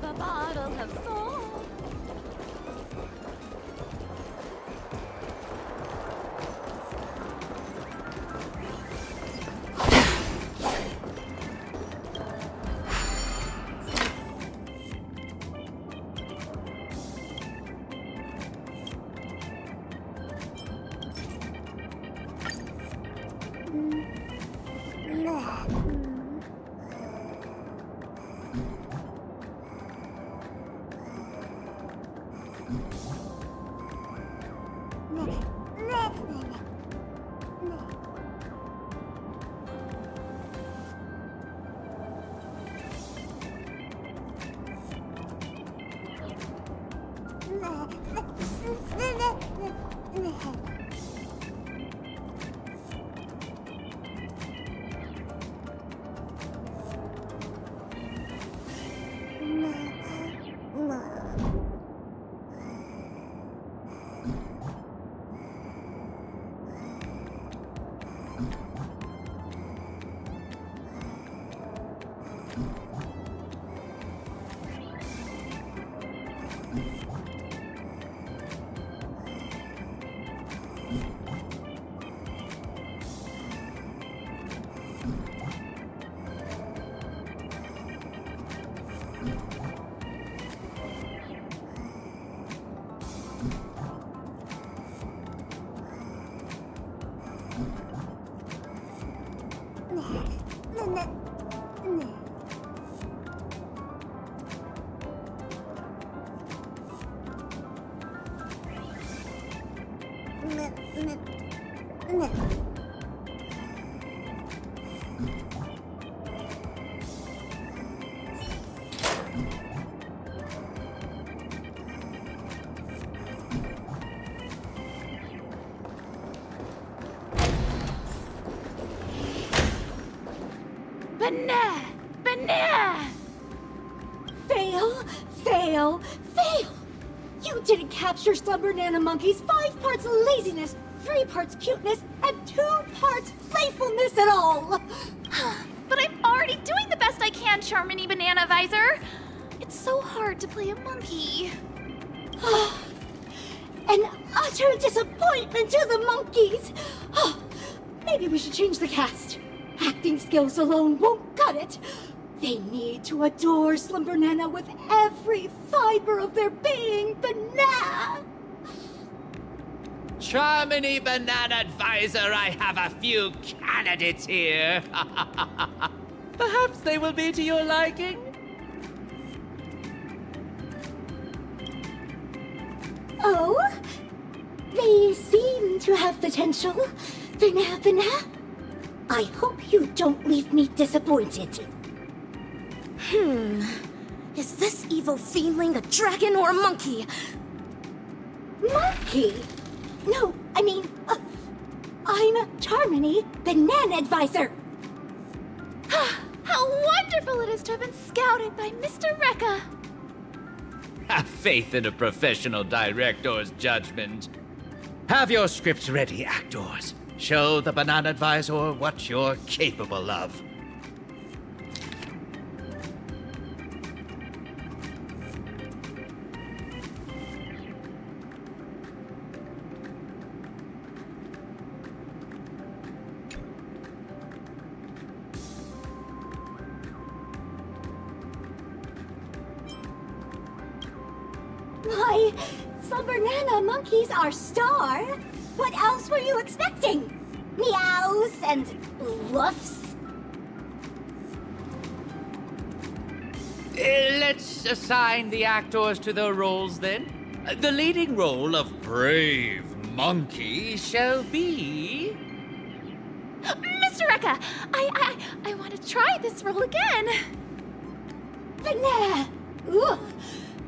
have a bottle of soul. Banana! Fail, fail, fail! You didn't capture Slumber Nana Monkey's 5 parts laziness, 3 parts cuteness, and 2 parts playfulness at all! But I'm already doing the best I can, Charmony Banana Visor. It's so hard to play a monkey. An utter disappointment to the monkeys! Maybe we should change the cast. Acting skills alone won't cut it. They need to adore Slumber Nana with every fiber of their being, Banana! Charmony Banana Advisor, I have a few candidates here. Perhaps they will be to your liking? Oh? They seem to have potential. Banana. I hope you don't leave me disappointed. Is this evil fiendling a dragon or a monkey? Monkey? No, I mean, I'm Charmony, Banana Advisor. How wonderful it is to have been scouted by Mr. Rekka. Have faith in a professional director's judgment. Have your scripts ready, actors. Show the Banana Advisor what you're capable of. Why, Slumber Nana Monkey's our star. What else were you expecting? Meows and woofs? Let's assign the actors to their roles then. The leading role of Brave Monkey shall be... Mr. Rekka, I want to try this role again. Banana! Ugh.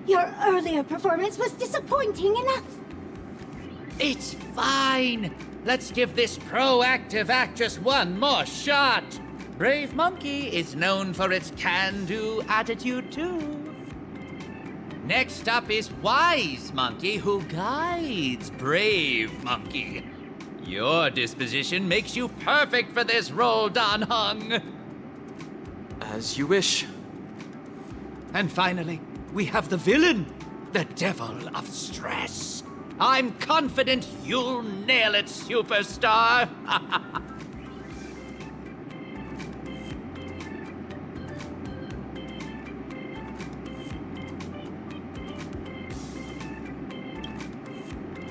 Your earlier performance was disappointing enough. It's fine. Let's give this proactive actress one more shot. Brave Monkey is known for its can-do attitude, too. Next up is Wise Monkey, who guides Brave Monkey. Your disposition makes you perfect for this role, Dan Hung. As you wish. And finally, we have the villain, the devil of stress. I'm confident you'll nail it, superstar.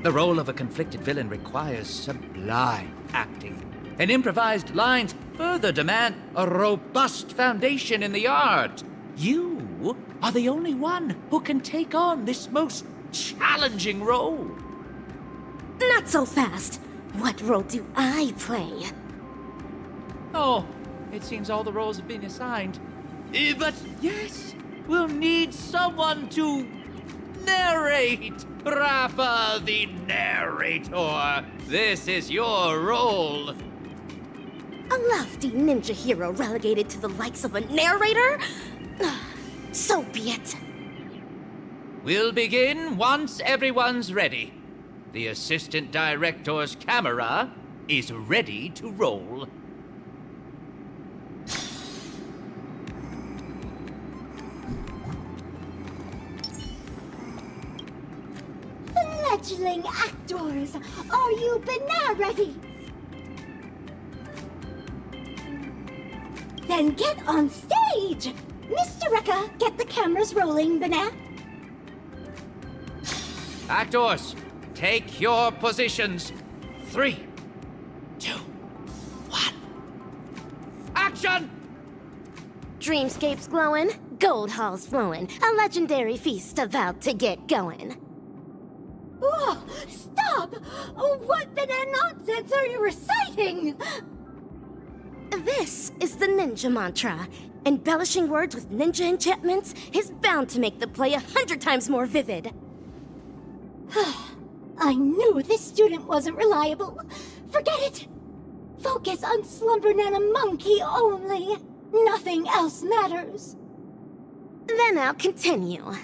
The role of a conflicted villain requires sublime acting, and improvised lines further demand a robust foundation in the art. You are the only one who can take on this most challenging role. Not so fast. What role do I play? Oh, it seems all the roles have been assigned. But yes, we'll need someone to narrate. Rappa the narrator. This is your role. A lofty ninja hero relegated to the likes of a narrator? So be it. We'll begin once everyone's ready. The assistant director's camera is ready to roll. Fledgling actors, are you banana ready? Then get on stage! Mr. Rekka, get the cameras rolling, banana. Actors, take your positions. 3, 2, 1. Action! Dreamscapes glowing, gold halls flowing, a legendary feast about to get going. Oh, stop! What banana nonsense are you reciting? This is the ninja mantra. Embellishing words with ninja enchantments is bound to make the play 100 times more vivid. I knew this student wasn't reliable. Forget it! Focus on Slumber Nana Monkey only. Nothing else matters. Then I'll continue.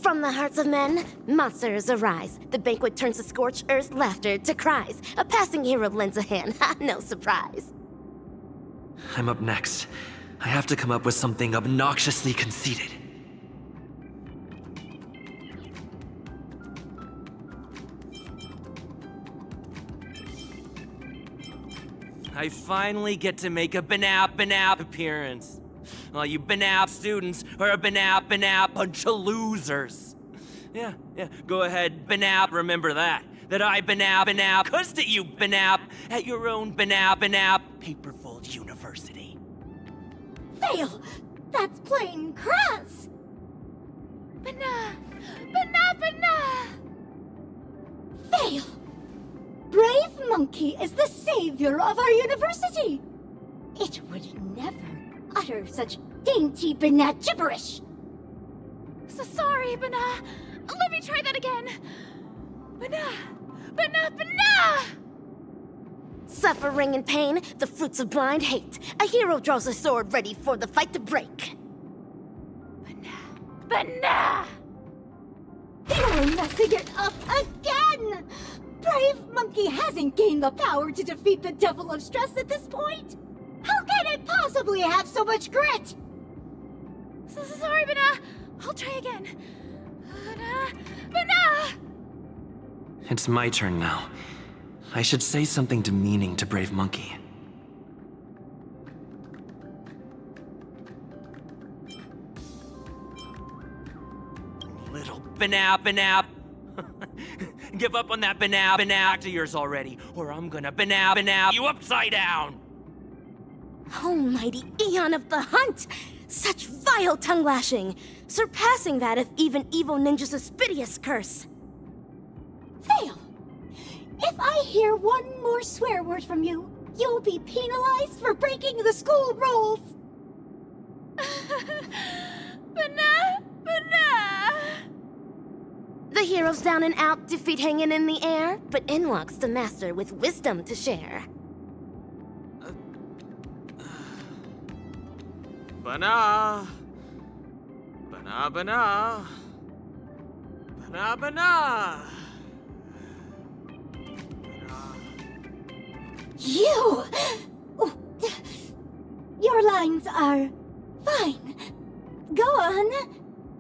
From the hearts of men, monsters arise. The banquet turns to scorched earth laughter to cries. A passing hero lends a hand, no surprise. I'm up next. I have to come up with something obnoxiously conceited. I finally get to make a banap appearance. Well, you banap students are a banap bunch of losers. Yeah, go ahead, banap, remember that. That I banap, cussed at you banap, at your own banap, paperfold university. Fail! That's plain crass! Banana! Fail! Brave Monkey is the savior of our university! It would never utter such dainty banana gibberish! So sorry, Banana. Let me try that again. Banana! Suffering and pain, the fruits of blind hate. A hero draws a sword ready for the fight to break. Banana! You're messing it up again! Brave Monkey hasn't gained the power to defeat the Devil of Stress at this point! How can it possibly have so much grit? So sorry, Banana. I'll try again. Banana! It's my turn now. I should say something demeaning to Brave Monkey. Little banap. Give up on that banap to yours already, or I'm gonna banap you upside down! Almighty Eon of the Hunt! Such vile tongue-lashing! Surpassing that of even evil ninja's aspidious curse! Fail! If I hear one more swear word from you, you'll be penalized for breaking the school rules! Banana! The hero's down and out, defeat hanging in the air, but in walks the master with wisdom to share. Bana. You! Your lines are fine. Go on.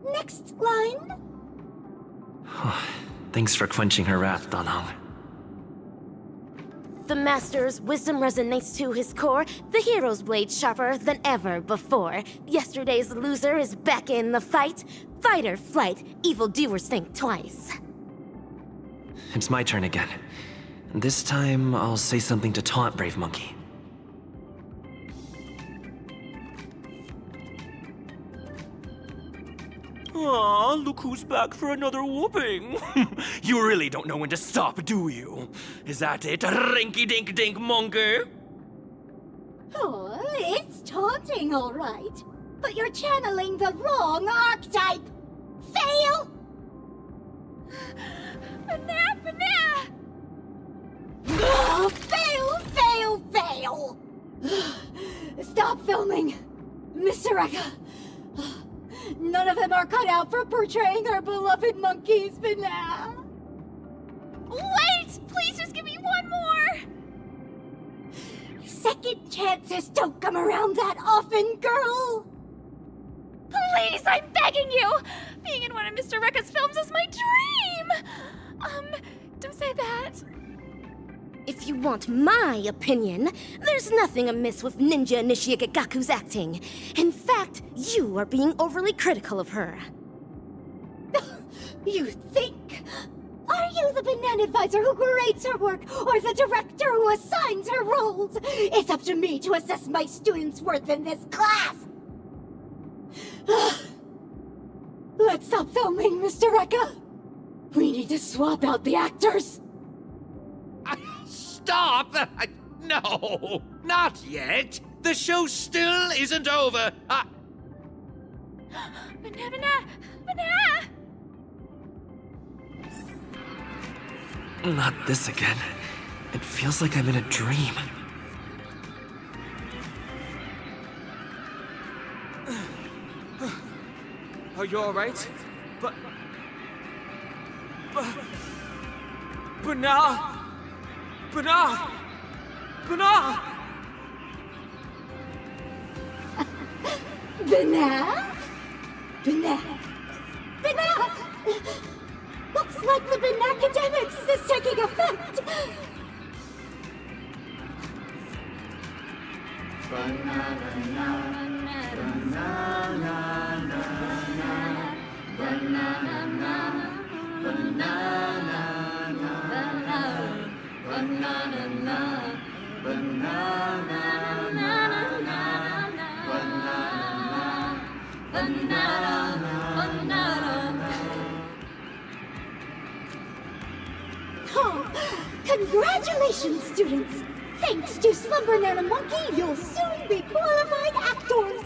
Next line. Thanks for quenching her wrath, Danhong. The Master's wisdom resonates to his core. The hero's blade sharper than ever before. Yesterday's loser is back in the fight. Fight or flight, evildoers think twice. It's my turn again. This time, I'll say something to taunt Brave Monkey. Aw, look who's back for another whooping. You really don't know when to stop, do you? Is that it, rinky-dink-dink monkey? Oh, it's taunting, all right. But you're channeling the wrong archetype. Fail! Banana! Oh, fail, fail, fail! Stop filming! Mr. Eka! None of them are cut out for portraying our beloved monkeys, Banana! Wait! Please just give me one more! Second chances don't come around that often, girl! Please, I'm begging you! Being in one of Mr. Rekka's films is my dream! Don't say that. If you want my opinion, there's nothing amiss with Ninja Initiate Gaku's acting. In fact, you are being overly critical of her. You think? Are you the banana advisor who grades her work, or the director who assigns her roles? It's up to me to assess my students' worth in this class! Let's stop filming, Mr. Eka! We need to swap out the actors! Stop! No, not yet. The show still isn't over. Banana! Not this again. It feels like I'm in a dream. Are you alright? Banana! Banana! Banana! Banana? Banana? Banana! Looks like the Banacademics is taking effect! Oh, congratulations, students! Thanks to Slumber Nana Monkey, you'll soon be qualified actors!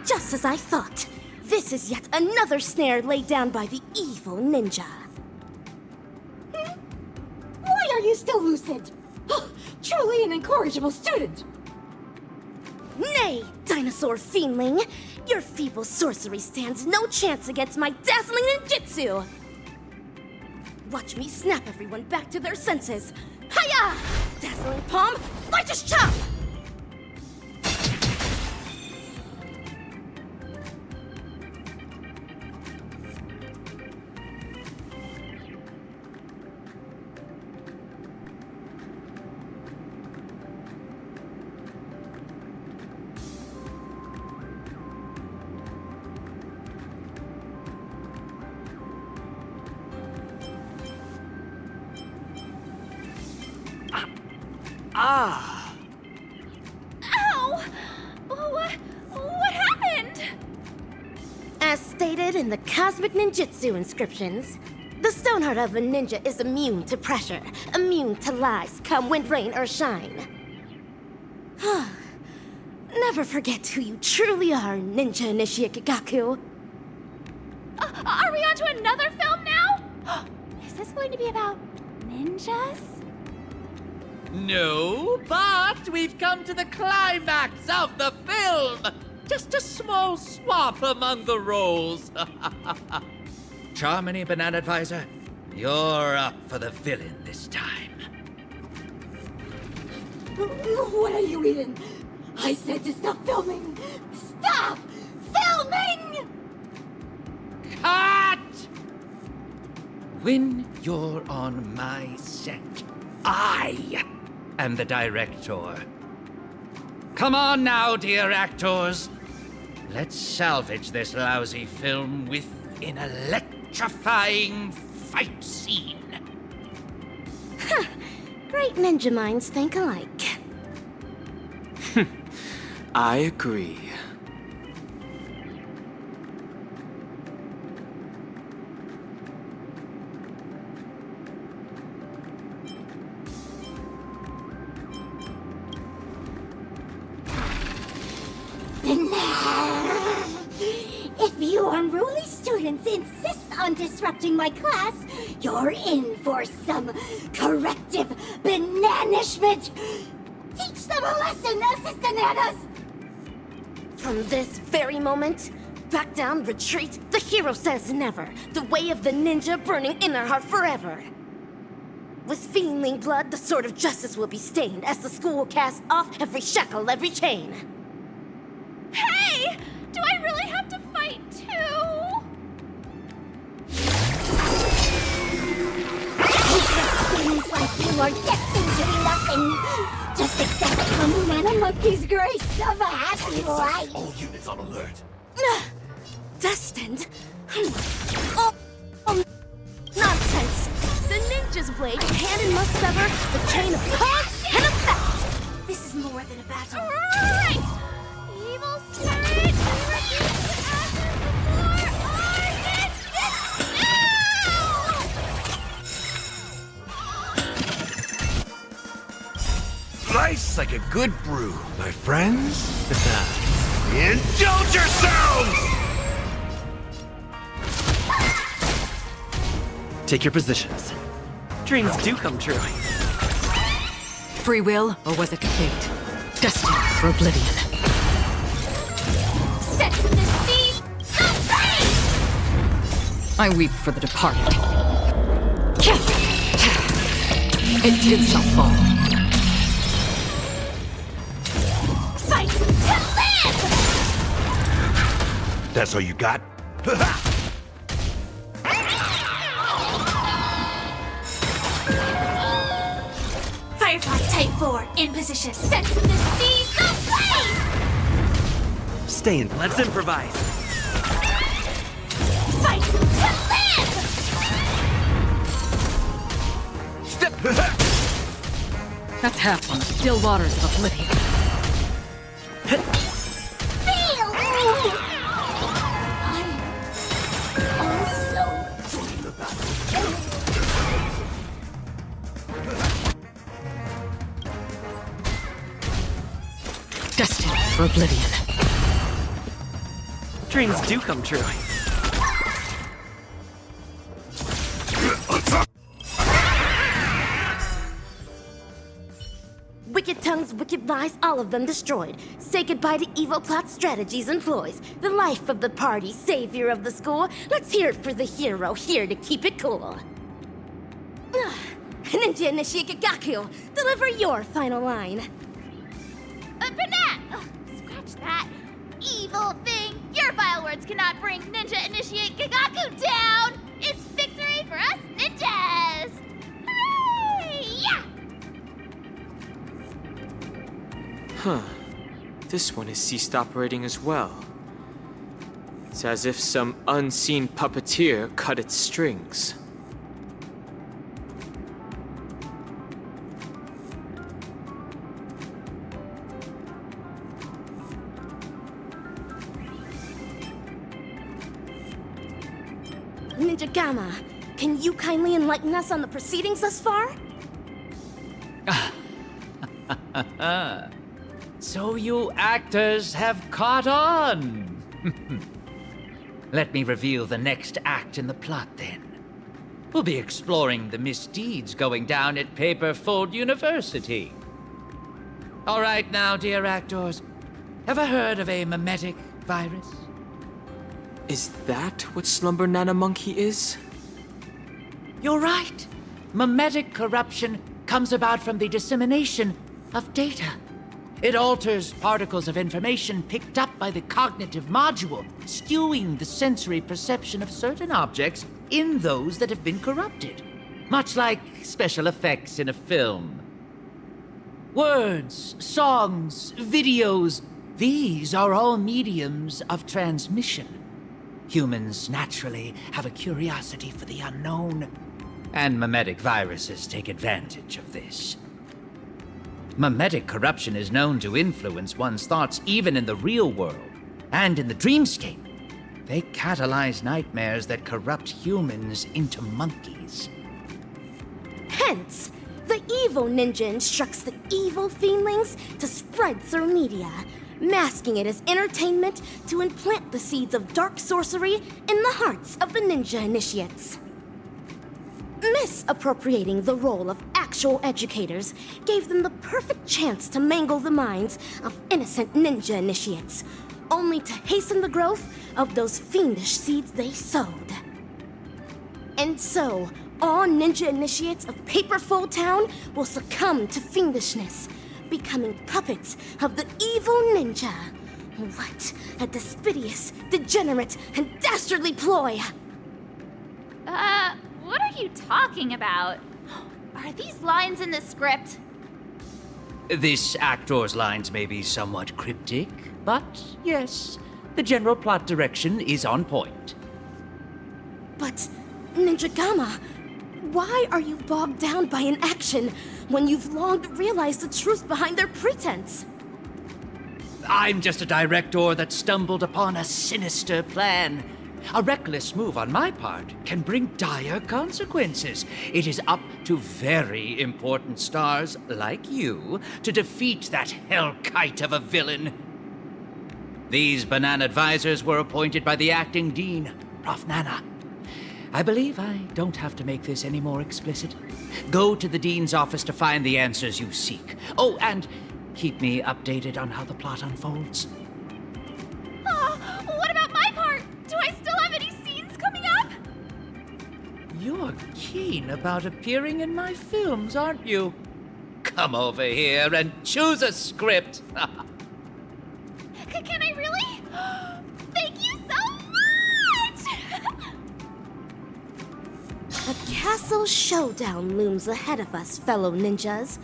Just as I thought. This is yet another snare laid down by the evil ninja. Why are you still lucid? Truly an incorrigible student! Nay, dinosaur fiendling! Your feeble sorcery stands no chance against my dazzling ninjutsu! Watch me snap everyone back to their senses! Hiya! Dazzling palm, lightest chop! Ah! Ow! What happened? As stated in the Cosmic Ninjutsu inscriptions, the Stoneheart of a ninja is immune to pressure, immune to lies, come wind, rain, or shine. Never forget who you truly are, Ninja Initiate Gaku. Are we on to another film now? Is this going to be about ninjas? No, but we've come to the climax of the film. Just a small swap among the roles. Charmony, Banana Advisor, you're up for the villain this time. What are you even? I said to stop filming! Stop! Filming! Cut! When you're on my set, I am the director. Come on now, dear actors. Let's salvage this lousy film with an electrifying fight scene. Great ninja minds think alike. I agree. If you unruly students insist on disrupting my class, you're in for some corrective bananishment! Teach them a lesson, assistananas! From this very moment, back down, retreat, the hero says never. The way of the ninja burning in our heart forever. With fiendling blood, the sword of justice will be stained as the school casts off every shackle, every chain. Hey! Do I really have to fight too? Things like you are destined to be nothing! Just accept from Nana Monkey's grace of a happy life! All units on alert. Destined? Oh, nonsense! The ninja's blade can and must sever the chain of cause and effect! This is more than a battle. Right! Evil spirit, you refuse to ask before Life's like a good brew, my friends. Indulge yourselves! Take your positions. Dreams do come true. Free will, or was it fate? Destined for oblivion. Set to the sea, the face! I weep for the departed. It too shall fall. Fight to live! That's all you got? Firefly Type 4 in position. Set to the sea, the face! Stay in. Let's improvise. Fight to live! Step. That's half on the still waters of oblivion. Feel! I'm also Join the battle. Destined for oblivion. Dreams do come true. Wicked tongues, wicked lies, all of them destroyed. Say goodbye to evil plot strategies and ploys. The life of the party, savior of the school. Let's hear it for the hero, here to keep it cool. Ninja Initiate Gagaku, deliver your final line. Banat! Scratch that. Evil thing! Your vile words cannot bring Ninja Initiate Gagaku down! It's victory for us ninjas! Hooray! Yeah! Huh. This one has ceased operating as well. It's as if some unseen puppeteer cut its strings. Ninja Gamma, can you kindly enlighten us on the proceedings thus far? So you actors have caught on. Let me reveal the next act in the plot then. We'll be exploring the misdeeds going down at Paperfold University. All right now, dear actors. Ever heard of a mimetic virus? Is that what Slumber Nana Monkey is? You're right. Mimetic corruption comes about from the dissemination of data. It alters particles of information picked up by the cognitive module, skewing the sensory perception of certain objects in those that have been corrupted. Much like special effects in a film. Words, songs, videos, these are all mediums of transmission. Humans naturally have a curiosity for the unknown, and mimetic viruses take advantage of this. Mimetic corruption is known to influence one's thoughts even in the real world, and in the dreamscape. They catalyze nightmares that corrupt humans into monkeys. Hence, the evil ninja instructs the evil fiendlings to spread through media, masking it as entertainment to implant the seeds of dark sorcery in the hearts of the ninja initiates. Misappropriating the role of actual educators gave them the perfect chance to mangle the minds of innocent ninja initiates, only to hasten the growth of those fiendish seeds they sowed. And so, all ninja initiates of Paperfold Town will succumb to fiendishness, becoming puppets of the evil ninja. What a despicable, degenerate, and dastardly ploy! What are you talking about? Are these lines in the script? This actor's lines may be somewhat cryptic, but yes, the general plot direction is on point. But, Ninja Gamma, why are you bogged down by inaction when you've long realized the truth behind their pretense? I'm just a director that stumbled upon a sinister plan. A reckless move on my part can bring dire consequences. It is up to very important stars like you to defeat that hell-kite of a villain. These banana advisors were appointed by the acting dean, Prof. Nana. I believe I don't have to make this any more explicit. Go to the dean's office to find the answers you seek. Oh, and keep me updated on how the plot unfolds. What about my part? Do I still have any scenes coming up? You're keen about appearing in my films, aren't you? Come over here and choose a script. Can I really? Thank you so much! A castle showdown looms ahead of us, fellow ninjas.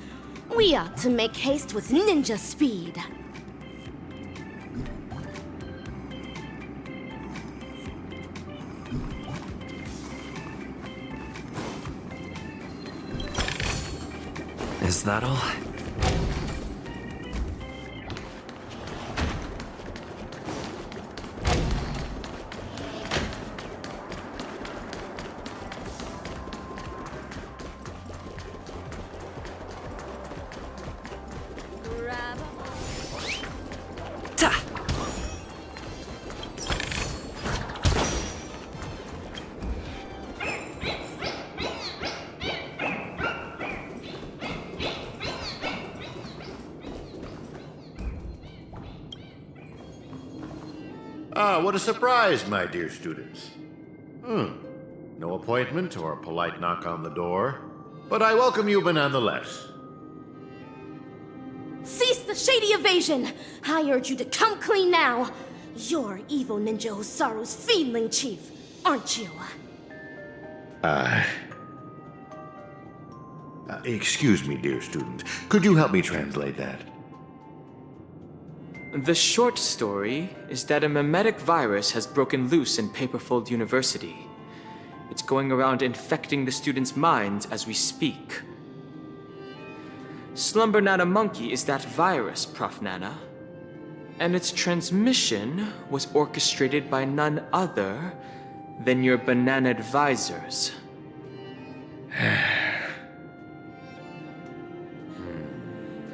We ought to make haste with ninja speed. Is that all? Ta! Ah, what a surprise, my dear students. No appointment or a polite knock on the door, but I welcome you nonetheless. Cease the shady evasion! I urge you to come clean now! You're evil Ninja Osaru's fiendling chief, aren't you? Excuse me, dear student. Could you help me translate that? The short story is that a mimetic virus has broken loose in Paperfold University. It's going around infecting the students' minds as we speak. Slumber Nana Monkey is that virus, Prof. Nana. And its transmission was orchestrated by none other than your banana advisors.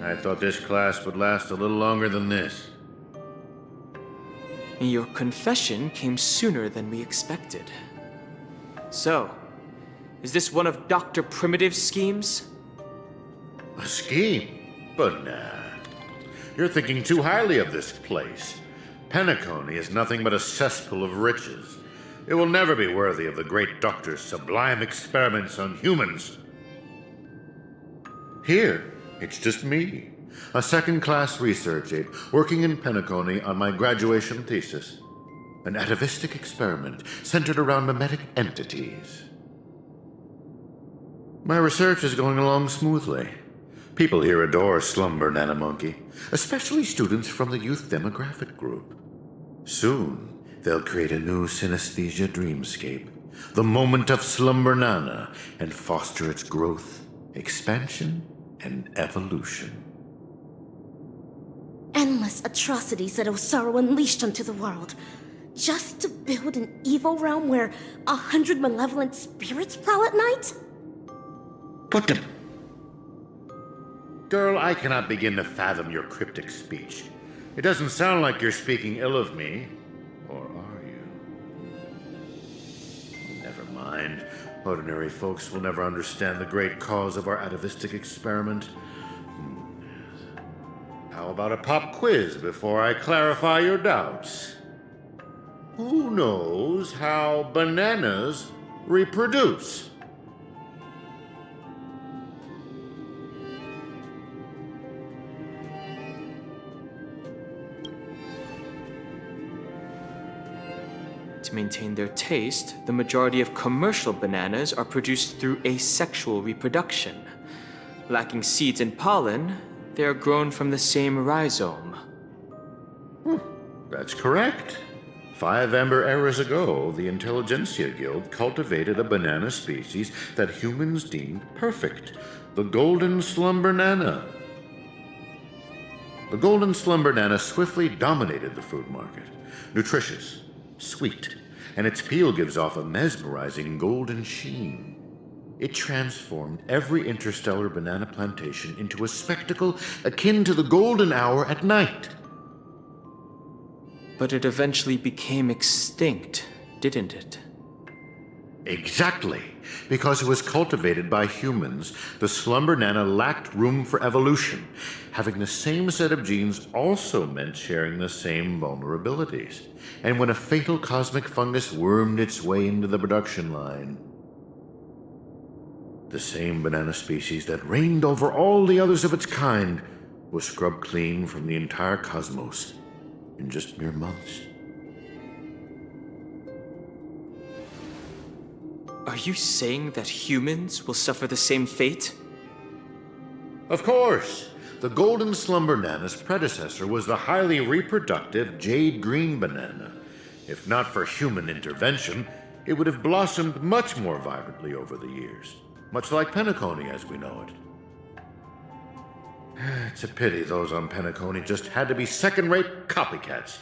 I thought this class would last a little longer than this. Your confession came sooner than we expected. So, is this one of Dr. Primitive's schemes? A scheme? But nah. You're thinking too highly of this place. Penacony is nothing but a cesspool of riches. It will never be worthy of the great doctor's sublime experiments on humans. Here, it's just me, a second-class research aide working in Penacony on my graduation thesis. An atavistic experiment centered around mimetic entities. My research is going along smoothly. People here adore Slumber Nana Monkey, especially students from the youth demographic group. Soon, they'll create a new synesthesia dreamscape, the moment of Slumber Nana, and foster its growth, expansion, and evolution. Endless atrocities that Osaru unleashed onto the world, just to build an evil realm where 100 malevolent spirits prowl at night? Put them. Girl, I cannot begin to fathom your cryptic speech. It doesn't sound like you're speaking ill of me. Or are you? Never mind. Ordinary folks will never understand the great cause of our atavistic experiment. How about a pop quiz before I clarify your doubts? Who knows how bananas reproduce? To maintain their taste, the majority of commercial bananas are produced through asexual reproduction. Lacking seeds and pollen, they are grown from the same rhizome. That's correct. 5 amber eras ago, the Intelligentsia Guild cultivated a banana species that humans deemed perfect, the Golden Slumber Nana. The Golden Slumber Nana swiftly dominated the food market. Nutritious, sweet, and its peel gives off a mesmerizing golden sheen. It transformed every interstellar banana plantation into a spectacle akin to the golden hour at night. But it eventually became extinct, didn't it? Exactly. Because it was cultivated by humans, the Slumber Nana lacked room for evolution. Having the same set of genes also meant sharing the same vulnerabilities. And when a fatal cosmic fungus wormed its way into the production line, the same banana species that reigned over all the others of its kind was scrubbed clean from the entire cosmos in just mere months. Are you saying that humans will suffer the same fate? Of course! The Golden Slumber Nana's predecessor was the highly reproductive Jade Green Banana. If not for human intervention, it would have blossomed much more vibrantly over the years, much like Penacony as we know it. It's a pity those on Penacony just had to be second-rate copycats.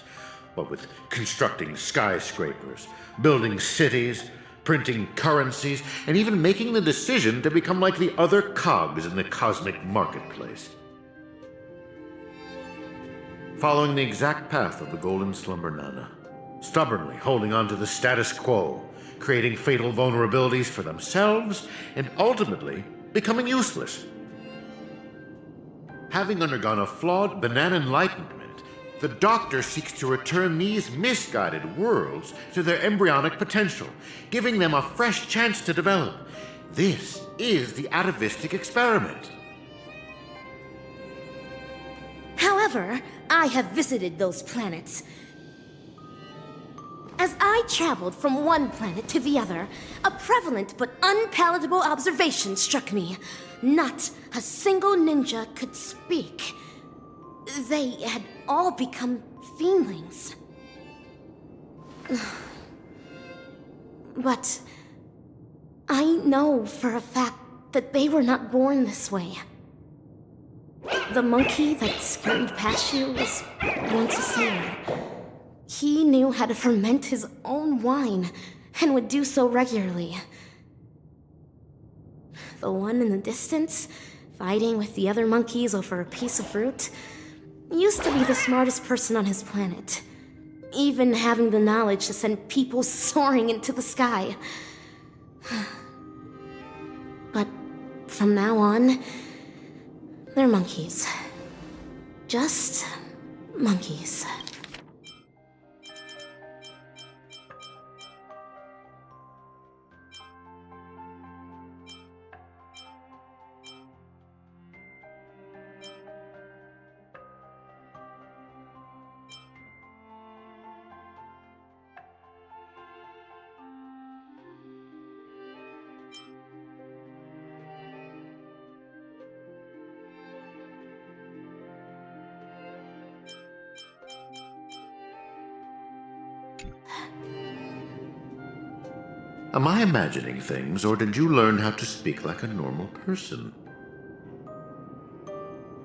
What with constructing skyscrapers, building cities, printing currencies, and even making the decision to become like the other cogs in the cosmic marketplace. Following the exact path of the Golden Slumber Nana, stubbornly holding on to the status quo, creating fatal vulnerabilities for themselves, and ultimately becoming useless. Having undergone a flawed banana enlightenment, the Doctor seeks to return these misguided worlds to their embryonic potential, giving them a fresh chance to develop. This is the atavistic experiment. However, I have visited those planets. As I traveled from one planet to the other, a prevalent but unpalatable observation struck me. Not a single ninja could speak. They had all become fiendlings. But I know for a fact that they were not born this way. The monkey that scurried past you was once a sailor. He knew how to ferment his own wine, and would do so regularly. The one in the distance, fighting with the other monkeys over a piece of fruit, used to be the smartest person on his planet, even having the knowledge to send people soaring into the sky. But from now on, they're monkeys. Just monkeys. Am I imagining things, or did you learn how to speak like a normal person?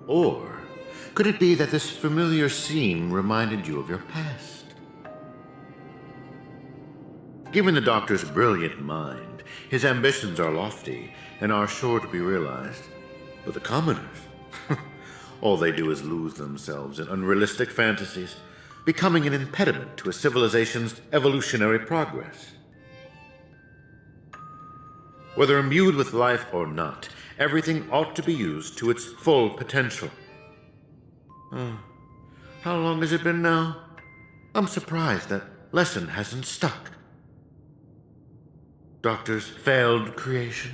Or could it be that this familiar scene reminded you of your past? Given the Doctor's brilliant mind, his ambitions are lofty and are sure to be realized. But the commoners, all they do is lose themselves in unrealistic fantasies, becoming an impediment to a civilization's evolutionary progress. Whether imbued with life or not, everything ought to be used to its full potential. How long has it been now? I'm surprised that lesson hasn't stuck. Doctor's failed creation?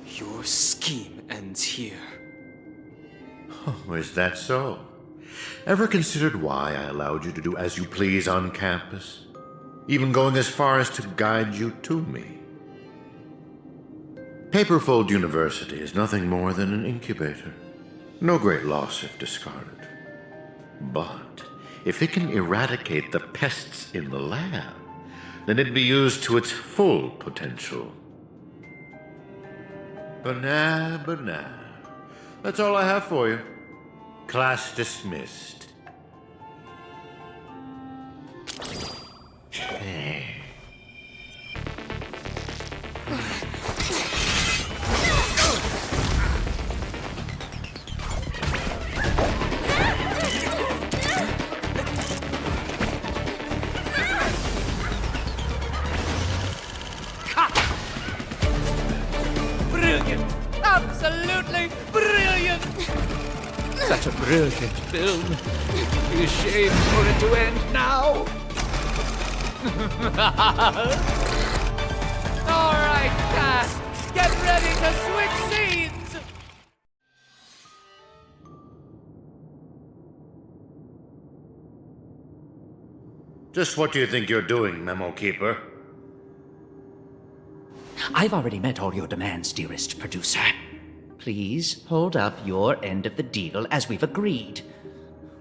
Your scheme ends here. Oh, is that so? Ever considered why I allowed you to do as you please on campus? Even going as far as to guide you to me? Paperfold University is nothing more than an incubator. No great loss if discarded. But if it can eradicate the pests in the lab, then it'd be used to its full potential. Banana. That's all I have for you. Class dismissed. Brilliant! Absolutely brilliant! Such a brilliant film. Be ashamed for it to end now. All right, cast, get ready to switch scenes. Just what do you think you're doing, Memo Keeper? I've already met all your demands, dearest producer. Please hold up your end of the deal as we've agreed.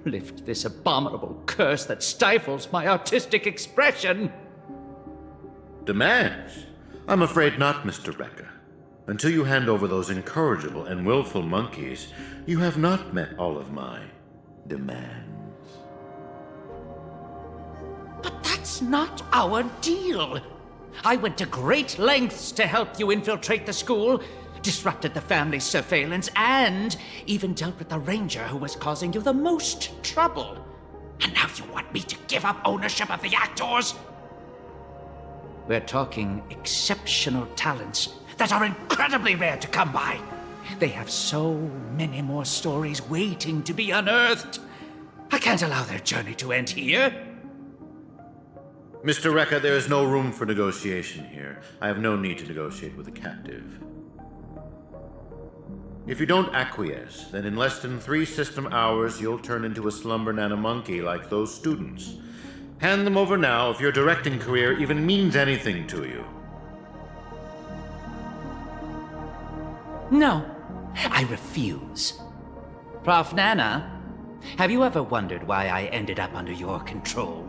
Lift this abominable curse that stifles my artistic expression. Demands? I'm afraid not, Mr. Rekka. Until you hand over those incorrigible and willful monkeys, you have not met all of my demands. But that's not our deal. I went to great lengths to help you infiltrate the school, disrupted the family's surveillance, and even dealt with the ranger who was causing you the most trouble. And now you want me to give up ownership of the actors? We're talking exceptional talents that are incredibly rare to come by. They have so many more stories waiting to be unearthed. I can't allow their journey to end here. Mr. Rekka, there is no room for negotiation here. I have no need to negotiate with a captive. If you don't acquiesce, then in less than 3 system hours, you'll turn into a slumber nana monkey like those students. Hand them over now if your directing career even means anything to you. No, I refuse. Prof. Nana, have you ever wondered why I ended up under your control?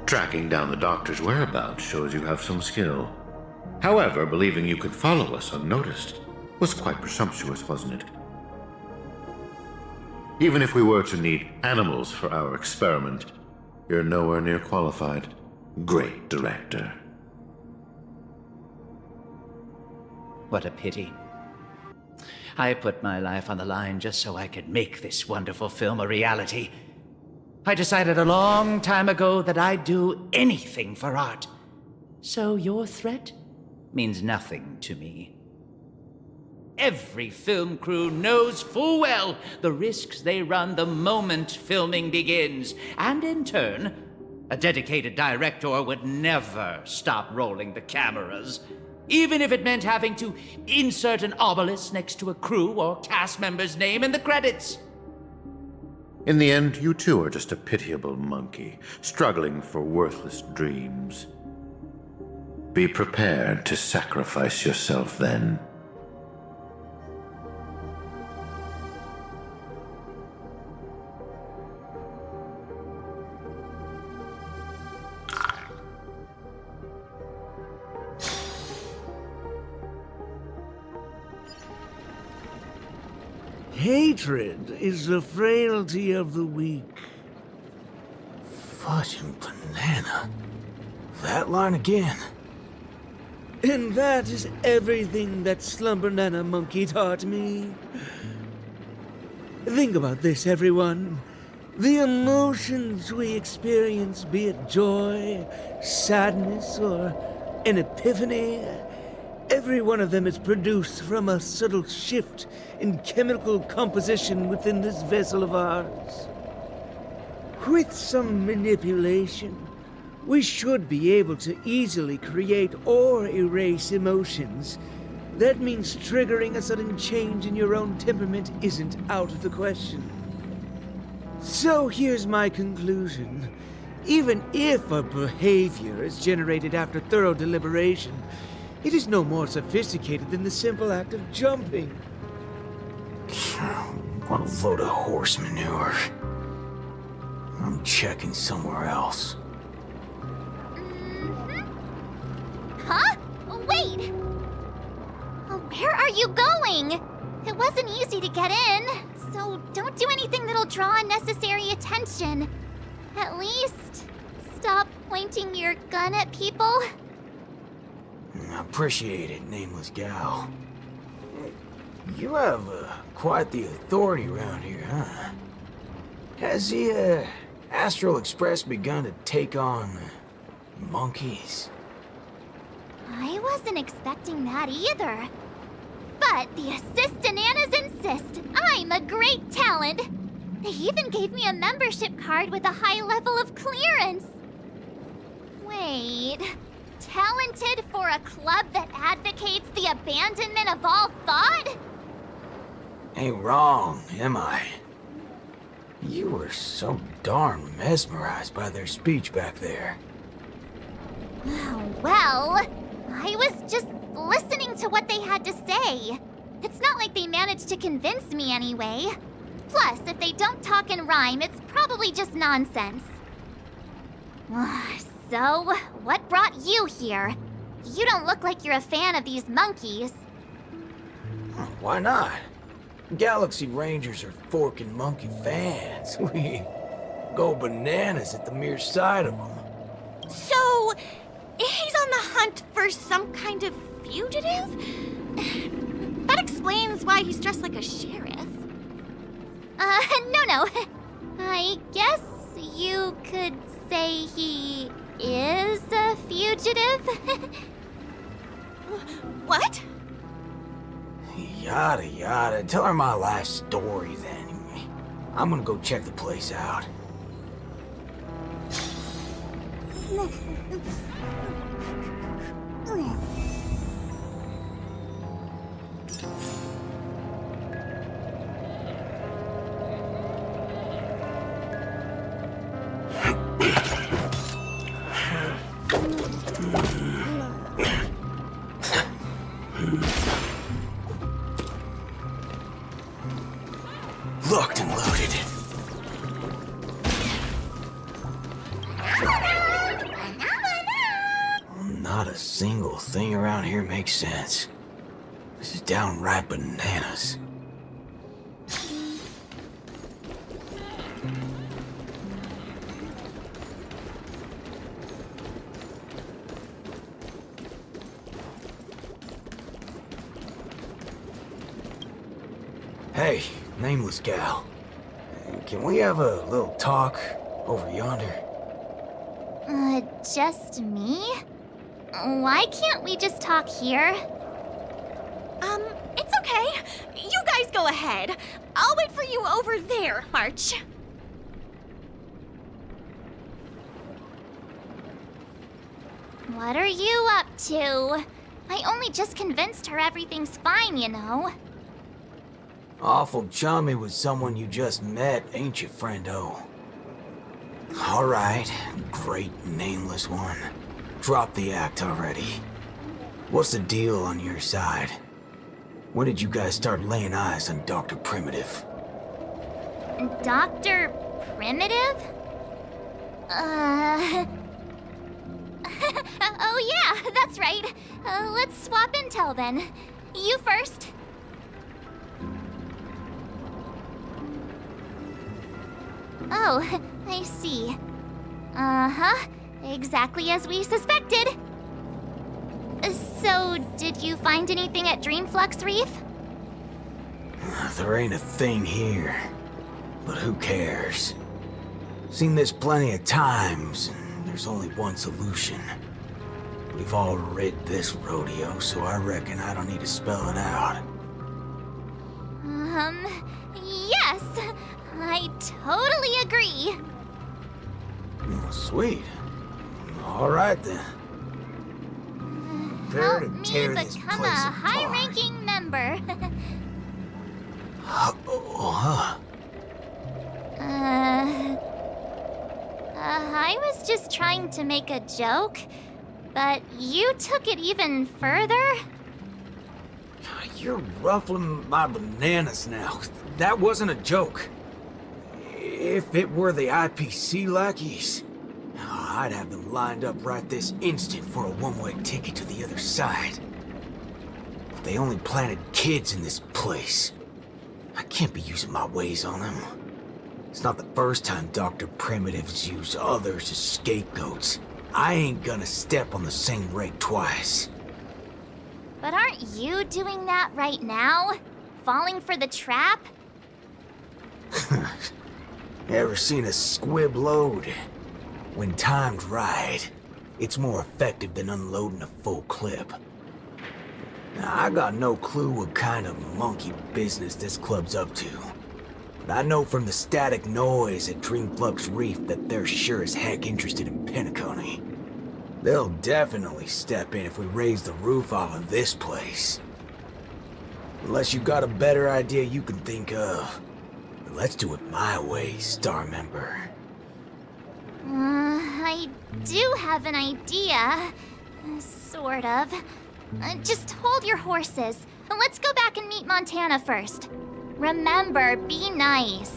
Tracking down the Doctor's whereabouts shows you have some skill. However, believing you could follow us unnoticed was quite presumptuous, wasn't it? Even if we were to need animals for our experiment, you're nowhere near qualified. Great director. What a pity. I put my life on the line just so I could make this wonderful film a reality. I decided a long time ago that I'd do anything for art. So your threat means nothing to me. Every film crew knows full well the risks they run the moment filming begins. And in turn, a dedicated director would never stop rolling the cameras, even if it meant having to insert an obelisk next to a crew or cast member's name in the credits. In the end, you too are just a pitiable monkey, struggling for worthless dreams. Be prepared to sacrifice yourself then. Hatred is the frailty of the weak. Fudging banana. That line again. And that is everything that Slumber Nana Monkey taught me. Think about this, everyone. The emotions we experience, be it joy, sadness, or an epiphany, every one of them is produced from a subtle shift in chemical composition within this vessel of ours. With some manipulation, we should be able to easily create or erase emotions. That means triggering a sudden change in your own temperament isn't out of the question. So here's my conclusion. Even if a behavior is generated after thorough deliberation, it is no more sophisticated than the simple act of jumping. What a load of horse manure. I'm checking somewhere else. Huh? Wait! Where are you going? It wasn't easy to get in, so don't do anything that'll draw unnecessary attention. At least, stop pointing your gun at people. I appreciate it, nameless gal. You have quite the authority around here, huh? Has the Astral Express begun to take on monkeys? I wasn't expecting that either. But the assist-ananas insist I'm a great talent. They even gave me a membership card with a high level of clearance. Wait, talented for a club that advocates the abandonment of all thought? Ain't wrong, am I? You were so darn mesmerized by their speech back there. Well, I was just listening to what they had to say. It's not like they managed to convince me anyway. Plus, if they don't talk and rhyme, it's probably just nonsense. So, what brought you here? You don't look like you're a fan of these monkeys. Why not? Galaxy Rangers are forking monkey fans. We go bananas at the mere sight of them. So, he's on the hunt for some kind of fugitive? That explains why he's dressed like a sheriff. No. I guess you could say he is a fugitive? What? Yada yada. Tell her my life story then. I'm gonna go check the place out. Locked and loaded. Not a single thing around here makes sense. This is downright bananas. Hey, nameless gal. Can we have a little talk over yonder? Just me? Why can't we just talk here? It's okay. You guys go ahead. I'll wait for you over there, March. What are you up to? I only just convinced her everything's fine, you know. Awful chummy with someone you just met, ain't you, friendo? All right, great nameless one. Drop the act already. What's the deal on your side? When did you guys start laying eyes on Dr. Primitive? Dr. Primitive? Oh yeah, that's right. Let's swap intel then. You first. Oh, I see. Uh-huh. Exactly as we suspected. So, did you find anything at Dreamflux Reef? There ain't a thing here. But who cares? Seen this plenty of times, and there's only one solution. We've all rid this rodeo, so I reckon I don't need to spell it out. Yes. I totally agree. Oh, sweet. All right then. Prepare Help to me tear this become a place apart. high-ranking member. I was just trying to make a joke, but you took it even further? You're ruffling my bananas now. That wasn't a joke. If it were the IPC lackeys, I'd have them lined up right this instant for a one-way ticket to the other side. But they only planted kids in this place. I can't be using my ways on them. It's not the first time Dr. Primitive's used others as scapegoats. I ain't gonna step on the same rake twice. But aren't you doing that right now? Falling for the trap? Ever seen a squib load? When timed right, it's more effective than unloading a full clip. Now, I got no clue what kind of monkey business this club's up to. But I know from the static noise at Dreamflux Reef that they're sure as heck interested in Penacony. They'll definitely step in if we raise the roof off of this place. Unless you got a better idea you can think of. Let's do it my way, Star Member. I do have an idea. Sort of. Just hold your horses. Let's go back and meet Montana first. Remember, be nice.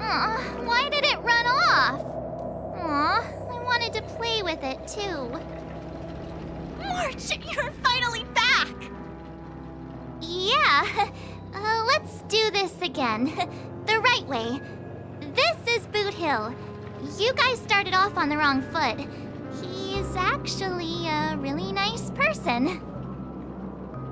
Aw, why did it run off? Aw, I wanted to play with it too. March, you're finally back! Yeah, let's do this again. The right way. This is Boot Hill. You guys started off on the wrong foot. He's actually a really nice person.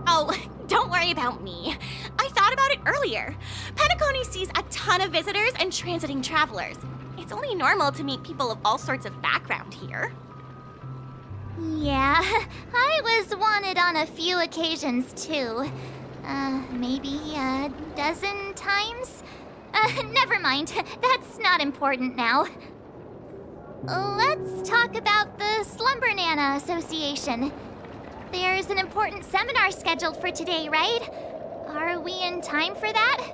Oh, don't worry about me. I thought about it earlier. Penacony sees a ton of visitors and transiting travelers. It's only normal to meet people of all sorts of background here. Yeah, I was wanted on a few occasions too. Maybe a dozen times? Never mind. That's not important now. Let's talk about the Slumber Nana Association. There's an important seminar scheduled for today, right? Are we in time for that?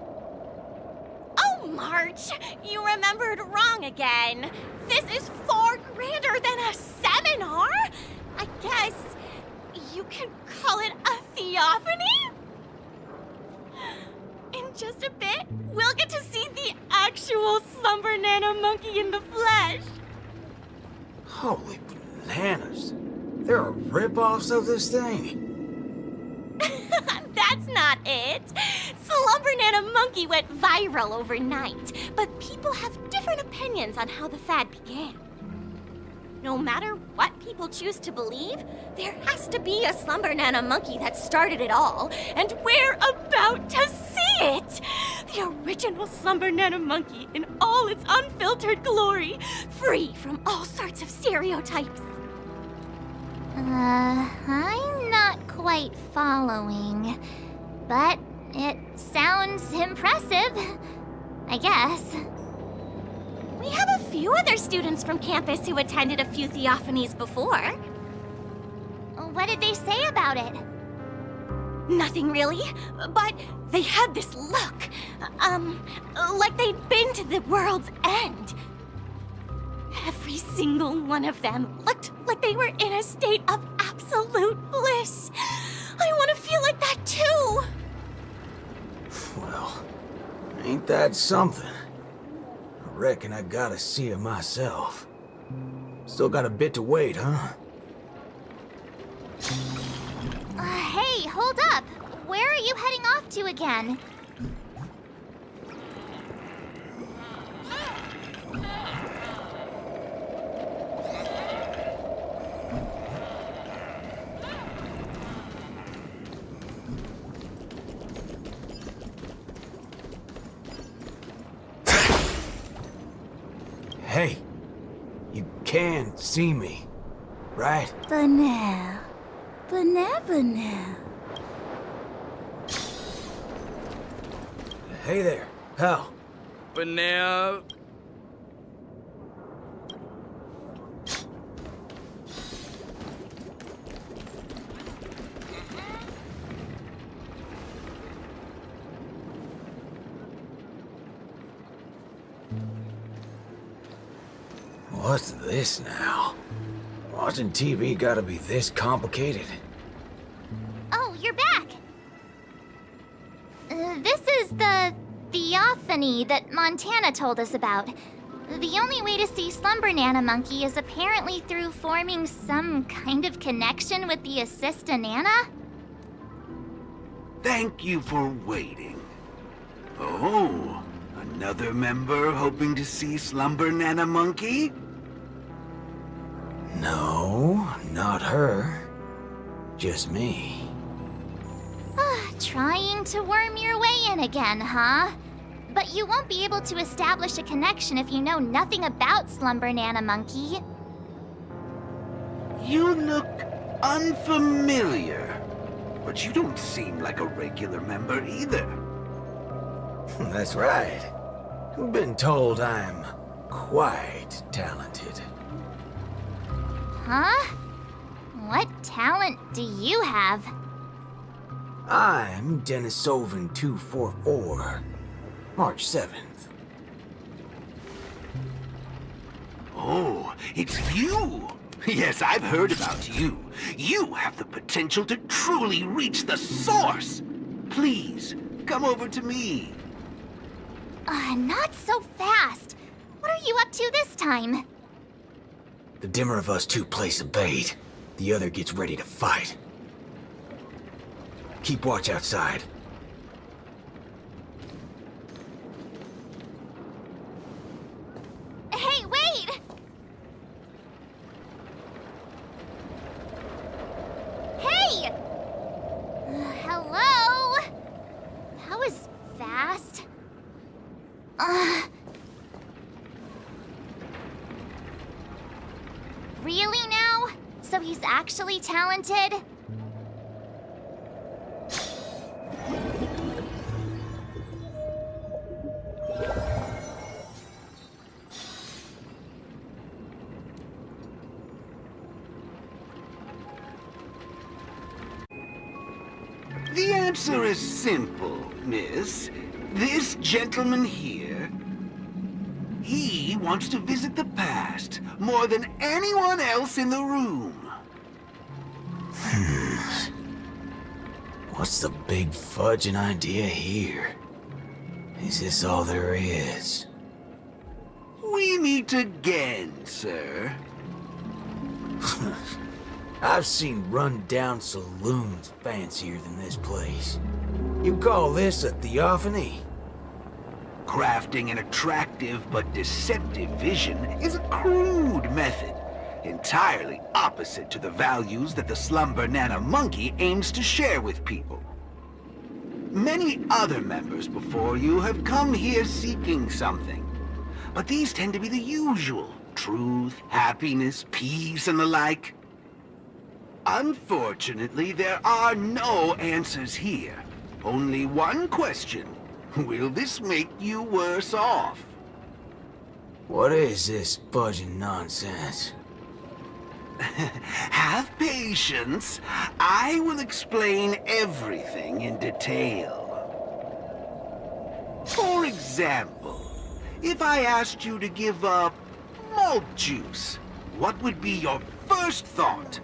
Oh, March! You remembered wrong again. This is far grander than a seminar. I guess you can call it a theophany? In just a bit, we'll get to see the actual Slumber Nana monkey in the flesh. Holy bananas. There are rip-offs of this thing. That's not it. Slumber Nana monkey went viral overnight, but people have different opinions on how the fad began. No matter what people choose to believe, there has to be a Slumber Nana monkey that started it all, and we're about to see it! The original Slumber Nana monkey in all its unfiltered glory, free from all sorts of stereotypes. I'm not quite following, but it sounds impressive, I guess. We have a few other students from campus who attended a few theophanies before. What did they say about it? Nothing really, but they had this look. Like they'd been to the world's end. Every single one of them looked like they were in a state of absolute bliss. I want to feel like that too. Well, ain't Ain't that something? I reckon I gotta see her myself. Still got a bit to wait, huh? Hey, hold up. Where are you heading off to again? Hey, you can see me, right? Banal. Hey there, pal. But now... What's this now? Watching TV gotta be this complicated? Oh, you're back! This is the theophany that Montana told us about. The only way to see Slumber Nana Monkey is apparently through forming some kind of connection with the Assista Nana? Thank you for waiting. Oh, another member hoping to see Slumber Nana Monkey? No, not her. Just me. Trying to worm your way in again, huh? But you won't be able to establish a connection if you know nothing about Slumber Nana Monkey. You look unfamiliar, but you don't seem like a regular member either. That's right. Been told I'm quite talented. Huh? What talent do you have? I'm Denisovan 244, March 7th. Oh, it's you! Yes, I've heard about you. You have the potential to truly reach the source. Please, come over to me. Not so fast. What are you up to this time? The dimmer of us two plays a bait. The other gets ready to fight. Keep watch outside. Hey, wait! Hey! Hello? That was fast. Really now? So he's actually talented? The answer is simple, miss. This gentleman here, he wants to visit the past more than anyone else in the room. What's the big fudging idea here? Is this all there is? We meet again, sir. I've seen run-down saloons fancier than this place. You call this a theophany? Crafting an attractive but deceptive vision is a crude method, entirely opposite to the values that the Slumber Nana Monkey aims to share with people. Many other members before you have come here seeking something, but these tend to be the usual: truth, happiness, peace, and the like. Unfortunately, there are no answers here. Only one question. Will this make you worse off? What is this fudging nonsense? Have patience. I will explain everything in detail. For example, if I asked you to give up malt juice, what would be your first thought?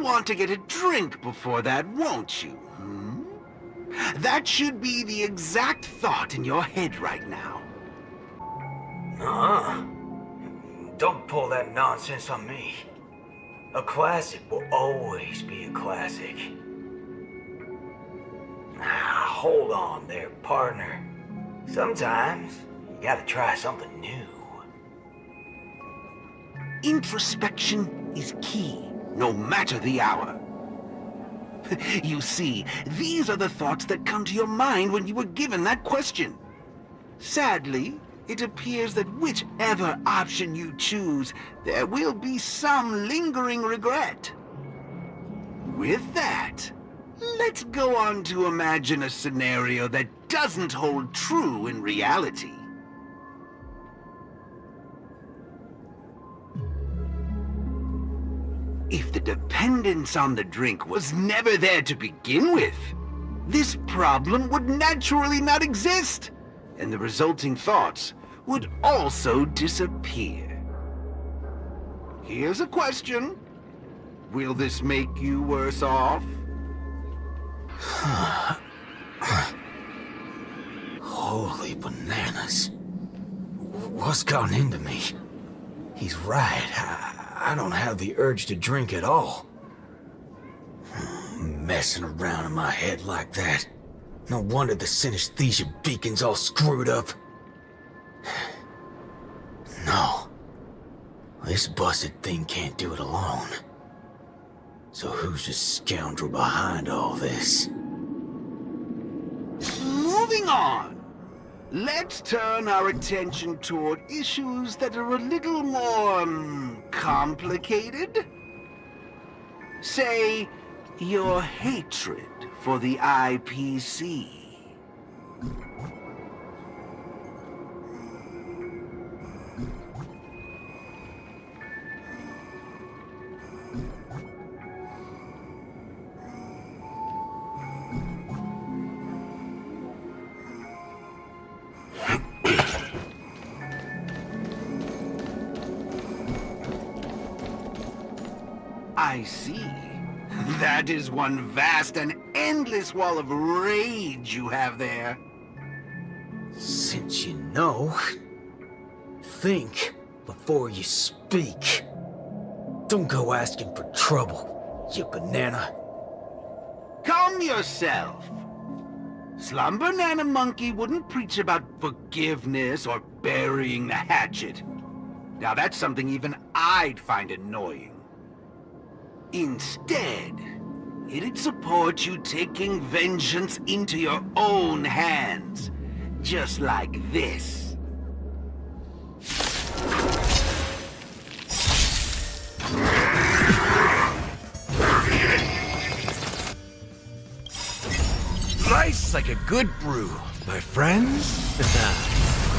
want to get a drink before that, won't you? Hmm? That should be the exact thought in your head right now. Don't pull that nonsense on me. A classic will always be a classic. Hold on there, partner. Sometimes you gotta try something new. Introspection is key, no matter the hour. You see, these are the thoughts that come to your mind when you were given that question. Sadly, it appears that whichever option you choose, there will be some lingering regret. With that, let's go on to imagine a scenario that doesn't hold true in reality. If the dependence on the drink was never there to begin with, this problem would naturally not exist, and the resulting thoughts would also disappear. Here's a question. Will this make you worse off? Holy bananas. What's gotten into me? He's right. I don't have the urge to drink at all. Messing around in my head like that. No wonder the synesthesia beacon's all screwed up. No. This busted thing can't do it alone. So who's the scoundrel behind all this? Moving on. Let's turn our attention toward issues that are a little more complicated. Say, your hatred for the IPC. I see. That is one vast and endless wall of rage you have there. Since you know, think before you speak. Don't go asking for trouble, you banana. Calm yourself. Slumber Nana Monkey wouldn't preach about forgiveness or burying the hatchet. Now that's something even I'd find annoying. Instead, it'd support you taking vengeance into your own hands. Just like this. Nice like a good brew, my friends.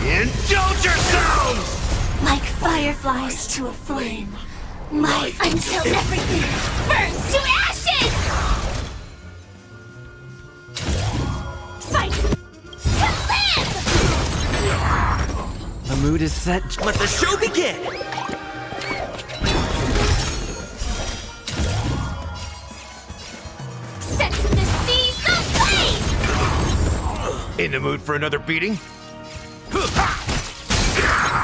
Indulge yourselves! Like fireflies to a flame. Life until everything burns to ashes! Fight to live! The mood is set. Let the show begin! Set the seas ablaze! In the mood for another beating?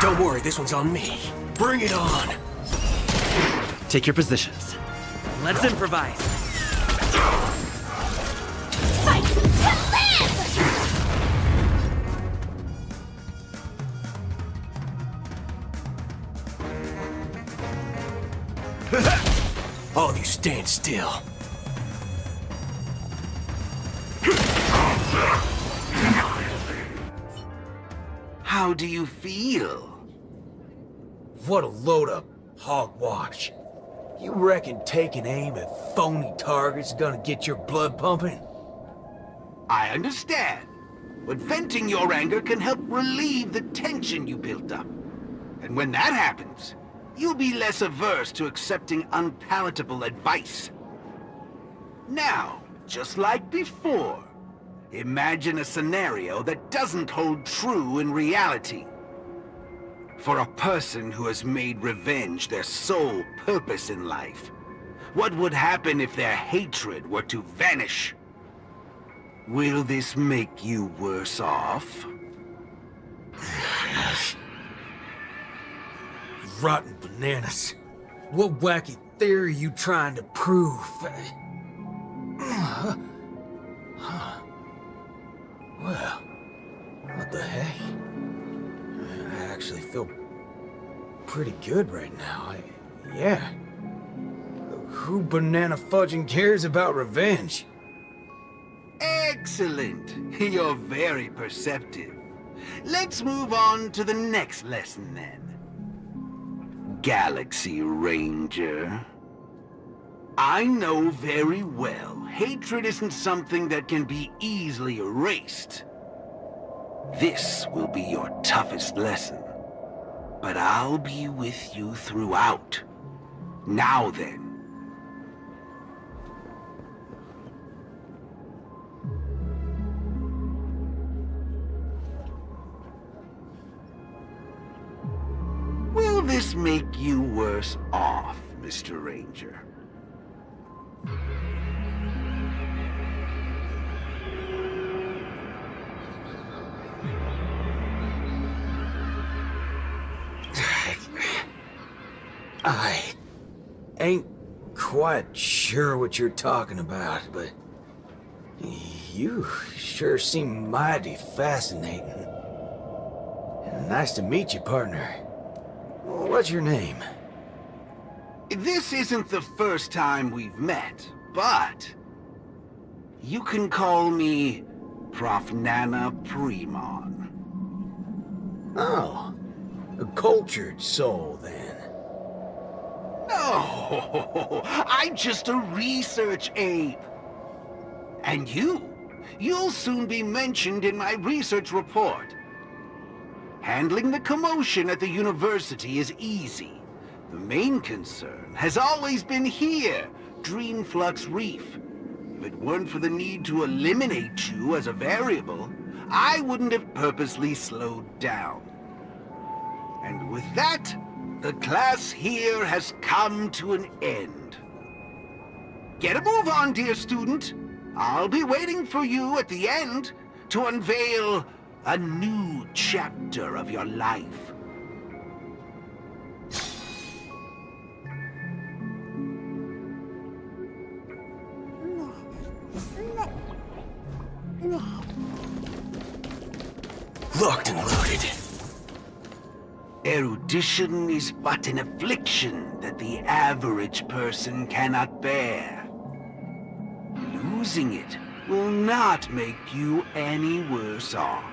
Don't worry, this one's on me. Bring it on. Take your positions. Let's improvise. Fight to All of you stand still. How do you feel? What a load of hogwash. You reckon taking aim at phony targets is gonna get your blood pumping? I understand, but venting your anger can help relieve the tension you built up. And when that happens, you'll be less averse to accepting unpalatable advice. Now, just like before, imagine a scenario that doesn't hold true in reality. For a person who has made revenge their sole purpose in life, What would happen if their hatred were to vanish? Will this make you worse off? Rotten bananas. What wacky theory you trying to prove? Well, what the heck? I actually feel pretty good right now. Yeah. Who banana fudging cares about revenge? Excellent. You're very perceptive. Let's move on to the next lesson then. Galaxy Ranger. I know very well hatred isn't something that can be easily erased. This will be your toughest lesson. But I'll be with you throughout. Now then. Will this make you worse off, Mr. Ranger? I ain't quite sure what you're talking about, but you sure seem mighty fascinating. Nice to meet you, partner. What's your name? This isn't the first time we've met, but you can call me Prof. Nana Premon. Oh, a cultured soul, then. No, I'm just a research ape. And you'll soon be mentioned in my research report. Handling the commotion at the university is easy. The main concern has always been here, Dreamflux Reef. If it weren't for the need to eliminate you as a variable, I wouldn't have purposely slowed down. And with that, the class here has come to an end. Get a move on, dear student. I'll be waiting for you at the end to unveil a new chapter of your life. Locked and loaded. Erudition is but an affliction that the average person cannot bear. Losing it will not make you any worse off.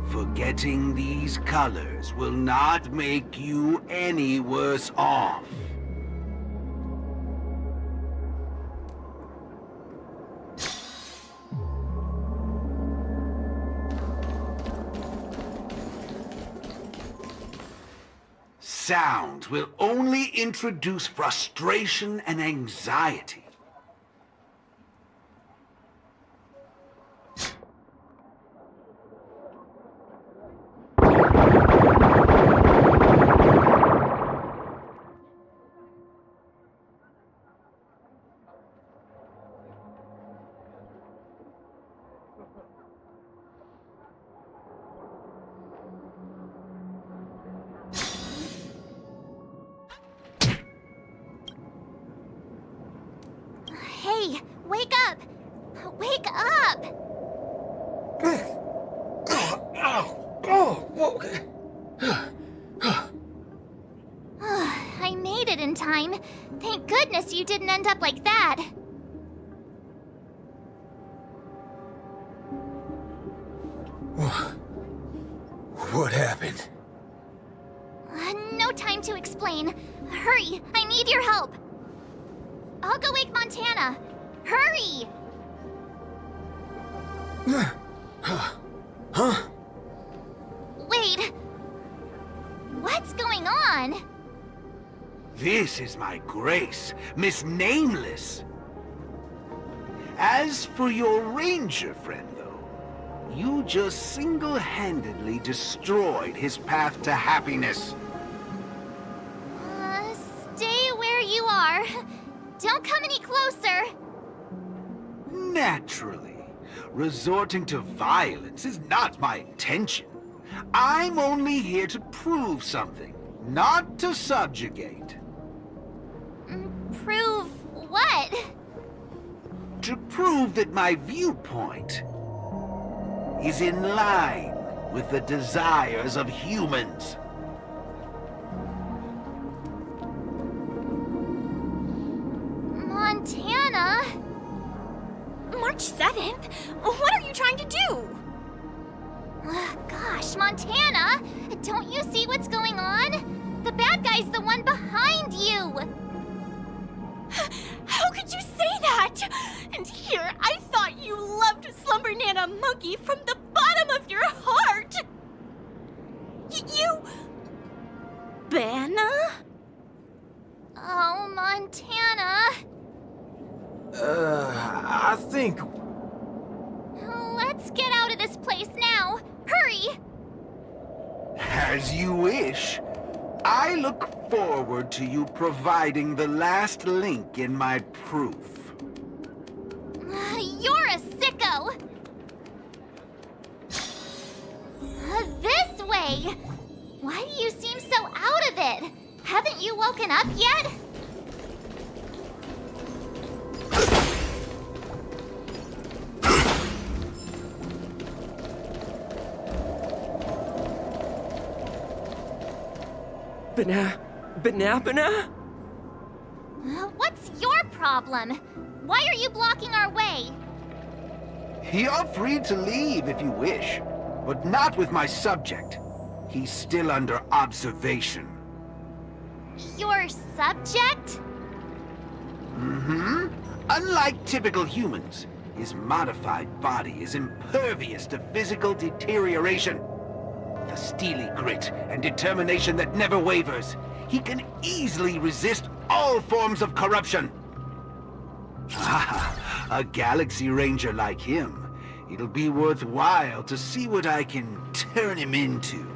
Forgetting these colors will not make you any worse off. Sound will only introduce frustration and anxiety. Hey, wake up! Wake up! I made it in time. Thank goodness you didn't end up like that. What happened? No time to explain. Hurry, I need your help. I'll go wake Montana. Hurry! Huh? Wait. What's going on? This is my grace, Miss Nameless. As for your ranger friend, though, you just single-handedly destroyed his path to happiness. Stay where you are. Don't come any closer. Naturally, resorting to violence is not my intention. I'm only here to prove something, not to subjugate. Prove what? To prove that my viewpoint is in line with the desires of humans. Montana? March 7th? What are you trying to do? Gosh, Montana! Don't you see what's going on? The bad guy's the one behind you! How could you say that? And here, I thought you loved Slumber Nana Monkey from the bottom of your heart! You... Banna? Oh, Montana. I think... Let's get out of this place now. Hurry! As you wish. I look forward to you providing the last link in my proof. You're a sicko! This way! Why do you seem so out of it? Haven't you woken up yet? Banana? What's your problem? Why are you blocking our way? You're free to leave if you wish, but not with my subject. He's still under observation. Your subject? Mm-hmm. Unlike typical humans, his modified body is impervious to physical deterioration. With a steely grit and determination that never wavers, he can easily resist all forms of corruption. Ah, a Galaxy Ranger like him. It'll be worthwhile to see what I can turn him into.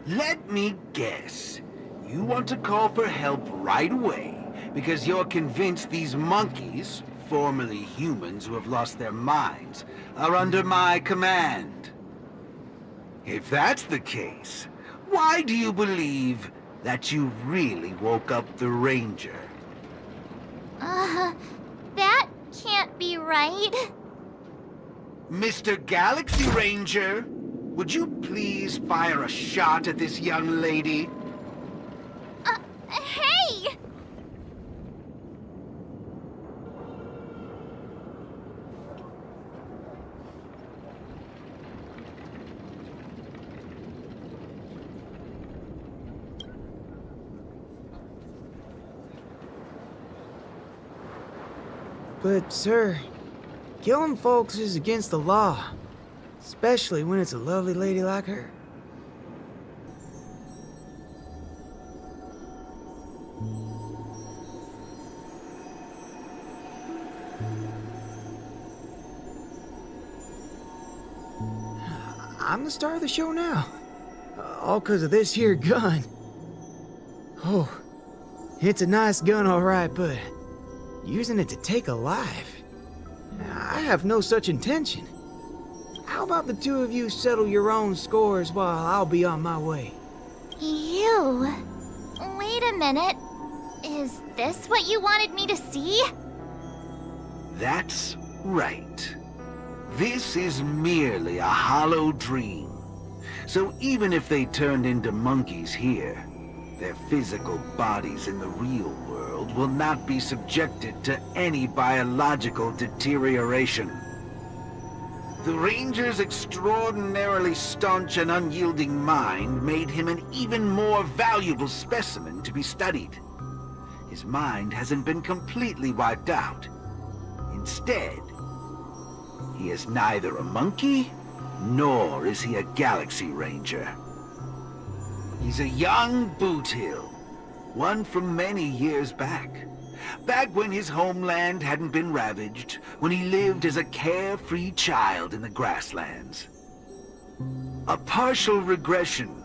Let me guess. You want to call for help right away because you're convinced these monkeys, formerly humans who have lost their minds, are under my command. If that's the case, why do you believe that you really woke up the Ranger? That can't be right. Mr. Galaxy Ranger, would you please fire a shot at this young lady? Hey! But, sir, killing folks is against the law. Especially when it's a lovely lady like her. I'm the star of the show now. All 'cause of this here gun. Oh, it's a nice gun, all right, but using it to take a life? I have no such intention. How about the two of you settle your own scores while I'll be on my way? You? Wait a minute. Is this what you wanted me to see? That's right. This is merely a hollow dream. So even if they turned into monkeys here, their physical bodies in the real world will not be subjected to any biological deterioration. The Ranger's extraordinarily staunch and unyielding mind made him an even more valuable specimen to be studied. His mind hasn't been completely wiped out. Instead, he is neither a monkey, nor is he a Galaxy Ranger. He's a young boothill, one from many years back, Back when his homeland hadn't been ravaged, when he lived as a carefree child in the grasslands. A partial regression.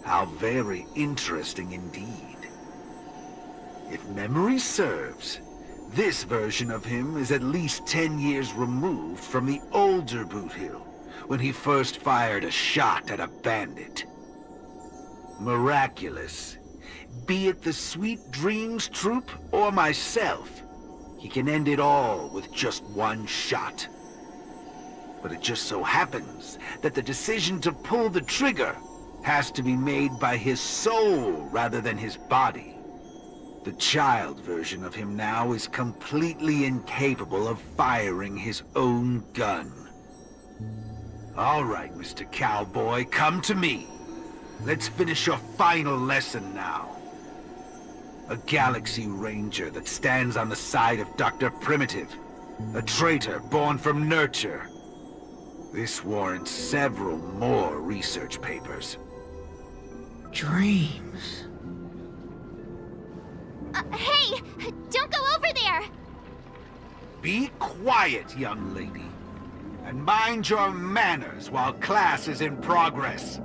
How very interesting indeed. If memory serves, this version of him is at least 10 years removed from the older Boothill, when he first fired a shot at a bandit. Miraculous. Be it the Sweet Dreams Troop or myself, he can end it all with just one shot. But it just so happens that the decision to pull the trigger has to be made by his soul rather than his body. The child version of him now is completely incapable of firing his own gun. All right, Mr. Cowboy, come to me. Let's finish your final lesson now. A Galaxy Ranger that stands on the side of Dr. Primitive. A traitor born from nurture. This warrants several more research papers. Dreams. Hey! Don't go over there! Be quiet, young lady. And mind your manners while class is in progress.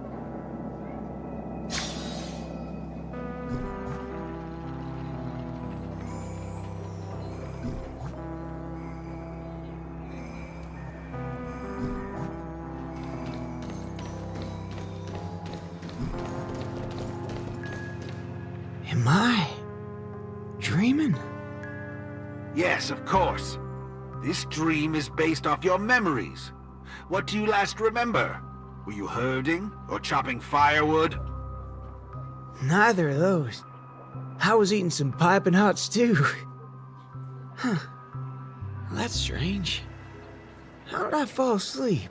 Am I dreaming? Yes, of course. This dream is based off your memories. What do you last remember? Were you herding or chopping firewood? Neither of those. I was eating some piping hot stew. Huh. That's strange. How did I fall asleep?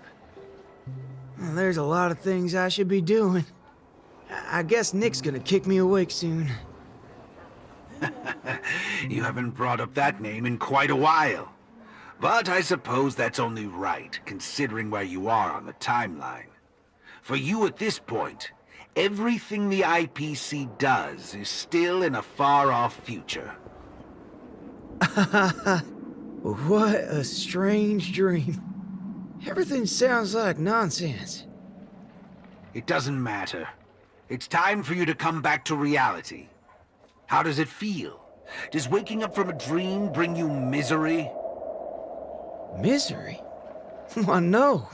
Well, there's a lot of things I should be doing. I guess Nick's gonna kick me awake soon. You haven't brought up that name in quite a while. But I suppose that's only right, considering where you are on the timeline. For you at this point, everything the IPC does is still in a far-off future. What a strange dream. Everything sounds like nonsense. It doesn't matter. It's time for you to come back to reality. How does it feel? Does waking up from a dream bring you misery? Misery? Why, no.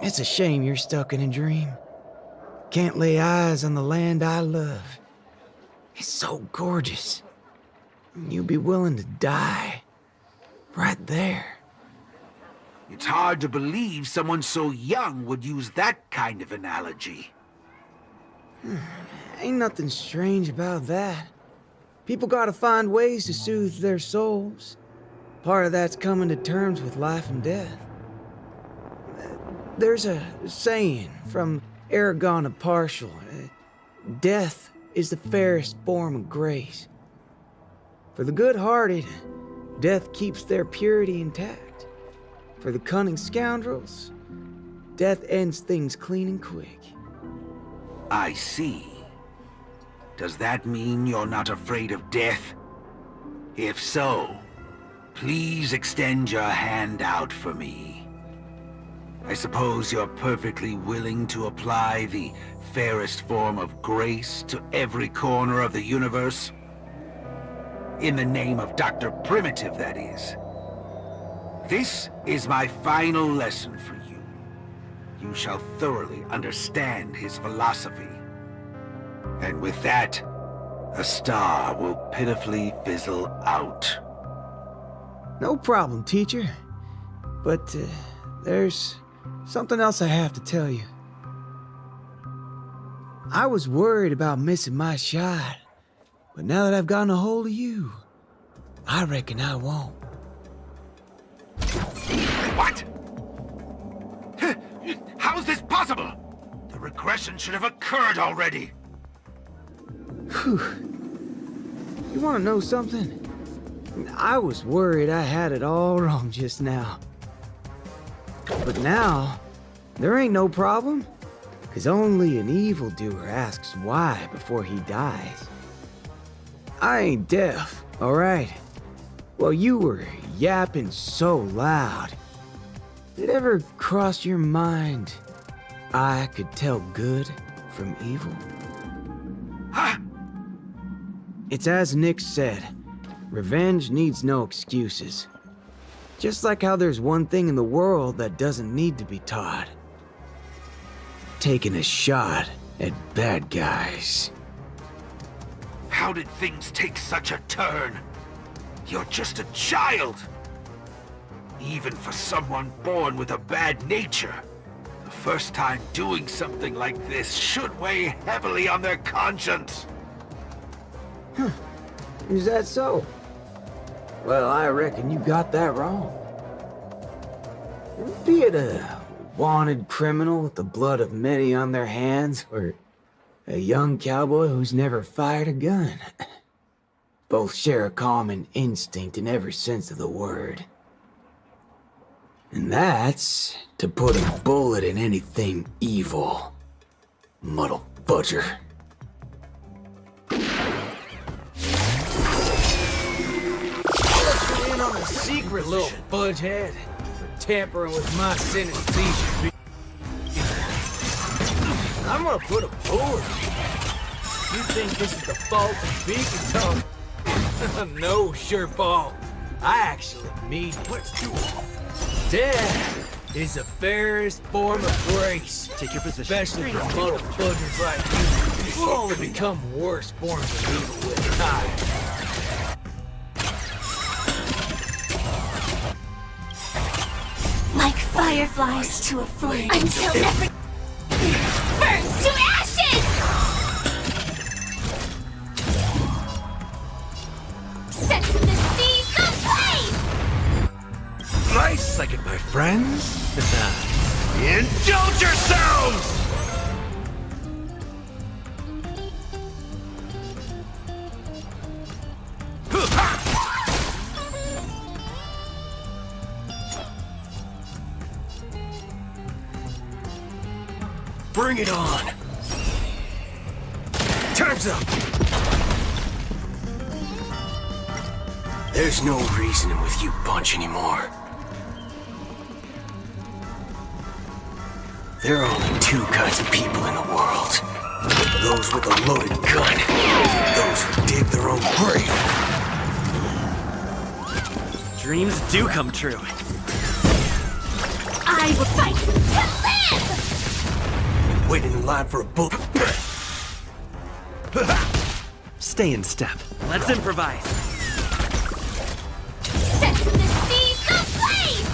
It's a shame you're stuck in a dream. Can't lay eyes on the land I love. It's so gorgeous. You'd be willing to die. Right there. It's hard to believe someone so young would use that kind of analogy. Ain't nothing strange about that. People gotta find ways to soothe their souls. Part of that's coming to terms with life and death. There's a saying from Aragon of Partial. Death is the fairest form of grace. For the good-hearted, death keeps their purity intact. For the cunning scoundrels, death ends things clean and quick. I see. Does that mean you're not afraid of death? If so, please extend your hand out for me. I suppose you're perfectly willing to apply the fairest form of grace to every corner of the universe? In the name of Dr. Primitive, that is. This is my final lesson for you. You shall thoroughly understand his philosophy. And with that, a star will pitifully fizzle out. No problem, teacher. But there's something else I have to tell you. I was worried about missing my shot, but now that I've gotten a hold of you, I reckon I won't. What? How is this possible? The regression should have occurred already. Whew. You want to know something? I was worried I had it all wrong just now. But now, there ain't no problem. 'Cause only an evildoer asks why before he dies. I ain't deaf, alright? Well, you were yapping so loud. Did it ever cross your mind I could tell good from evil? It's as Nick said, revenge needs no excuses. Just like how there's one thing in the world that doesn't need to be taught. Taking a shot at bad guys. How did things take such a turn? You're just a child. Even for someone born with a bad nature, the first time doing something like this should weigh heavily on their conscience. Is that so? Well, I reckon you got that wrong. Be it a wanted criminal with the blood of many on their hands, or a young cowboy who's never fired a gun. Both share a common instinct in every sense of the word. And that's to put a bullet in anything evil. Muddle budger. In on a secret, little fudgehead, for tampering with my synesthesia. I'm gonna put a bullet in you. You think this is the fault of beacon tongue? No, sure ball. I actually mean it. Let's do it. Death is the fairest form of grace. Take your position. Especially for muddled buggers like you. We'll only become worse forms of evil with time. Like fireflies to a flame. Until everything burns to ashes! Set to the seas of blaze! Nice second, my friends. Indulge yourselves! Bring it on! Time's up! There's no reasoning with you bunch anymore. There are only two kinds of people in the world. Those with a loaded gun. Those who dig their own grave. Dreams do come true. I will fight to live! Waiting in line for a bullet. Stay in step. Let's improvise. Set to the seas of blaze!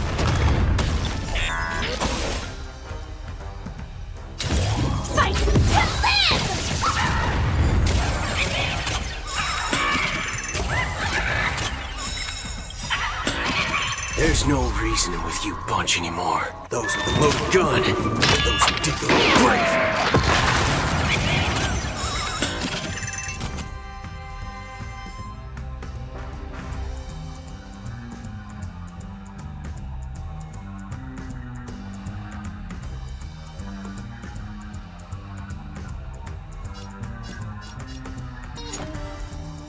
Fight to live! There's no reasoning with you bunch anymore. Those with a loaded gun. Those who dig their own grave.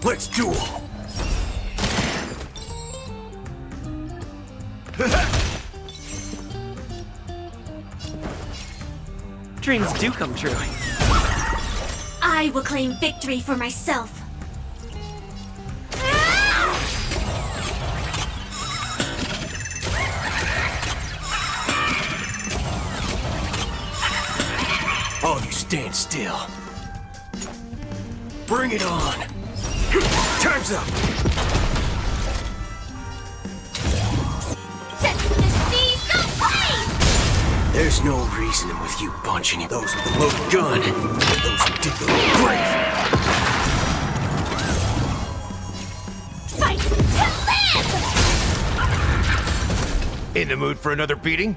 Let's duel! Dreams do come true. I will claim victory for myself. All of you stand still. Bring it on! Time's up! Set to the seas of blaze! There's no reasoning with you bunching those with a loaded gun. Those who dig their own grave. Fight to live! In the mood for another beating?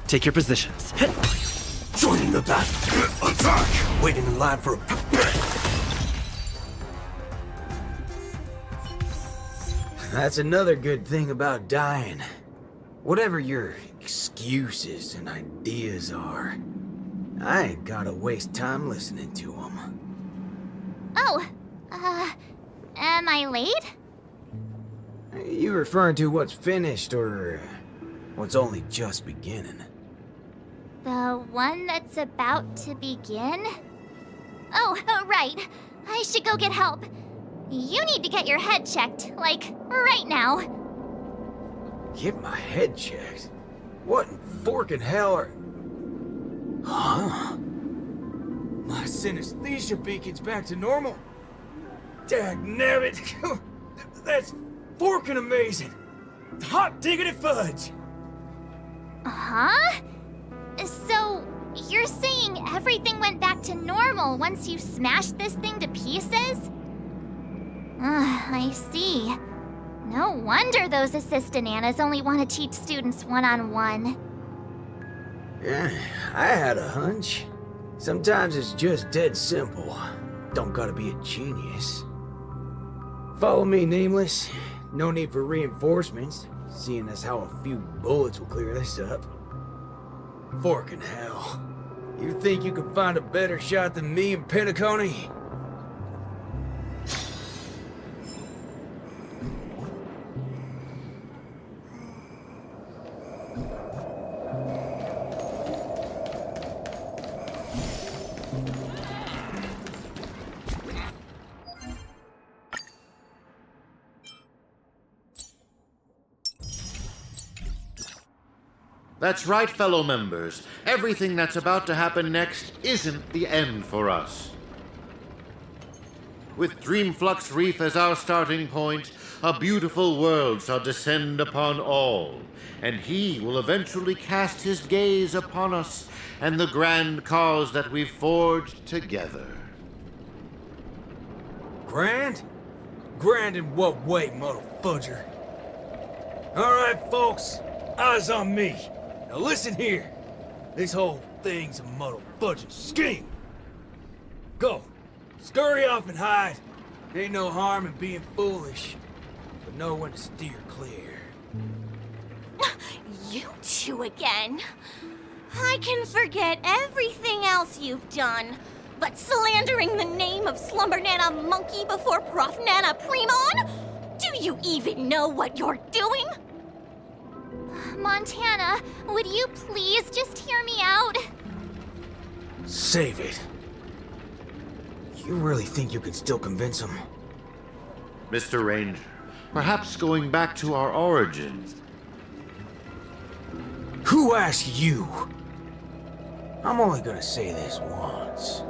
Take your positions. Joining the battle. Attack! Waiting in line for a... That's another good thing about dying. Whatever your excuses and ideas are, I ain't gotta waste time listening to them. Oh, am I late? You referring to what's finished or what's only just beginning? The one that's about to begin? Oh, right. I should go get help. You need to get your head checked, like, right now. Get my head checked? What in forking hell are... Huh? My synesthesia beacon's back to normal. Dagnabbit! That's forking amazing! Hot diggity fudge! Huh? So, you're saying everything went back to normal once you smashed this thing to pieces? I see. No wonder those assistant Annas only want to teach students one-on-one. Yeah, I had a hunch. Sometimes it's just dead simple. Don't gotta be a genius. Follow me, Nameless. No need for reinforcements, seeing as how a few bullets will clear this up. Forking hell. You think you could find a better shot than me and Penacony? That's right, fellow members. Everything that's about to happen next isn't the end for us. With Dreamflux Reef as our starting point, a beautiful world shall descend upon all, and he will eventually cast his gaze upon us and the grand cause that we've forged together. Grand? Grand in what way, motherfudger? Alright, folks. Eyes on me. Now listen here. This whole thing's a motherfudging scheme. Go. Scurry off and hide. Ain't no harm in being foolish. But know when to steer clear. You two again. I can forget everything else you've done. But slandering the name of Slumber Nana Monkey before Prof Nana Primon? Do you even know what you're doing? Montana, would you please just hear me out? Save it. You really think you could still convince him? Mr. Ranger, perhaps going back to our origins. Who asked you? I'm only gonna say this once.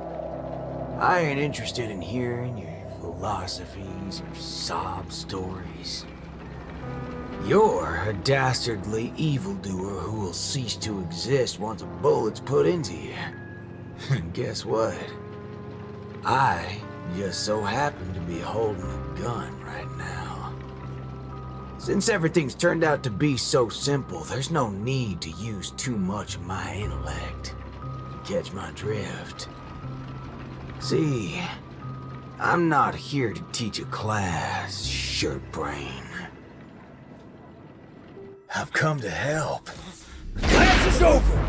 I ain't interested in hearing your philosophies or sob stories. You're a dastardly evildoer who will cease to exist once a bullet's put into you. And guess what? I just so happen to be holding a gun right now. Since everything's turned out to be so simple, there's no need to use too much of my intellect. Catch my drift? See, I'm not here to teach a class, shirt brain. I've come to help. Class is over!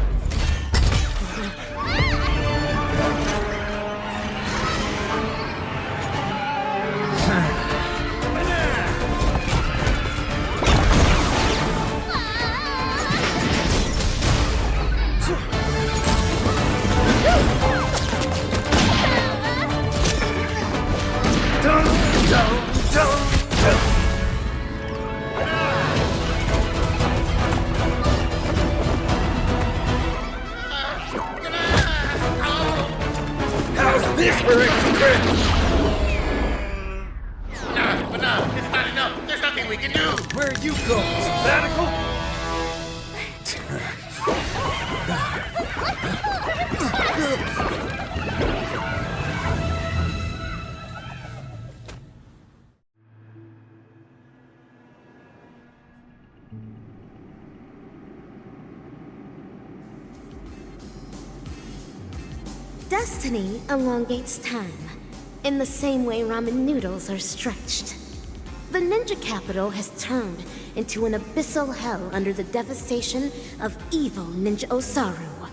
How's this for extra credit? But no, it's not enough. There's nothing we can do. Where are you going? Sabbatical? Destiny elongates time, in the same way ramen noodles are stretched. the ninja capital has turned into an abyssal hell under the devastation of evil Ninja Osaru.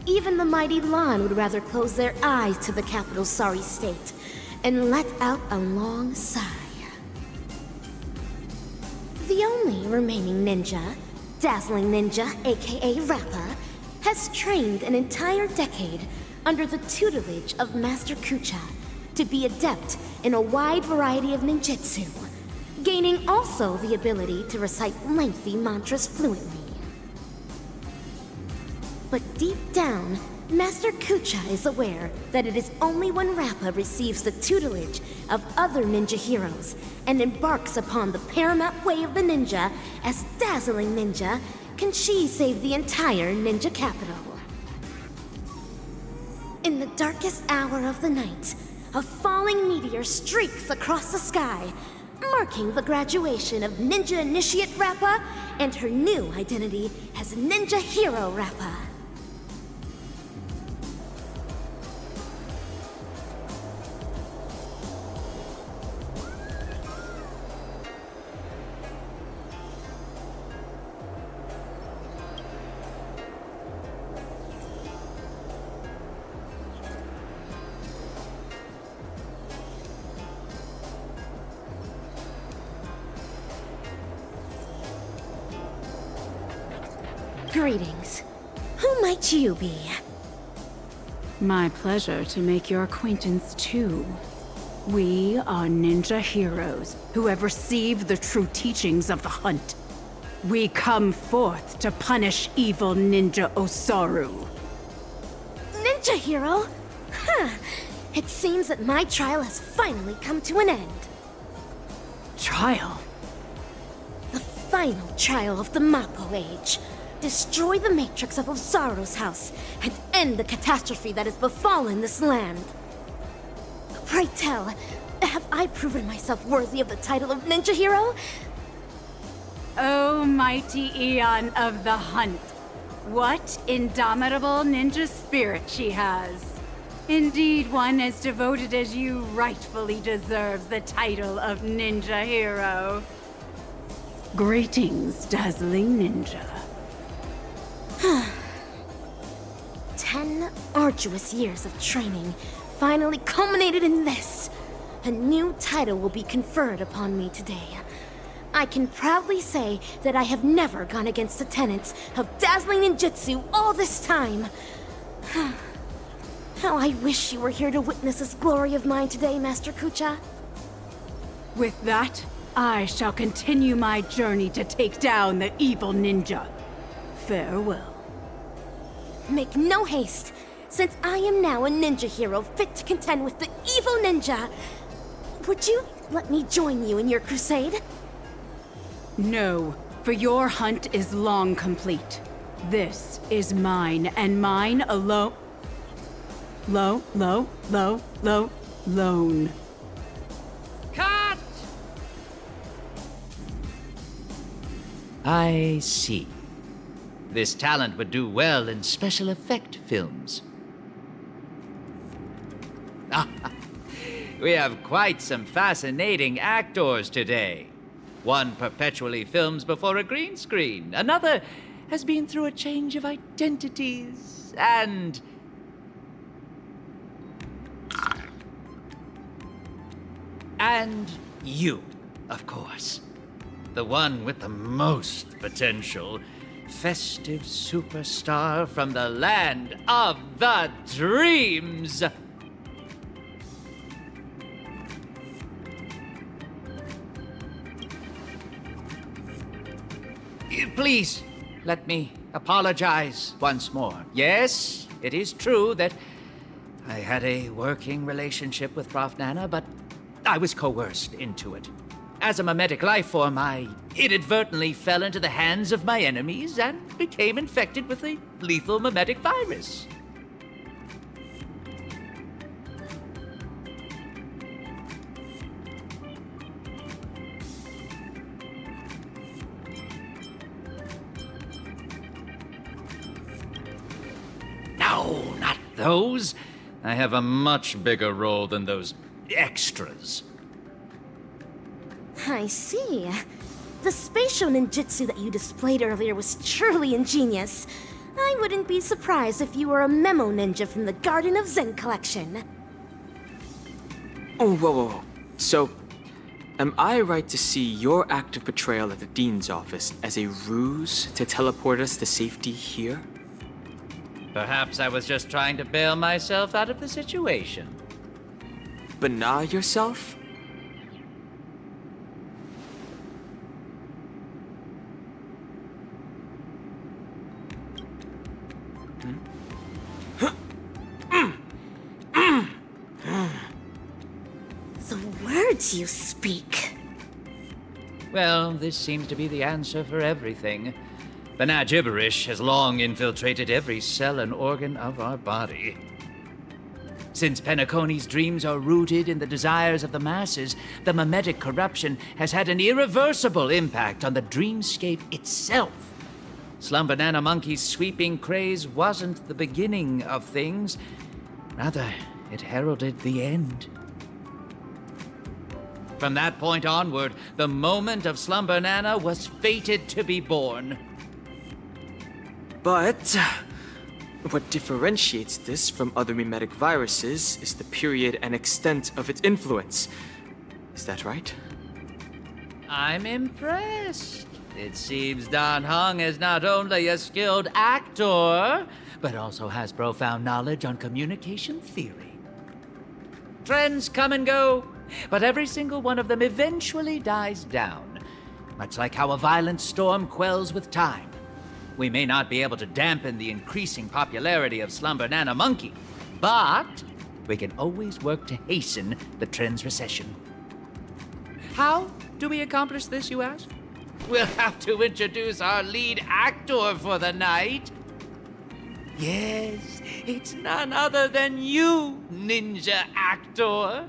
Even the mighty Lan would rather close their eyes to the capital's sorry state and let out a long sigh. The only remaining ninja, Dazzling Ninja, aka Rappa, has trained an entire decade under the tutelage of Master Kucha to be adept in a wide variety of ninjutsu, gaining also the ability to recite lengthy mantras fluently. But deep down, Master Kucha is aware that it is only when Rappa receives the tutelage of other ninja heroes and embarks upon the paramount way of the ninja as Dazzling Ninja can she save the entire ninja capital. In the darkest hour of the night, a falling meteor streaks across the sky, marking the graduation of Ninja Initiate Rappa and her new identity as Ninja Hero Rappa. Greetings. Who might you be? My pleasure to make your acquaintance too. We are ninja heroes who have received the true teachings of the hunt. We come forth to punish evil Ninja Osaru. Ninja hero? Huh. It seems that my trial has finally come to an end. Trial? The final trial of the Mappo Age. Destroy the matrix of Osaru's house and end the catastrophe that has befallen this land. Pray tell, have I proven myself worthy of the title of Ninja Hero? O mighty Eon of the Hunt, what indomitable ninja spirit she has. Indeed, one as devoted as you rightfully deserves the title of Ninja Hero. Greetings, Dazzling Ninja. 10 arduous years of training finally culminated in this. A new title will be conferred upon me today. I can proudly say that I have never gone against the tenets of dazzling ninjutsu all this time. How I wish you were here to witness this glory of mine today, Master Kucha. With that, I shall continue my journey to take down the evil ninja. Farewell. Make no haste, since I am now a ninja hero fit to contend with the evil ninja. Would you let me join you in your crusade? No, for your hunt is long complete. This is mine, and mine alone. Lone. Cut! I see. This talent would do well in special effect films. We have quite some fascinating actors today. One perpetually films before a green screen. Another has been through a change of identities. And you, of course. The one with the most potential. Festive superstar from the land of the dreams. Please, let me apologize once more. Yes, it is true that I had a working relationship with Prof. Nana, but I was coerced into it. As a mimetic life form, I inadvertently fell into the hands of my enemies and became infected with a lethal mimetic virus. No, not those. I have a much bigger role than those extras. I see. The spatial ninjutsu that you displayed earlier was truly ingenious. I wouldn't be surprised if you were a memo ninja from the Garden of Zen collection. Oh, whoa. So, am I right to see your act of betrayal at the Dean's office as a ruse to teleport us to safety here? Perhaps I was just trying to bail myself out of the situation. Bana yourself? The words you speak. Well, this seems to be the answer for everything. Bana gibberish has long infiltrated every cell and organ of our body. Since Penacony's dreams are rooted in the desires of the masses, the mimetic corruption has had an irreversible impact on the dreamscape itself. Slumber Nana Monkey's sweeping craze wasn't the beginning of things. Rather, it heralded the end. From that point onward, the moment of Slumber Nana was fated to be born. But what differentiates this from other mimetic viruses is the period and extent of its influence. Is that right? I'm impressed. It seems Dan Heng is not only a skilled actor, but also has profound knowledge on communication theory. Trends come and go, but every single one of them eventually dies down, much like how a violent storm quells with time. We may not be able to dampen the increasing popularity of Slumber Nana Monkey, but we can always work to hasten the trend's recession. How do we accomplish this, you ask? We'll have to introduce our lead actor for the night. Yes, it's none other than you, ninja actor.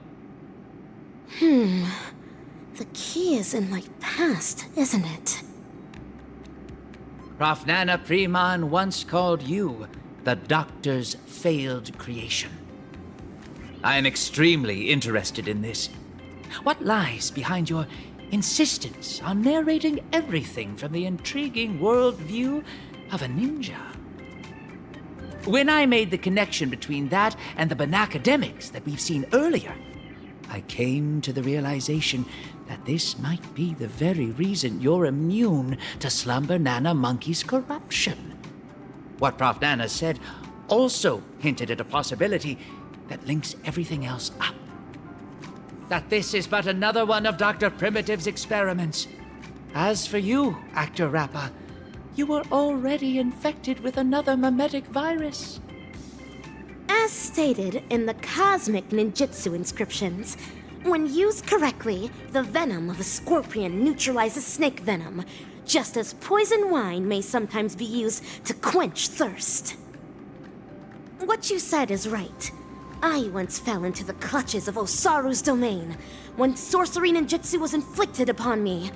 The key is in my past, isn't it? Prof. Nana Preman once called you the Doctor's failed creation. I am extremely interested in this. What lies behind your insistence on narrating everything from the intriguing worldview of a ninja? When I made the connection between that and the Banacademics that we've seen earlier, I came to the realization that this might be the very reason you're immune to Slumber Nana Monkey's corruption. What Prof. Nana said also hinted at a possibility that links everything else up. That this is but another one of Dr. Primitive's experiments. As for you, Actor Rappa, you were already infected with another mimetic virus. As stated in the Cosmic Ninjutsu inscriptions, when used correctly, the venom of a scorpion neutralizes snake venom, just as poison wine may sometimes be used to quench thirst. What you said is right. I once fell into the clutches of Osaru's domain. When sorcery ninjutsu was inflicted upon me,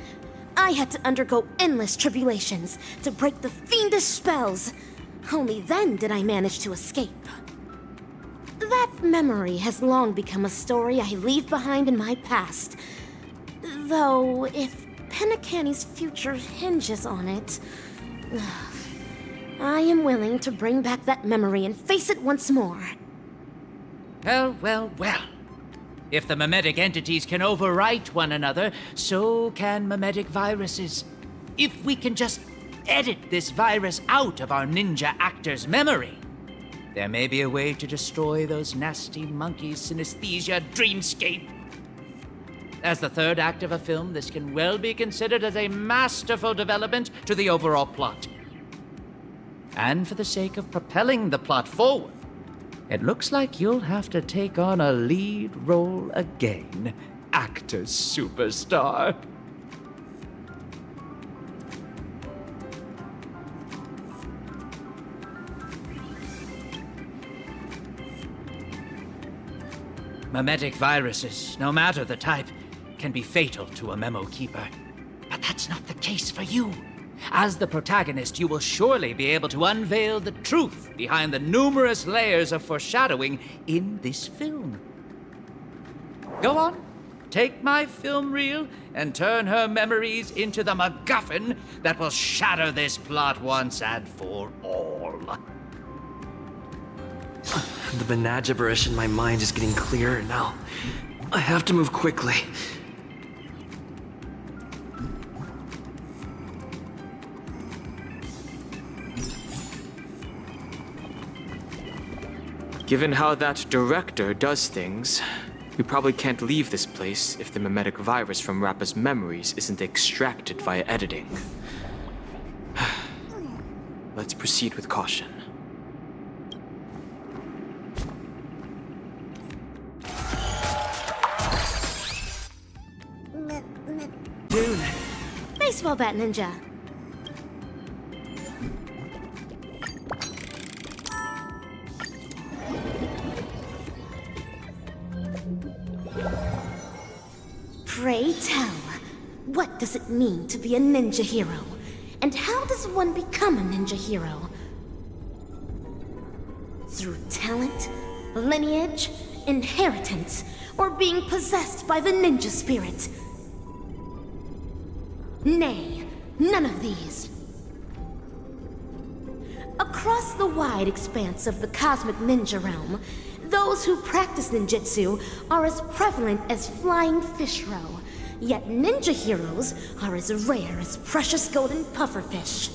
I had to undergo endless tribulations to break the fiendish spells. Only then did I manage to escape. That memory has long become a story I leave behind in my past. Though, if Penacony's future hinges on it, I am willing to bring back that memory and face it once more. Well. If the mimetic entities can overwrite one another, so can mimetic viruses. If we can just edit this virus out of our ninja actor's memory, there may be a way to destroy those nasty monkeys' synesthesia dreamscape. As the third act of a film, this can well be considered as a masterful development to the overall plot. And for the sake of propelling the plot forward, it looks like you'll have to take on a lead role again, actor superstar. Mimetic viruses, no matter the type, can be fatal to a memo keeper. But that's not the case for you. As the protagonist, you will surely be able to unveil the truth behind the numerous layers of foreshadowing in this film. Go on, take my film reel and turn her memories into the MacGuffin that will shatter this plot once and for all. The Banat gibberish in my mind is getting clearer now. I have to move quickly. Given how that director does things, we probably can't leave this place if the mimetic virus from Rappa's memories isn't extracted via editing. Let's proceed with caution. Dune. Baseball bat ninja. Pray tell, what does it mean to be a ninja hero? And how does one become a ninja hero? Through talent, lineage, inheritance, or being possessed by the ninja spirit? Nay, none of these. Across the wide expanse of the cosmic ninja realm, those who practice ninjutsu are as prevalent as flying fish roe, yet ninja heroes are as rare as precious golden pufferfish.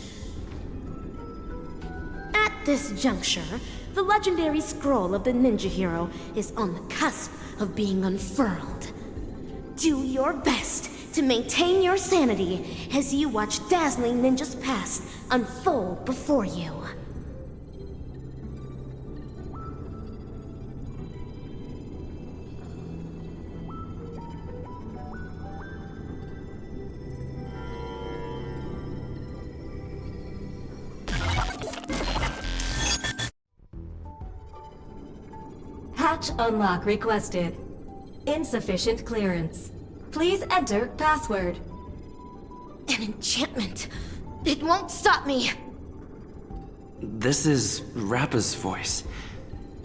At this juncture, the legendary scroll of the ninja hero is on the cusp of being unfurled. Do your best to maintain your sanity as you watch dazzling ninjas past unfold before you. Hatch unlock requested. Insufficient clearance. Please enter password. An enchantment. It won't stop me. This is Rappa's voice.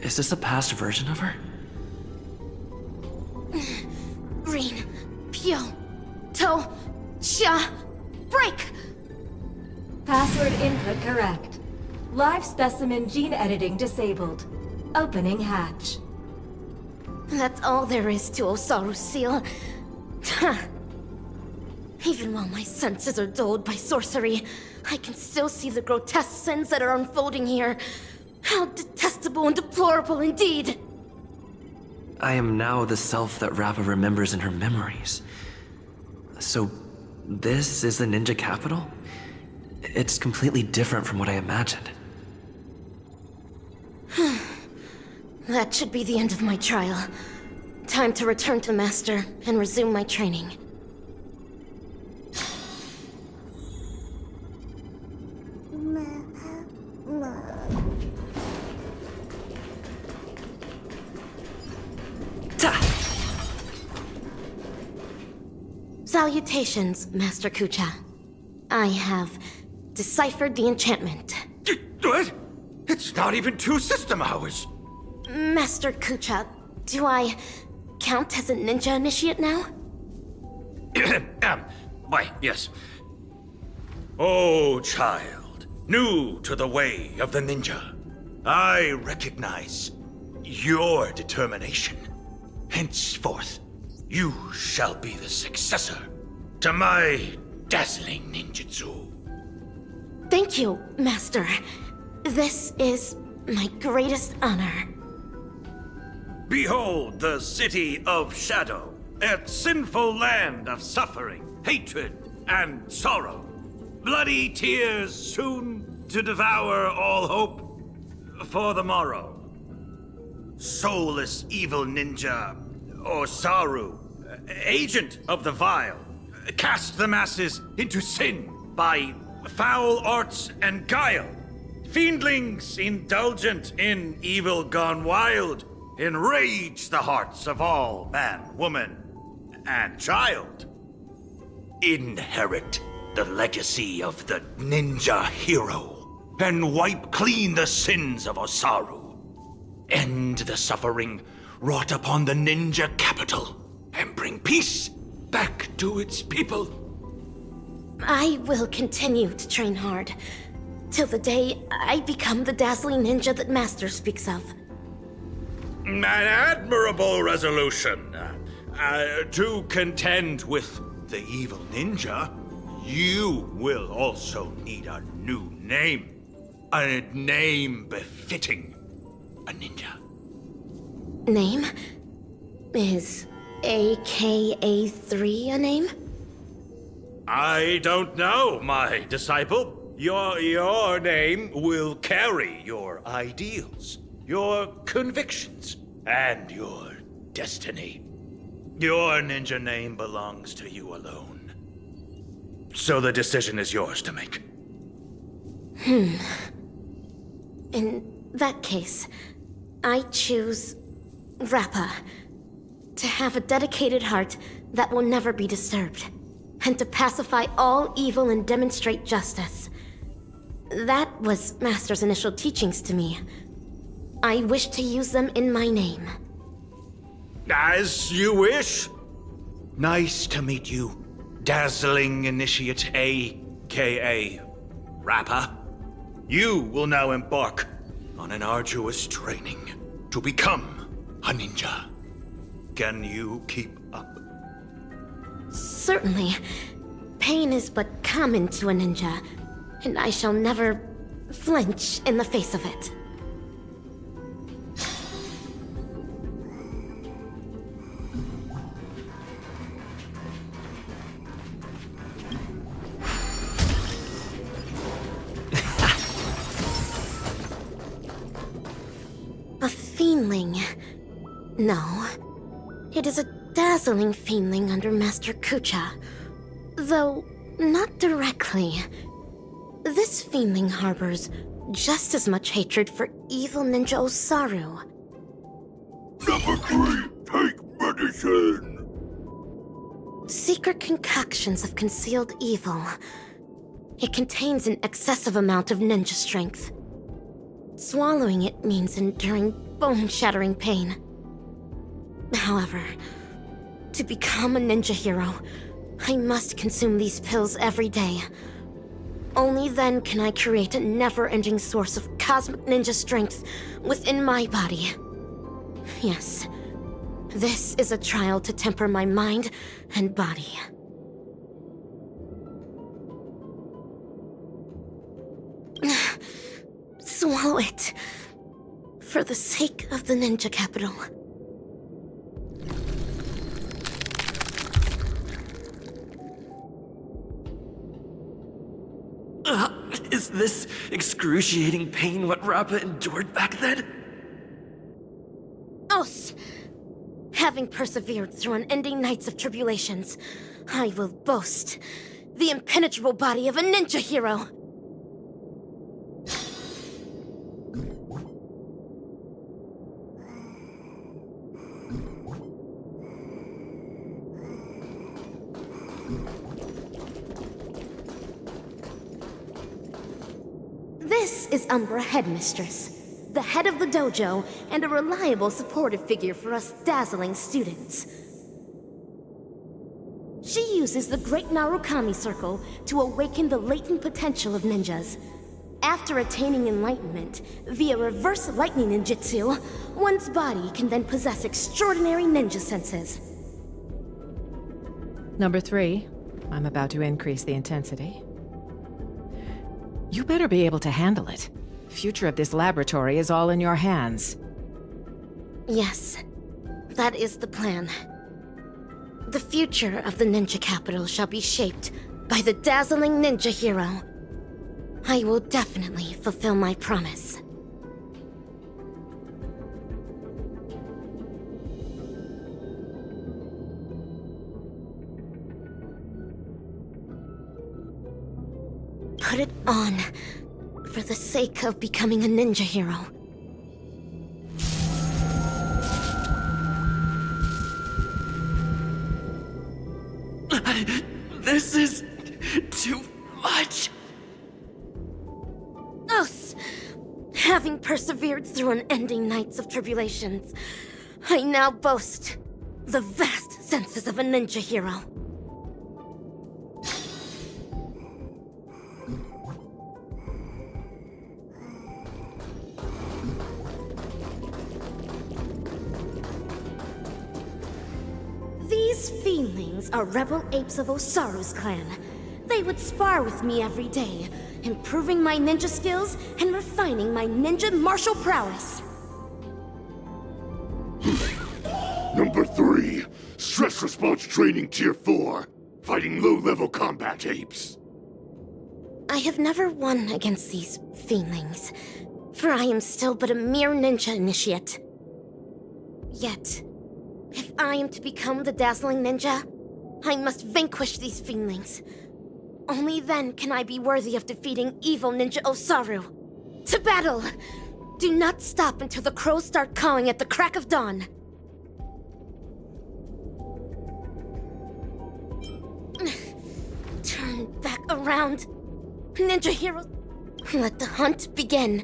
Is this a past version of her? Rin, Pyo, To, Sha, break! Password input correct. Live specimen gene editing disabled. Opening hatch. That's all there is to Osaru's seal. Even while my senses are dulled by sorcery, I can still see the grotesque sins that are unfolding here. How detestable and deplorable indeed! I am now the self that Rappa remembers in her memories. So, this is the ninja capital? It's completely different from what I imagined. That should be the end of my trial. Time to return to Master and resume my training. Salutations, Master Kucha. I have deciphered the enchantment. What? It's not even 2 system hours. Master Kucha, do I count as a ninja initiate now? Why, yes. Oh, child, new to the way of the ninja, I recognize your determination. Henceforth, you shall be the successor to my dazzling ninjutsu. Thank you, Master. This is my greatest honor. Behold the city of shadow, a sinful land of suffering, hatred, and sorrow. Bloody tears soon to devour all hope for the morrow. Soulless evil ninja, Osaru, agent of the vile, cast the masses into sin by foul arts and guile. Fiendlings indulgent in evil gone wild, enrage the hearts of all man, woman, and child. Inherit the legacy of the ninja hero, and wipe clean the sins of Osaru. End the suffering wrought upon the ninja capital, and bring peace back to its people. I will continue to train hard, till the day I become the dazzling ninja that Master speaks of. An admirable resolution. To contend with the evil ninja, you will also need a new name. A name befitting a ninja. Name? Is AKA3 a name? I don't know, my disciple. Your name will carry your ideals, your convictions, and your destiny. Your ninja name belongs to you alone. So the decision is yours to make. In that case, I choose Rappa. To have a dedicated heart that will never be disturbed, and to pacify all evil and demonstrate justice. That was Master's initial teachings to me. I wish to use them in my name. As you wish. Nice to meet you, Dazzling Initiate A.K.A. Rappa. You will now embark on an arduous training to become a ninja. Can you keep up? Certainly. Pain is but common to a ninja, and I shall never flinch in the face of it. A fiendling. No. It is a dazzling fiendling under Master Kucha. Though, not directly. This fiendling harbors just as much hatred for evil ninja Osaru. Number 3, take medicine! Secret concoctions of concealed evil. It contains an excessive amount of ninja strength. Swallowing it means enduring bone-shattering pain. However, to become a ninja hero, I must consume these pills every day. Only then can I create a never-ending source of cosmic ninja strength within my body. Yes, this is a trial to temper my mind and body. Swallow it. For the sake of the ninja capital. Is this excruciating pain what Rappa endured back then? Os! Having persevered through unending nights of tribulations, I will boast the impenetrable body of a ninja hero. This is Umbra Headmistress, the head of the dojo and a reliable supportive figure for us dazzling students. She uses the Great Narukami Circle to awaken the latent potential of ninjas. After attaining enlightenment via reverse lightning ninjutsu, one's body can then possess extraordinary ninja senses. Number 3, I'm about to increase the intensity. You better be able to handle it. Future of this laboratory is all in your hands. Yes, that is the plan. The future of the ninja capital shall be shaped by the dazzling ninja hero. I will definitely fulfill my promise. Put it on, for the sake of becoming a ninja hero. This is too much. Us! Having persevered through unending nights of tribulations, I now boast the vast senses of a ninja hero. These fiendlings are rebel apes of Osaru's clan. They would spar with me every day, improving my ninja skills and refining my ninja martial prowess. Number 3, Stress Response Training Tier 4, fighting low-level combat apes. I have never won against these fiendlings, for I am still but a mere ninja initiate. Yet, if I am to become the dazzling ninja, I must vanquish these fiendlings. Only then can I be worthy of defeating evil ninja Osaru. To battle! Do not stop until the crows start cawing at the crack of dawn. Turn back around. Ninja heroes, let the hunt begin.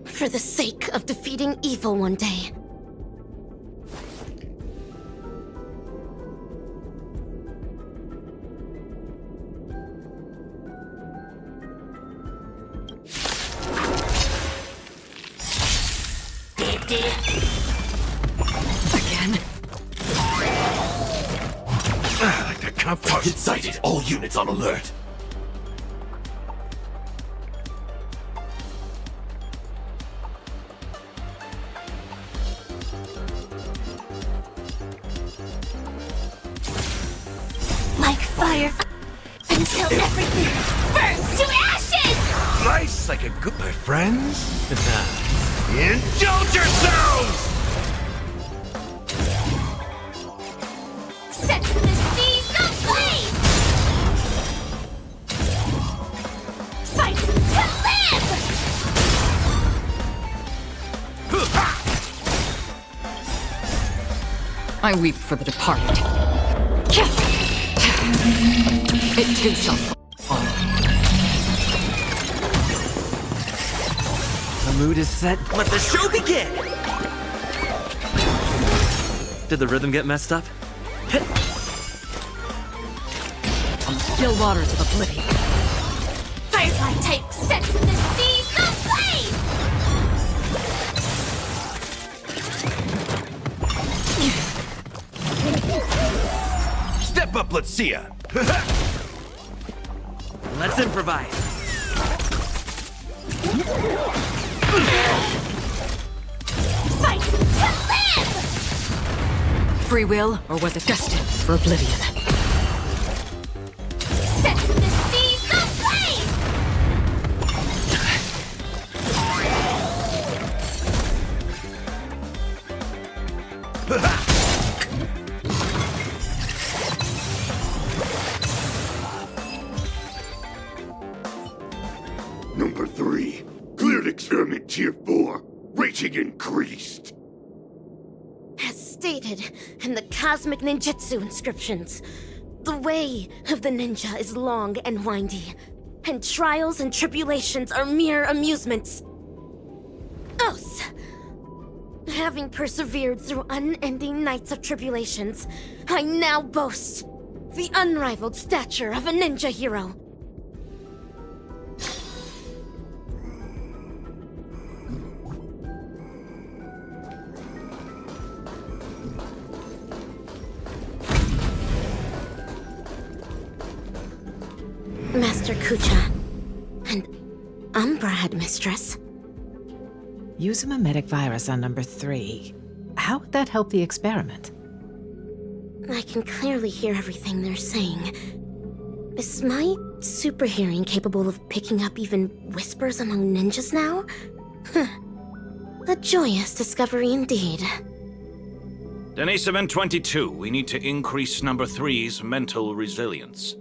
For the sake of defeating evil one day. Again? Like that kind of target sighted. All units on alert. Like fire, until everything burns to ashes! Slice like a good... My friends? Indulge yourselves! Set to the seas ablaze! Fight to live! I weep for the departed. It too shall fall. The mood is set. Let the show begin! Did the rhythm get messed up? On the still waters of oblivion. Firefly type set to the seas ablaze! Step up, let's see ya! Let's improvise. Fight to live! Free will, or was it destined for oblivion? Set to the seas ablaze! Number 3, cleared experiment Tier 4, rating increased. As stated in the cosmic ninjutsu inscriptions, the way of the ninja is long and windy, and trials and tribulations are mere amusements. Us, having persevered through unending nights of tribulations, I now boast the unrivaled stature of a ninja hero. Master Kucha, and Umbra Headmistress. Use a mimetic virus on number 3. How would that help the experiment? I can clearly hear everything they're saying. Is my super hearing capable of picking up even whispers among ninjas now? A joyous discovery indeed. Denise Event 22, we need to increase number 3's mental resilience.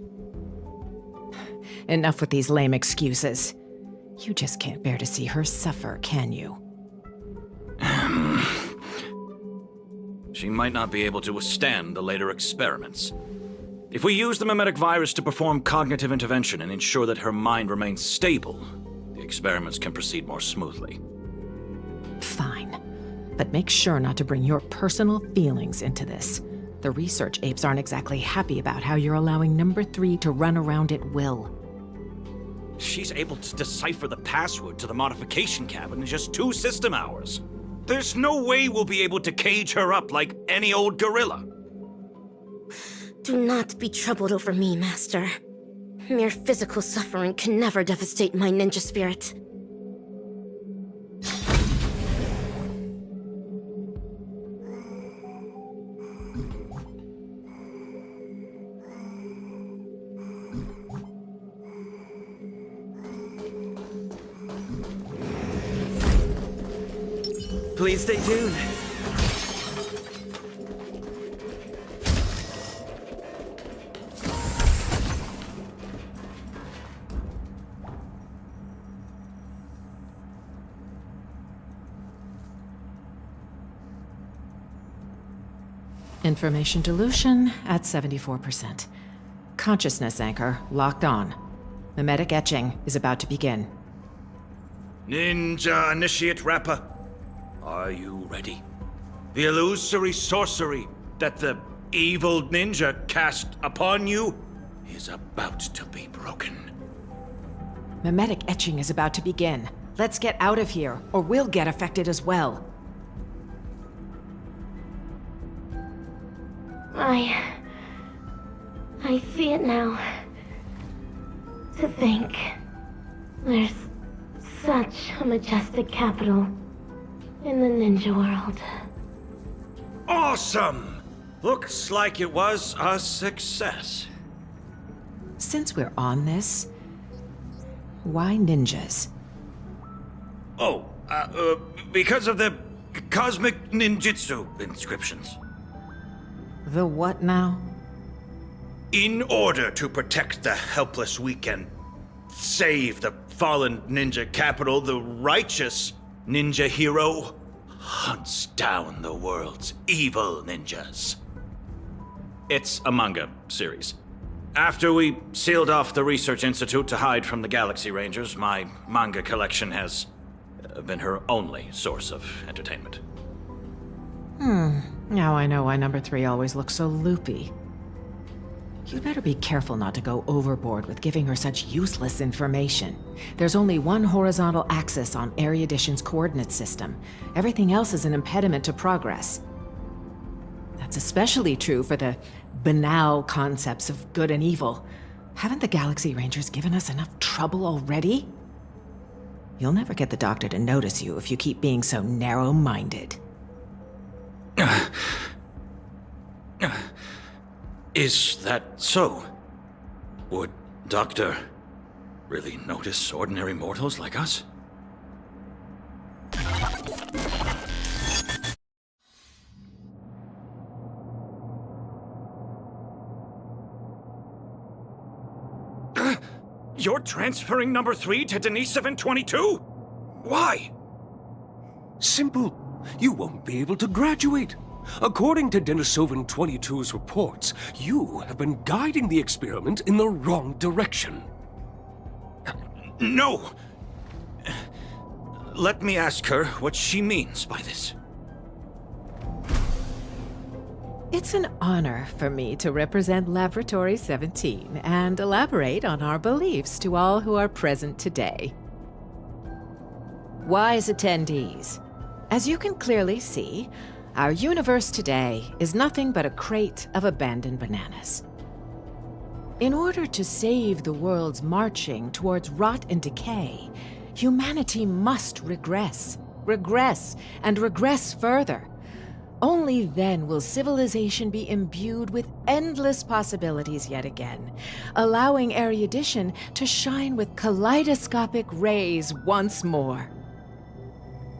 Enough with these lame excuses. You just can't bear to see her suffer, can you? She might not be able to withstand the later experiments. If we use the mimetic virus to perform cognitive intervention and ensure that her mind remains stable, the experiments can proceed more smoothly. Fine. But make sure not to bring your personal feelings into this. The research apes aren't exactly happy about how you're allowing number 3 to run around at will. She's able to decipher the password to the modification cabin in just 2 system hours. There's no way we'll be able to cage her up like any old gorilla. Do not be troubled over me, Master. Mere physical suffering can never devastate my ninja spirit. Please stay tuned. Information dilution at 74%. Consciousness anchor locked on. Mimetic etching is about to begin. Ninja Initiate Rapper, are you ready? The illusory sorcery that the evil ninja cast upon you is about to be broken. Mimetic etching is about to begin. Let's get out of here, or we'll get affected as well. I see it now. To think, there's such a majestic capital in the ninja world. Awesome! Looks like it was a success. Since we're on this, why ninjas? Oh, because of the cosmic ninjutsu inscriptions. The what now? In order to protect the helpless weak and save the fallen ninja capital, the righteous ninja hero hunts down the world's evil ninjas. It's a manga series. After we sealed off the Research Institute to hide from the Galaxy Rangers, my manga collection has been her only source of entertainment. Now I know why number 3 always looks so loopy. You'd better be careful not to go overboard with giving her such useless information. There's only one horizontal axis on Erudition's coordinate system. Everything else is an impediment to progress. That's especially true for the banal concepts of good and evil. Haven't the Galaxy Rangers given us enough trouble already? You'll never get the Doctor to notice you if you keep being so narrow-minded. Is that so? Would Doctor really notice ordinary mortals like us? You're transferring number 3 to Denisovin 22? Why? Simple. You won't be able to graduate. According to Denisovin 22's reports, you have been guiding the experiment in the wrong direction. No! Let me ask her what she means by this. It's an honor for me to represent Laboratory 17 and elaborate on our beliefs to all who are present today. Wise attendees, as you can clearly see, our universe today is nothing but a crate of abandoned bananas. In order to save the world's marching towards rot and decay, humanity must regress, and regress further. Only then will civilization be imbued with endless possibilities yet again, allowing erudition to shine with kaleidoscopic rays once more.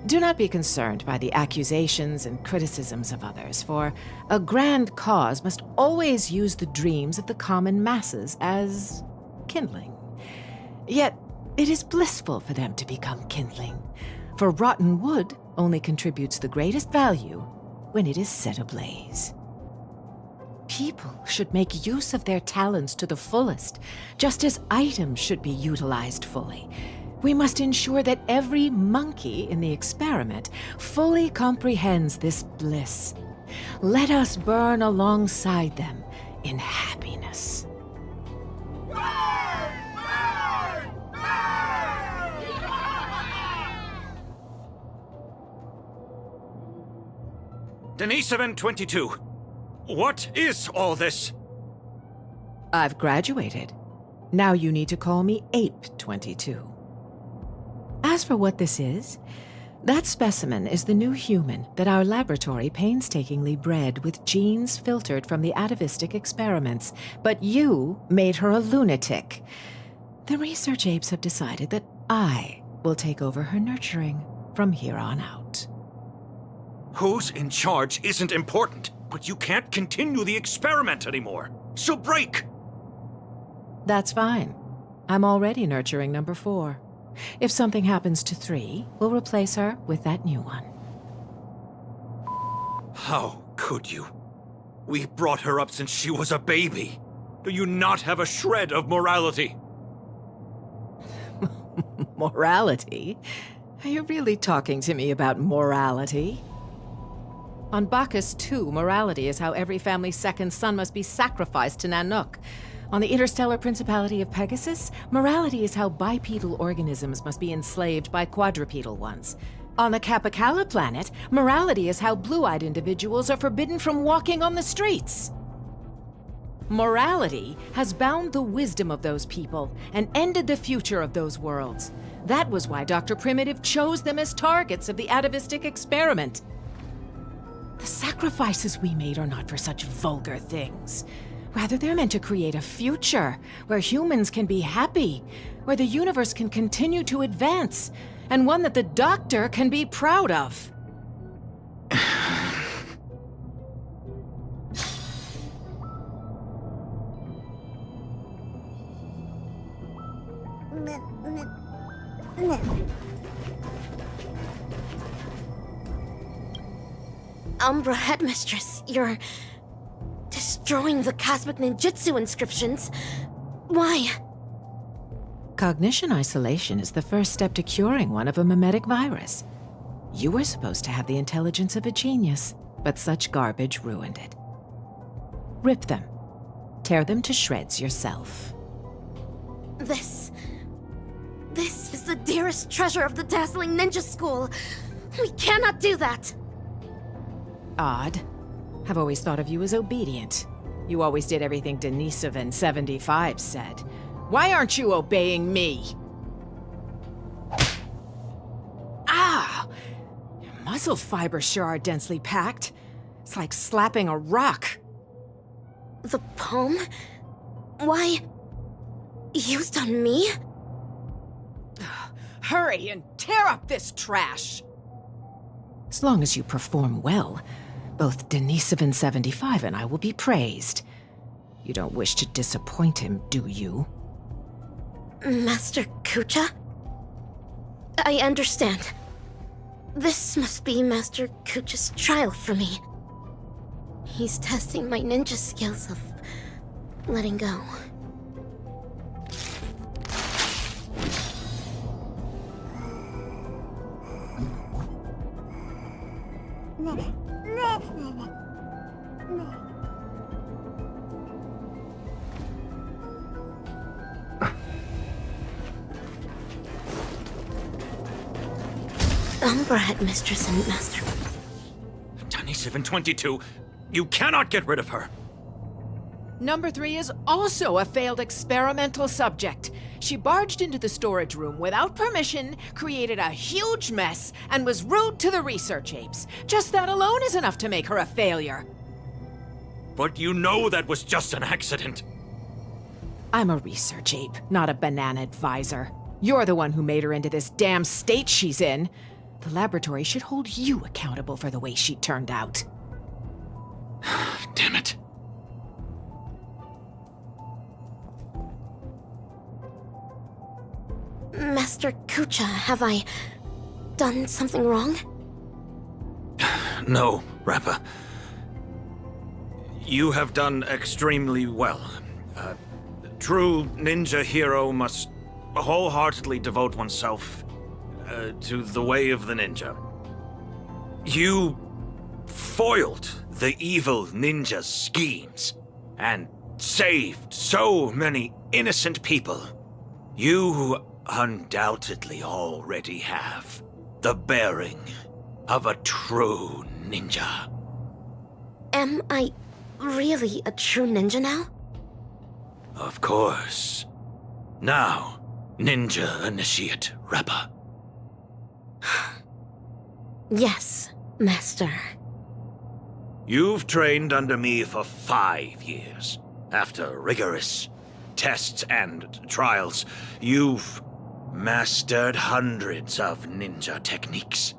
Do not be concerned by the accusations and criticisms of others, for a grand cause must always use the dreams of the common masses as kindling. Yet, it is blissful for them to become kindling, for rotten wood only contributes the greatest value when it is set ablaze. People should make use of their talents to the fullest, just as items should be utilized fully. We must ensure that every monkey in the experiment fully comprehends this bliss Let us burn alongside them in happiness. Denisovan 22, what is all this? I've graduated. Now you need to call me Ape 22. As for what this is, that specimen is the new human that our laboratory painstakingly bred with genes filtered from the atavistic experiments, but you made her a lunatic. The research apes have decided that I will take over her nurturing from here on out. Who's in charge isn't important, but you can't continue the experiment anymore. So break! That's fine. I'm already nurturing number 4. If something happens to 3, we'll replace her with that new one. How could you? We brought her up since she was a baby. Do you not have a shred of morality? Morality? Are you really talking to me about morality? On Bacchus 2, morality is how every family's second son must be sacrificed to Nanook. On the interstellar principality of Pegasus, morality is how bipedal organisms must be enslaved by quadrupedal ones. On the Capicala planet, morality is how blue-eyed individuals are forbidden from walking on the streets. Morality has bound the wisdom of those people and ended the future of those worlds. That was why Dr. Primitive chose them as targets of the atavistic experiment. The sacrifices we made are not for such vulgar things. Rather, they're meant to create a future where humans can be happy, where the universe can continue to advance, and one that the Doctor can be proud of. Umbra Headmistress, you're destroying the cosmic ninjutsu inscriptions. Why? Cognition isolation is the first step to curing one of a mimetic virus. You were supposed to have the intelligence of a genius, but such garbage ruined it. Rip them. Tear them to shreds yourself. This is the dearest treasure of the dazzling ninja school. We cannot do that. Odd. I've always thought of you as obedient. You always did everything Denisovan 75 said. Why aren't you obeying me? Ah! Your muscle fibers sure are densely packed. It's like slapping a rock. The poem? Why? Used on me? Hurry and tear up this trash! As long as you perform well, both Denisovan 75 and I will be praised. You don't wish to disappoint him, do you? Master Kucha? I understand. This must be Master Kucha's trial for me. He's testing my ninja skills of letting go. Umbra Headmistress and Master... Denisovan 22, you cannot get rid of her. Number 3 is also a failed experimental subject. She barged into the storage room without permission, created a huge mess, and was rude to the research apes. Just that alone is enough to make her a failure. But you know that was just an accident. I'm a research ape, not a banana advisor. You're the one who made her into this damn state she's in. The laboratory should hold you accountable for the way she turned out. Damn it. Master Kucha, have I done something wrong? No, Rappa. You have done extremely well. A true ninja hero must wholeheartedly devote oneself to the way of the ninja. You foiled the evil ninja's schemes and saved so many innocent people, you undoubtedly already have the bearing of a true ninja. Am I really a true ninja now? Of course. Now, Ninja Initiate Rappa. Yes, Master. You've trained under me for 5 years. After rigorous tests and trials, you've mastered hundreds of ninja techniques.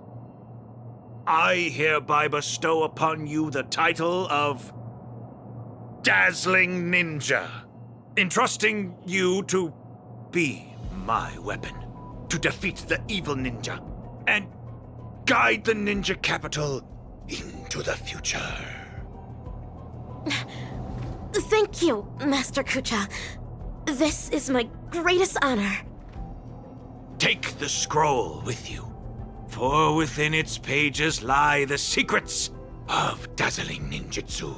I hereby bestow upon you the title of Dazzling Ninja, entrusting you to be my weapon, to defeat the evil ninja, and guide the ninja capital into the future. Thank you, Master Kucha. This is my greatest honor. Take the scroll with you, for within its pages lie the secrets of dazzling ninjutsu.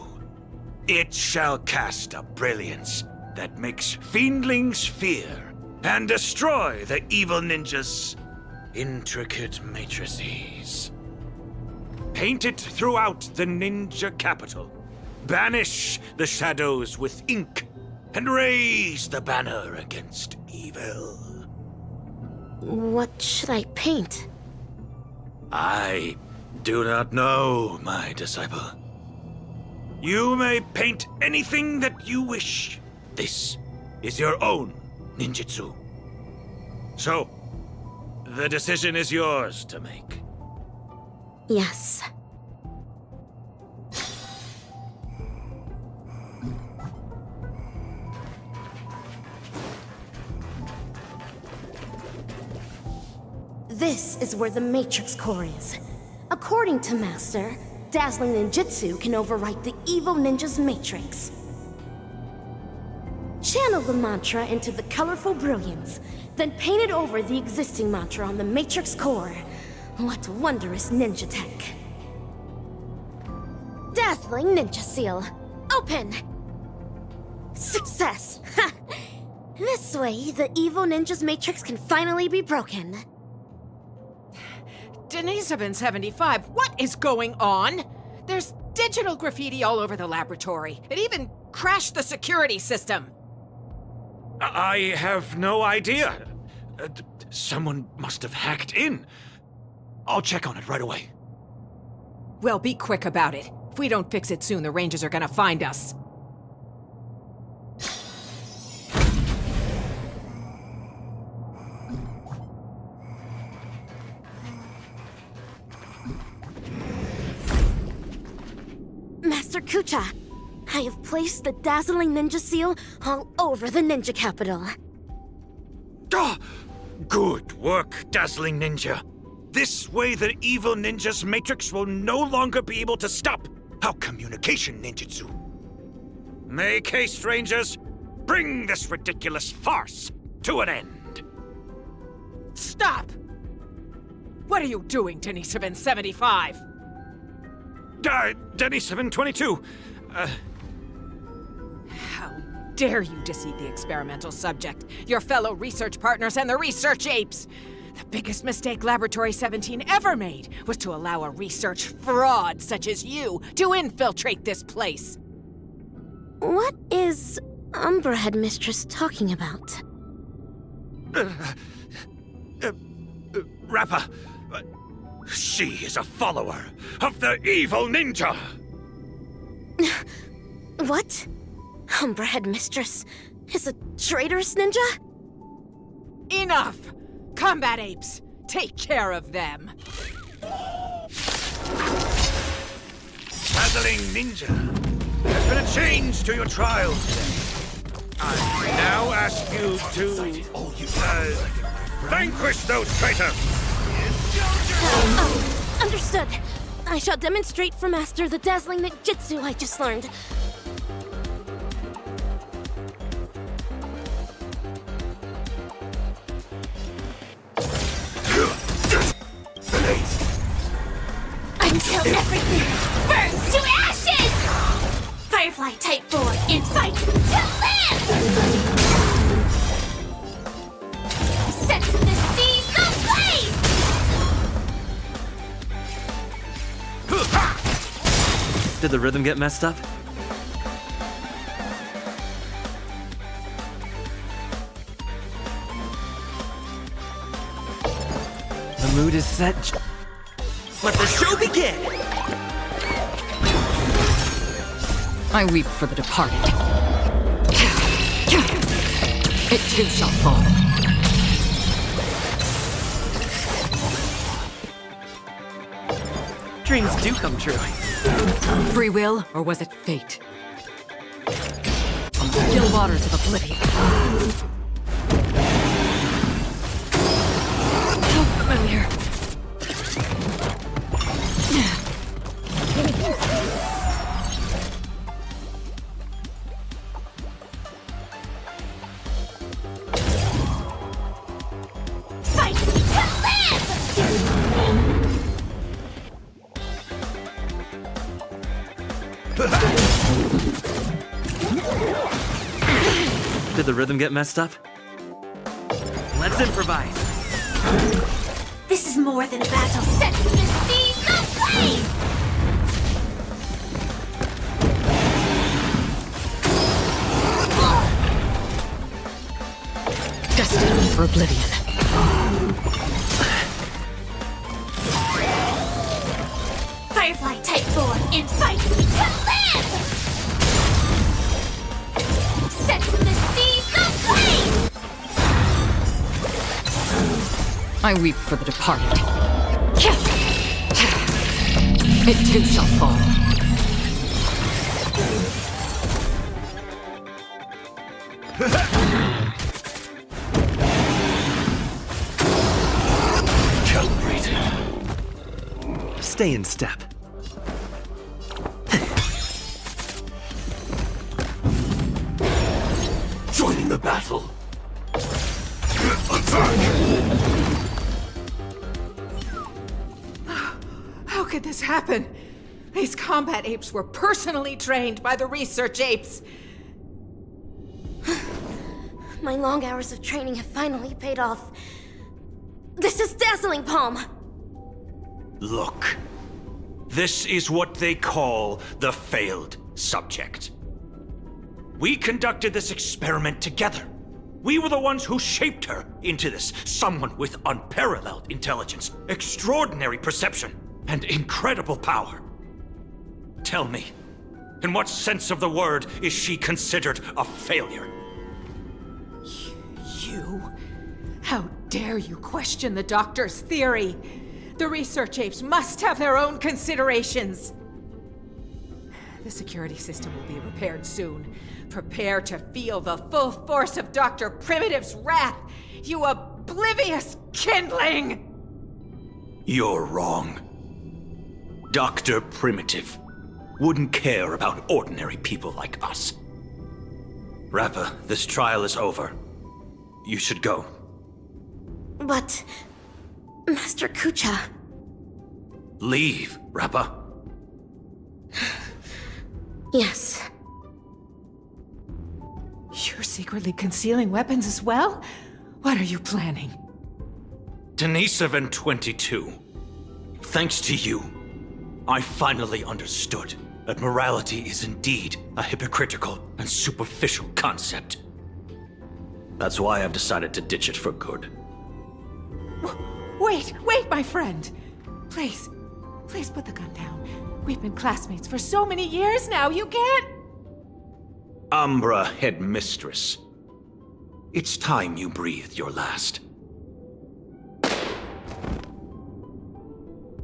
It shall cast a brilliance that makes fiendlings fear and destroy the evil ninja's intricate matrices. Paint it throughout the ninja capital. Banish the shadows with ink and raise the banner against evil. What should I paint? I do not know, my disciple. You may paint anything that you wish. This is your own ninjutsu. So, the decision is yours to make. Yes. This is where the Matrix Core is. According to Master, dazzling ninjutsu can overwrite the evil ninja's matrix. Channel the mantra into the colorful brilliance, then paint it over the existing mantra on the Matrix Core. What wondrous ninja tech. Dazzling Ninja Seal. Open! Success! Ha! This way, the evil ninja's matrix can finally be broken. Denisovin 75, what is going on? There's digital graffiti all over the laboratory. It even crashed the security system. I have no idea. Someone must have hacked in. I'll check on it right away. Well, be quick about it. If we don't fix it soon, the Rangers are gonna find us. Master Kucha, I have placed the dazzling ninja seal all over the ninja capital. Ah, good work, Dazzling Ninja. This way the evil ninja's matrix will no longer be able to stop our communication ninjutsu. Make haste, Rangers. Bring this ridiculous farce to an end. Stop! What are you doing, Denisovin 75? Denisovin 22. How dare you deceive the experimental subject, your fellow research partners, and the research apes? The biggest mistake Laboratory 17 ever made was to allow a research fraud such as you to infiltrate this place. What is Umbra Headmistress talking about? Rappa, she is a follower of the evil ninja! What? Umbra Headmistress is a traitorous ninja? Enough! Combat apes, take care of them. Dazzling Ninja, there's been a change to your trial today. I now ask you to vanquish those traitors. Understood. I shall demonstrate for Master the dazzling ninjutsu I just learned. Until everything Did the rhythm get messed up? The mood is set. Let the show begin! I weep for the departed. It too shall fall. Dreams do come true. Free will, or was it fate? From the still waters of oblivion. So familiar. Fight to live! Did the rhythm get messed up? Let's improvise. This is more than a battle. Set the seas ablaze! Destined for oblivion. Firefly Type 4 in fight to live! Set the seas ablaze! I weep for the departed. It too shall fall. Calibrated. Stay in step. Joining the battle. How could this happen? These combat apes were personally trained by the research apes. My long hours of training have finally paid off. This is dazzling, Palm! Look. This is what they call the failed subject. We conducted this experiment together. We were the ones who shaped her into this someone with unparalleled intelligence, extraordinary perception, and incredible power. Tell me, in what sense of the word is she considered a failure? You? How dare you question the doctor's theory? The research apes must have their own considerations. The security system will be repaired soon. Prepare to feel the full force of Dr. Primitive's wrath, you oblivious kindling! You're wrong. Dr. Primitive wouldn't care about ordinary people like us. Rappa, this trial is over. You should go. But... Master Kucha... Leave, Rappa. Yes. You're secretly concealing weapons as well? What are you planning? Denisovan 22. Thanks to you, I finally understood that morality is indeed a hypocritical and superficial concept. That's why I've decided to ditch it for good. Wait, my friend! Please put the gun down. We've been classmates for so many years now, you can't... Umbra Headmistress. It's time you breathed your last.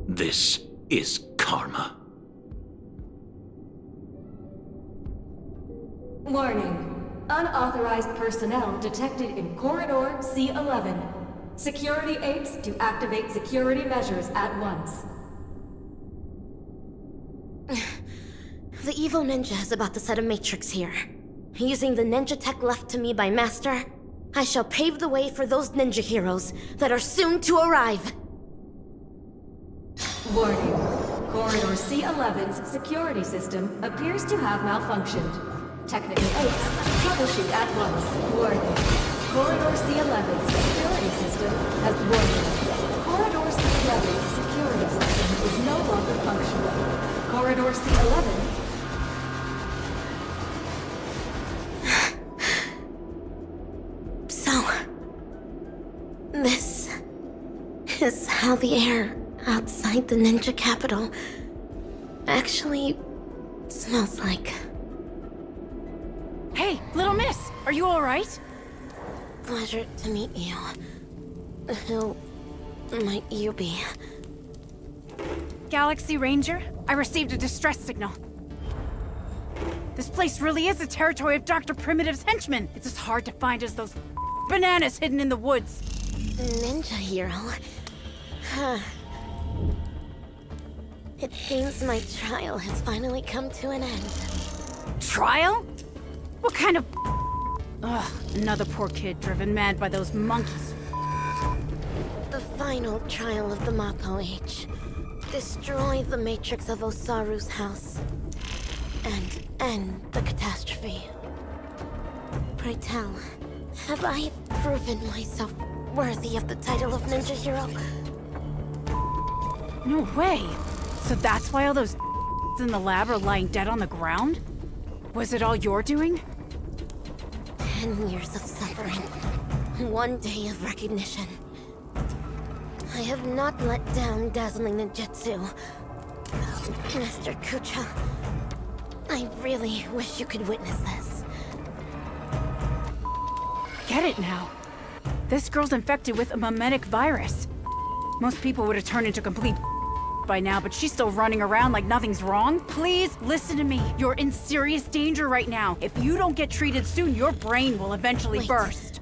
This is karma. Warning. Unauthorized personnel detected in Corridor C11. Security apes to activate security measures at once. The evil ninja is about to set a matrix here. Using the ninja tech left to me by Master, I shall pave the way for those ninja heroes that are soon to arrive. Warning. Corridor C11's security system appears to have malfunctioned. Technical apes, troubleshoot at once. Warning. Corridor C11's security system has warning. Corridor C11's security system is no longer functional. Corridor C11 is how the air outside the ninja capital actually smells like. Hey, little miss, are you alright? Pleasure to meet you. Who might you be? Galaxy Ranger, I received a distress signal. This place really is the territory of Dr. Primitive's henchmen. It's as hard to find as those bananas hidden in the woods. Ninja hero? Huh. It seems my trial has finally come to an end. Trial? What kind of... Ugh, another poor kid driven mad by those monkeys. The final trial of the Mako Age. Destroy the matrix of Osaru's house. And end the catastrophe. Pray tell, have I proven myself worthy of the title of Ninja Hero? No way. So that's why all those in the lab are lying dead on the ground? Was it all your doing? 10 years of suffering. 1 day of recognition. I have not let down dazzling ninjutsu. Mr. Kucha, I really wish you could witness this. Get it now. This girl's infected with a mimetic virus. Most people would have turned into complete by now, but she's still running around like nothing's wrong. Please listen to me. You're in serious danger right now. If you don't get treated soon, your brain will eventually burst.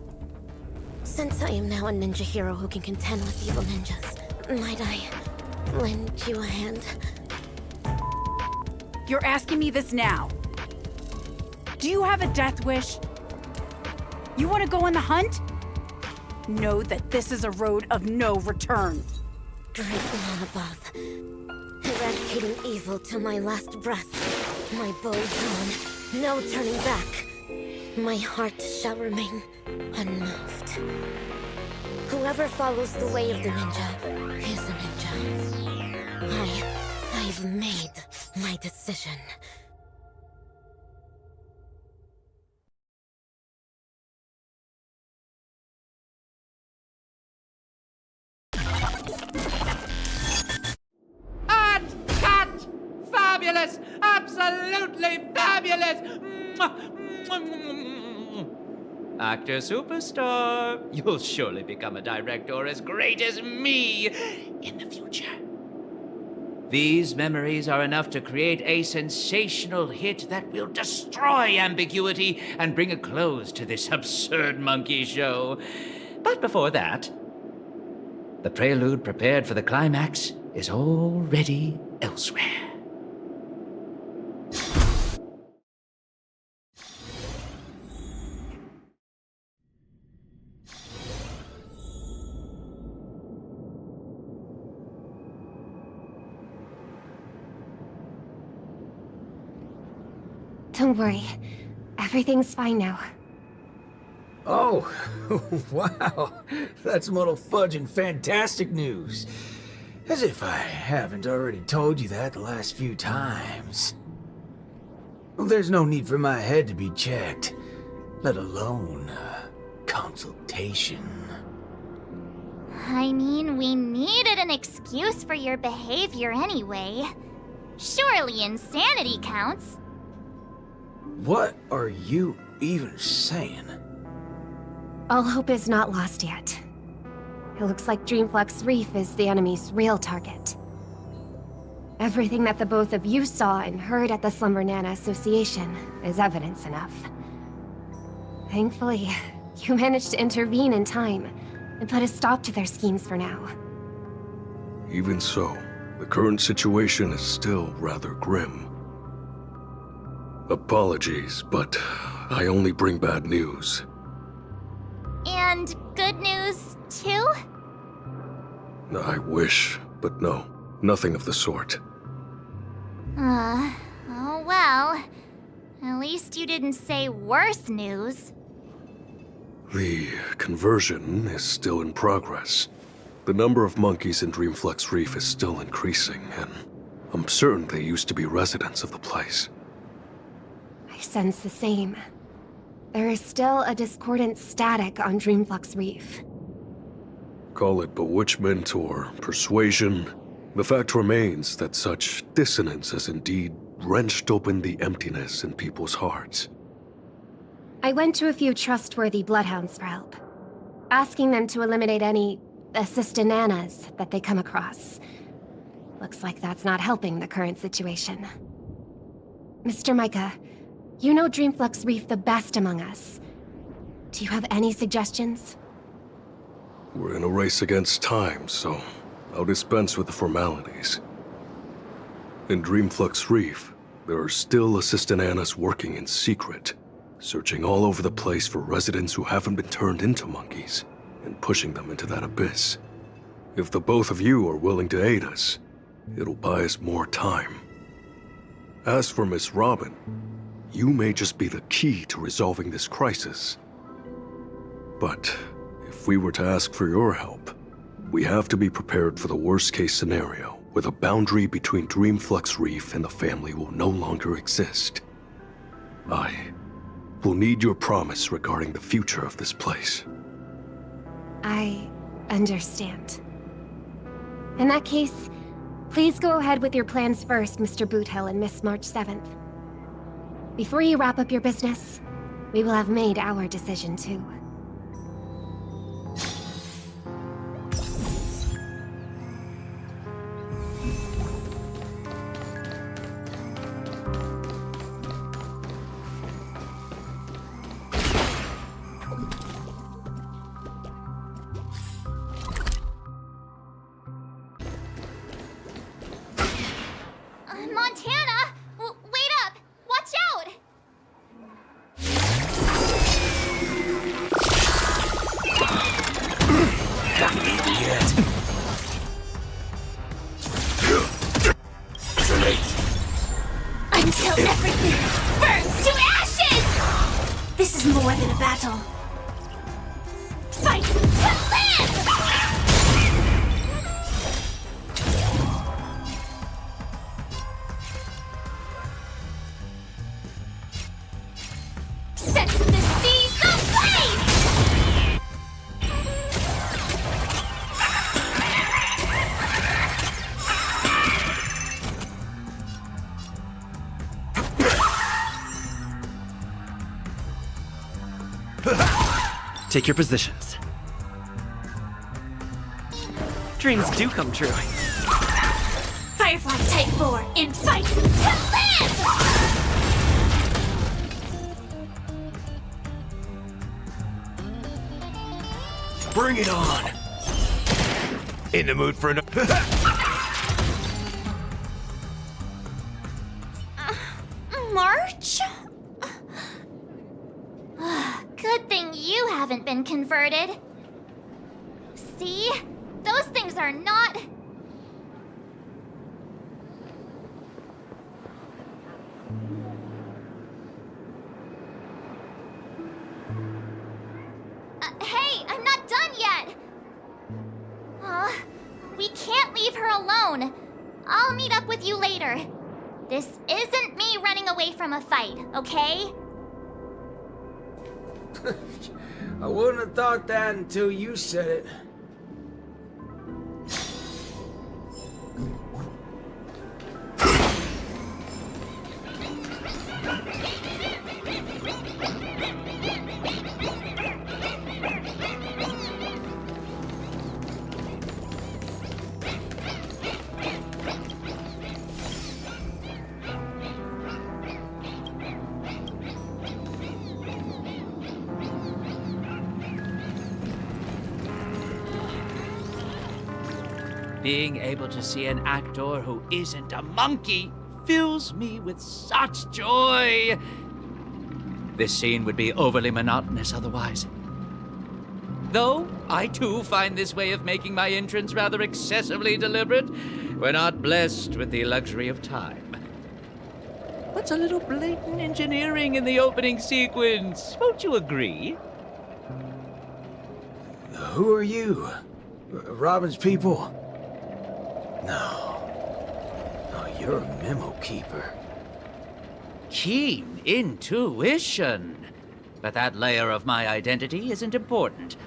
Since I am now a ninja hero who can contend with evil ninjas, might I lend you a hand? You're asking me this now. Do you have a death wish? You want to go on the hunt? Know that this is a road of no return. Great one above. Eradicating evil till my last breath. My bow drawn, no turning back. My heart shall remain unmoved. Whoever follows the way of the ninja is a ninja. I've made my decision. Uncut! Fabulous! Absolutely fabulous! Actor superstar, you'll surely become a director as great as me in the future. These memories are enough to create a sensational hit that will destroy ambiguity and bring a close to this absurd monkey show. But before that, the prelude prepared for the climax is already elsewhere. Don't worry. Everything's fine now. Oh, wow. That's muddle fudging fantastic news. As if I haven't already told you that the last few times. Well, there's no need for my head to be checked, let alone consultation. I mean, we needed an excuse for your behavior anyway. Surely insanity counts. What are you even saying? All hope is not lost yet. It looks like Dreamflux Reef is the enemy's real target. Everything that the both of you saw and heard at the Slumber Nana Association is evidence enough. Thankfully, you managed to intervene in time and put a stop to their schemes for now. Even so, the current situation is still rather grim. Apologies, but I only bring bad news. And good news, too? I wish, but no, nothing of the sort. Oh well. At least you didn't say worse news. The conversion is still in progress. The number of monkeys in Dreamflux Reef is still increasing, and I'm certain they used to be residents of the place. I sense the same. There is still a discordant static on Dreamflux Reef. Call it bewitchment or persuasion. The fact remains that such dissonance has indeed wrenched open the emptiness in people's hearts. I went to a few trustworthy bloodhounds for help, asking them to eliminate any assistananas that they come across. Looks like that's not helping the current situation. Mr. Micah, you know Dreamflux Reef the best among us. Do you have any suggestions? We're in a race against time, so I'll dispense with the formalities. In Dreamflux Reef, there are still assistananas working in secret, searching all over the place for residents who haven't been turned into monkeys, and pushing them into that abyss. If the both of you are willing to aid us, it'll buy us more time. As for Miss Robin, you may just be the key to resolving this crisis. But if we were to ask for your help, we have to be prepared for the worst-case scenario, where the boundary between Dreamflux Reef and the family will no longer exist. I will need your promise regarding the future of this place. I understand. In that case, please go ahead with your plans first, Mr. Boothill and Miss March 7th. Before you wrap up your business, we will have made our decision too. Montana! Wait up! Watch out! Until everything burns to ashes! This is more than a battle. Fight to live! Set the seas ablaze! Take your positions. Dreams do come true. Firefly Type 4 in fight to live! Bring it on! In the mood for an... March? Good thing you haven't been converted. See? Those things are not... Hey, I'm not done yet! We can't leave her alone. I'll meet up with you later. This isn't me running away from a fight, okay? I wouldn't have thought that until you said it. Being able to see an actor who isn't a monkey fills me with such joy. This scene would be overly monotonous otherwise. Though I too find this way of making my entrance rather excessively deliberate. We're not blessed with the luxury of time. What's a little blatant engineering in the opening sequence? Won't you agree? Who are you? Robin's people? No. Oh, you're a memo keeper. Keen intuition. But that layer of my identity isn't important.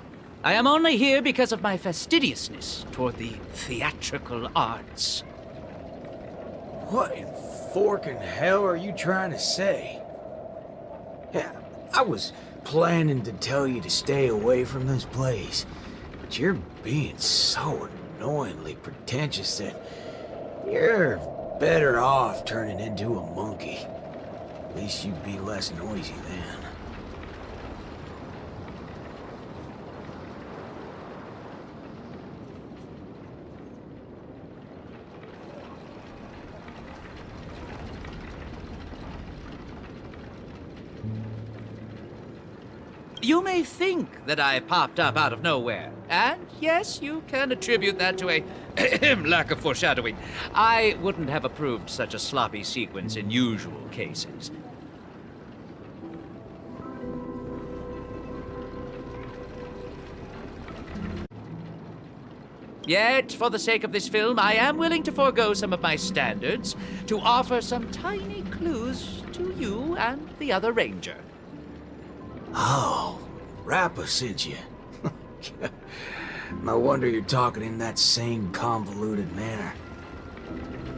I am only here because of my fastidiousness toward the theatrical arts. What in forking hell are you trying to say? Yeah, I was planning to tell you to stay away from this place, but you're being so annoyingly pretentious that you're better off turning into a monkey. At least you'd be less noisy then. You may think that I popped up out of nowhere, and yes, you can attribute that to a lack of foreshadowing. I wouldn't have approved such a sloppy sequence in usual cases. Yet, for the sake of this film, I am willing to forego some of my standards to offer some tiny clues to you and the other ranger. Oh, Rappa sent you. No wonder you're talking in that same convoluted manner.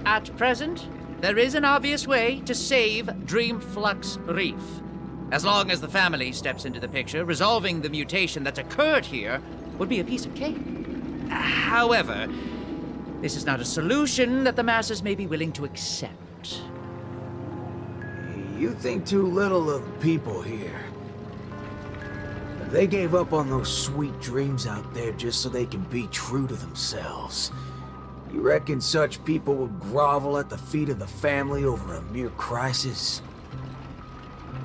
At present, there is an obvious way to save Dreamflux Reef. As long as the family steps into the picture, resolving the mutation that's occurred here would be a piece of cake. However, this is not a solution that the masses may be willing to accept. You think too little of the people here. They gave up on those sweet dreams out there just so they can be true to themselves. You reckon such people would grovel at the feet of the family over a mere crisis?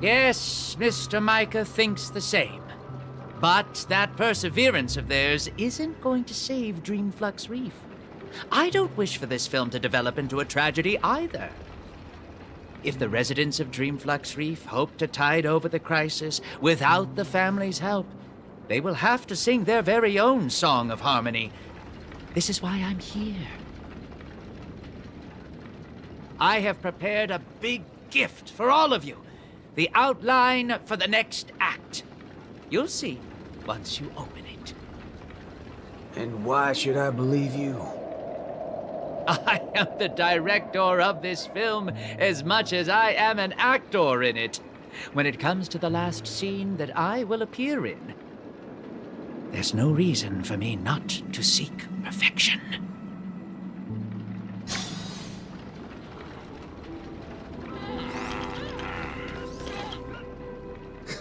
Yes, Mr. Micah thinks the same. But that perseverance of theirs isn't going to save Dreamflux Reef. I don't wish for this film to develop into a tragedy either. If the residents of Dreamflux Reef hope to tide over the crisis without the family's help, they will have to sing their very own song of harmony. This is why I'm here. I have prepared a big gift for all of you. The outline for the next act. You'll see once you open it. And why should I believe you? I am the director of this film as much as I am an actor in it. When it comes to the last scene that I will appear in, there's no reason for me not to seek perfection.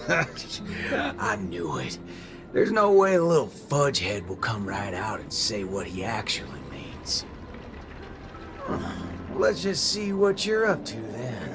I knew it. There's no way the little fudgehead will come right out and say what he actually means. Let's just see what you're up to then.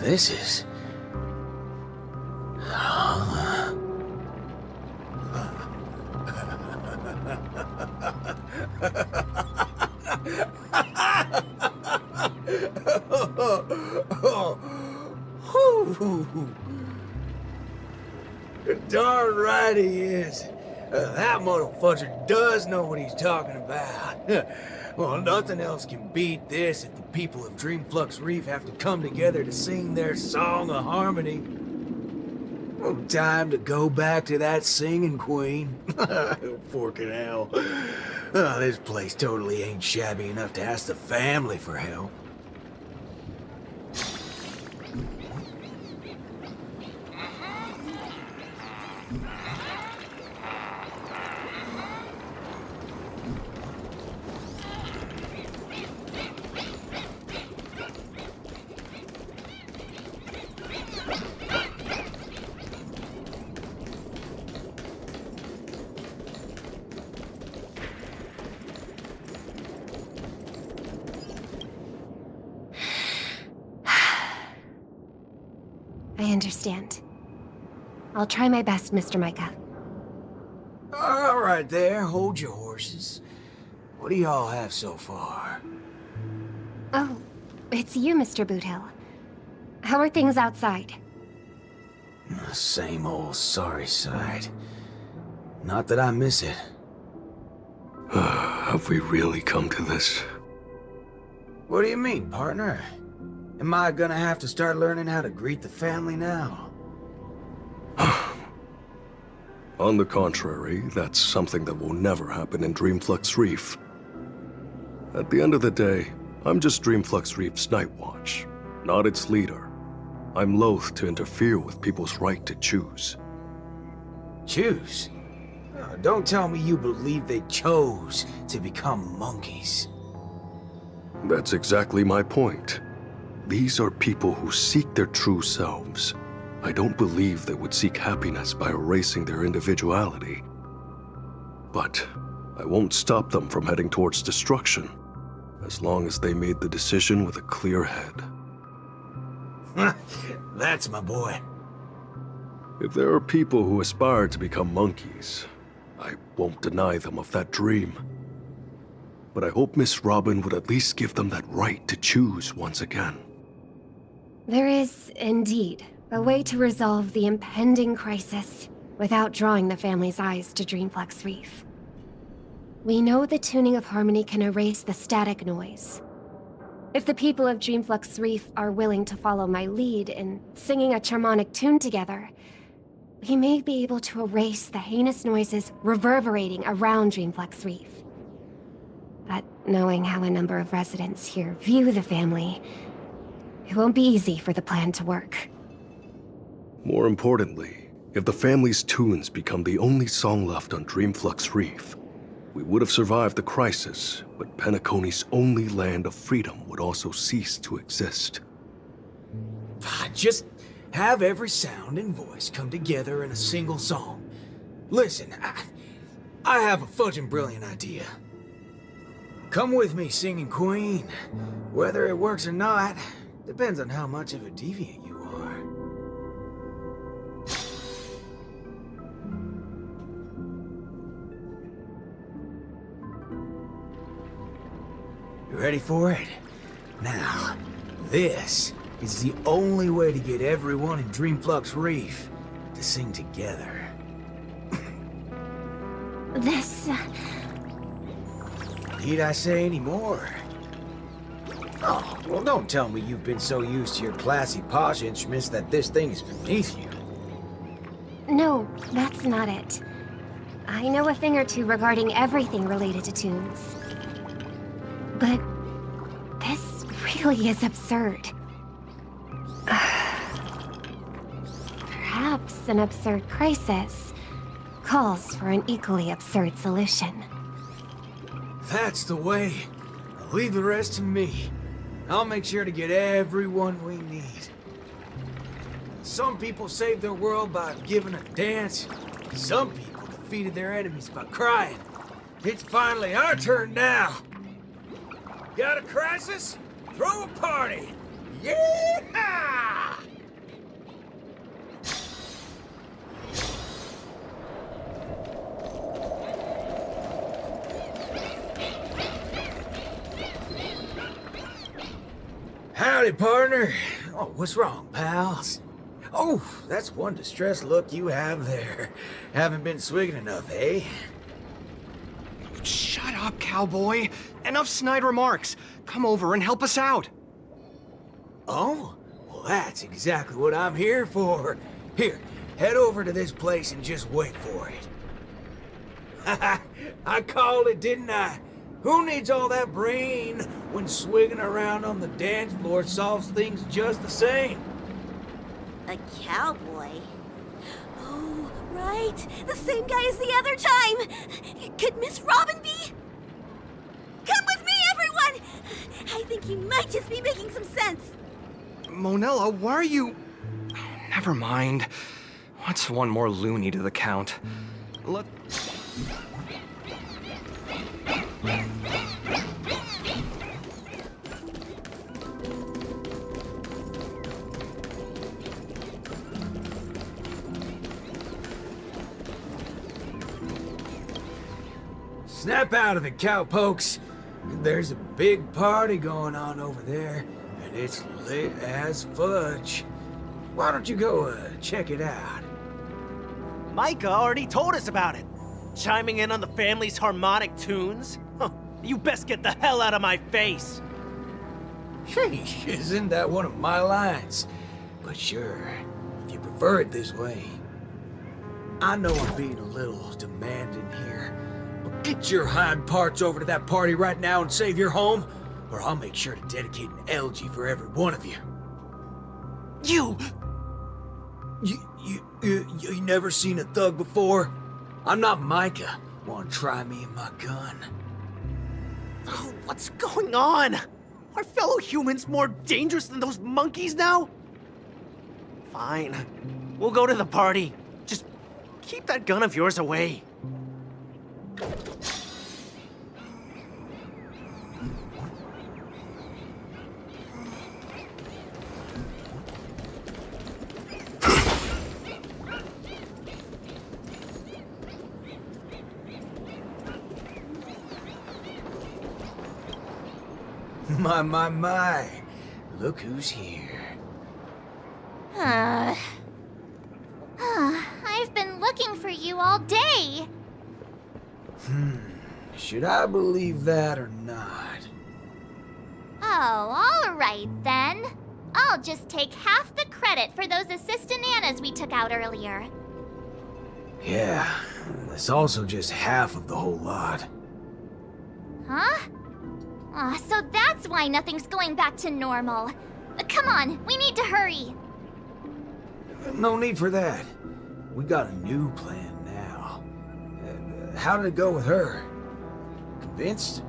This is... Darn right he is. That motherfucker does know what he's talking about. Well, nothing else can beat this if the people of Dreamflux Reef have to come together to sing their song of harmony. Well, time to go back to that singing queen. Forking hell. Oh, this place totally ain't shabby enough to ask the family for help. I understand. I'll try my best, Mr. Micah. All right there, hold your horses. What do y'all have so far? Oh, it's you, Mr. Boothill. How are things outside? Same old sorry side. Not that I miss it. Have we really come to this? What do you mean, partner? Am I gonna have to start learning how to greet the family now? On the contrary, that's something that will never happen in Dreamflux Reef. At the end of the day, I'm just Dreamflux Reef's Night Watch, not its leader. I'm loath to interfere with people's right to choose. Choose? Oh, don't tell me you believe they chose to become monkeys. That's exactly my point. These are people who seek their true selves. I don't believe they would seek happiness by erasing their individuality. But I won't stop them from heading towards destruction, as long as they made the decision with a clear head. That's my boy. If there are people who aspire to become monkeys, I won't deny them of that dream. But I hope Miss Robin would at least give them that right to choose once again. There is, indeed, a way to resolve the impending crisis without drawing the family's eyes to Dreamflux Reef. We know the tuning of harmony can erase the static noise. If the people of Dreamflux Reef are willing to follow my lead in singing a charmonic tune together, we may be able to erase the heinous noises reverberating around Dreamflux Reef. But knowing how a number of residents here view the family, it won't be easy for the plan to work. More importantly, if the family's tunes become the only song left on Dreamflux Reef, we would have survived the crisis, but Penacony's only land of freedom would also cease to exist. Just have every sound and voice come together in a single song. Listen, I have a fudging brilliant idea. Come with me, singing queen. Whether it works or not, depends on how much of a deviant you are. You ready for it? Now, this is the only way to get everyone in Dreamflux Reef to sing together. This... Need I say any more? Oh, well, don't tell me you've been so used to your classy, posh instruments that this thing is beneath you. No, that's not it. I know a thing or two regarding everything related to tunes. But this really is absurd. Perhaps an absurd crisis calls for an equally absurd solution. That's the way. Leave the rest to me. I'll make sure to get everyone we need. Some people saved their world by giving a dance. Some people defeated their enemies by crying. It's finally our turn now. Got a crisis? Throw a party! Yeah! Howdy, partner. Oh, what's wrong, pals? Oh, that's one distressed look you have there. Haven't been swigging enough, eh? Shut up, cowboy. Enough snide remarks. Come over and help us out. Oh? Well, that's exactly what I'm here for. Here, head over to this place and just wait for it. I called it, didn't I? Who needs all that brain when swigging around on the dance floor solves things just the same? A cowboy? Oh, right. The same guy as the other time. Could Miss Robin be? Come with me, everyone! I think he might just be making some sense. Monella, why are you... Never mind. What's one more loony to the count? Let... Snap out of it, cowpokes. There's a big party going on over there, and it's lit as fudge. Why don't you go check it out? Micah already told us about it. Chiming in on the family's harmonic tunes? Huh, you best get the hell out of my face. Sheesh, isn't that one of my lines? But sure, if you prefer it this way. I know I'm being a little demanding here, but get your hind parts over to that party right now and save your home, or I'll make sure to dedicate an elegy for every one of you. You never seen a thug before? I'm not Micah. Wanna try me and my gun? Oh, what's going on? Are fellow humans more dangerous than those monkeys now? Fine. We'll go to the party. Just keep that gun of yours away. My. Look who's here. I've been looking for you all day. Should I believe that or not? Oh, all right then. I'll just take half the credit for those assistant Annas we took out earlier. Yeah, it's also just half of the whole lot. Huh? So that's why nothing's going back to normal. Come on, we need to hurry. No need for that. We got a new plan now. How did it go with her? Convinced?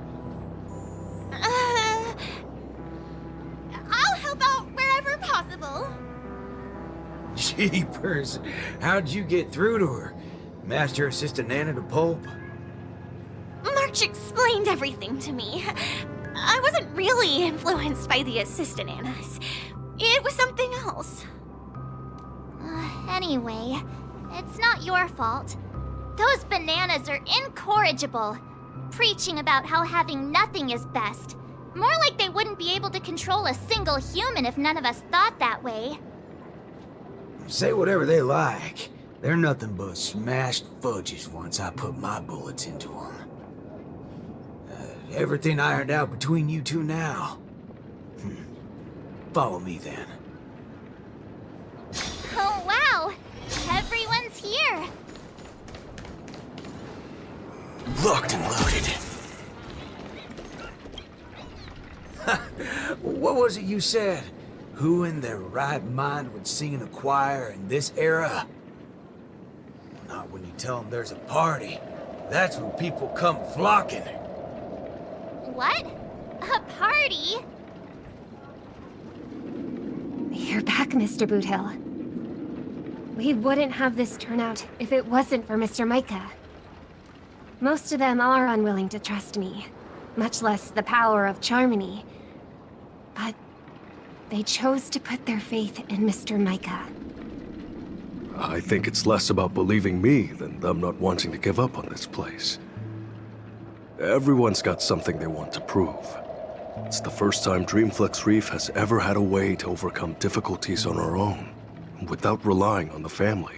I'll help out wherever possible. Jeepers, how'd you get through to her? Master Assistant Nana to Pulp? March explained everything to me. I wasn't really influenced by the assistant Annas. It was something else. Anyway, it's not your fault. Those bananas are incorrigible, preaching about how having nothing is best. More like they wouldn't be able to control a single human if none of us thought that way. Say whatever they like. They're nothing but smashed fudges once I put my bullets into them. Everything ironed out between you two now. Follow me then. Oh wow! Everyone's here! Locked and loaded. What was it you said? Who in their right mind would sing in a choir in this era? Not when you tell them there's a party. That's when people come flocking. What? A party? You're back, Mr. Boothill. We wouldn't have this turnout if it wasn't for Mr. Micah. Most of them are unwilling to trust me, much less the power of Charmony. But they chose to put their faith in Mr. Micah. I think it's less about believing me than them not wanting to give up on this place. Everyone's got something they want to prove. It's the first time Dreamflex Reef has ever had a way to overcome difficulties on our own, without relying on the family.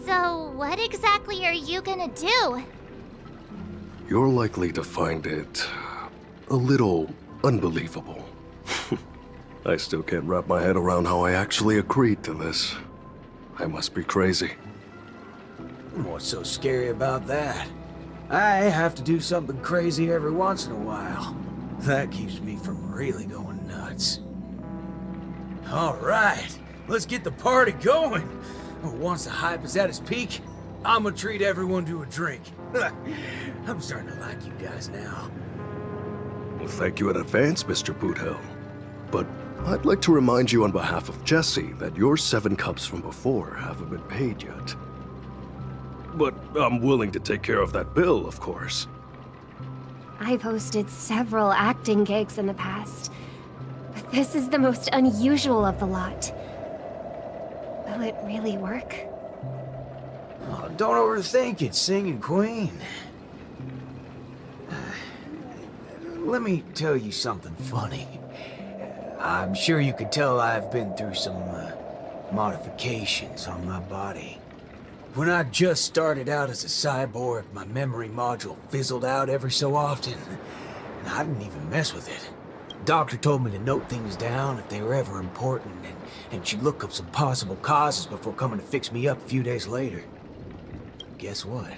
So, what exactly are you gonna do? You're likely to find it a little unbelievable. I still can't wrap my head around how I actually agreed to this. I must be crazy. What's so scary about that? I have to do something crazy every once in a while. That keeps me from really going nuts. All right, let's get the party going. Once the hype is at its peak, I'm gonna treat everyone to a drink. I'm starting to like you guys now. Well, thank you in advance, Mr. Boothill. But I'd like to remind you on behalf of Jesse that your 7 cups from before haven't been paid yet. But I'm willing to take care of that bill, of course. I've hosted several acting gigs in the past, but this is the most unusual of the lot. Will it really work? Oh, don't overthink it, Singing Queen. Let me tell you something funny. I'm sure you could tell I've been through some modifications on my body. When I just started out as a cyborg, my memory module fizzled out every so often, and I didn't even mess with it. Doctor told me to note things down if they were ever important, and she'd look up some possible causes before coming to fix me up a few days later. Guess what?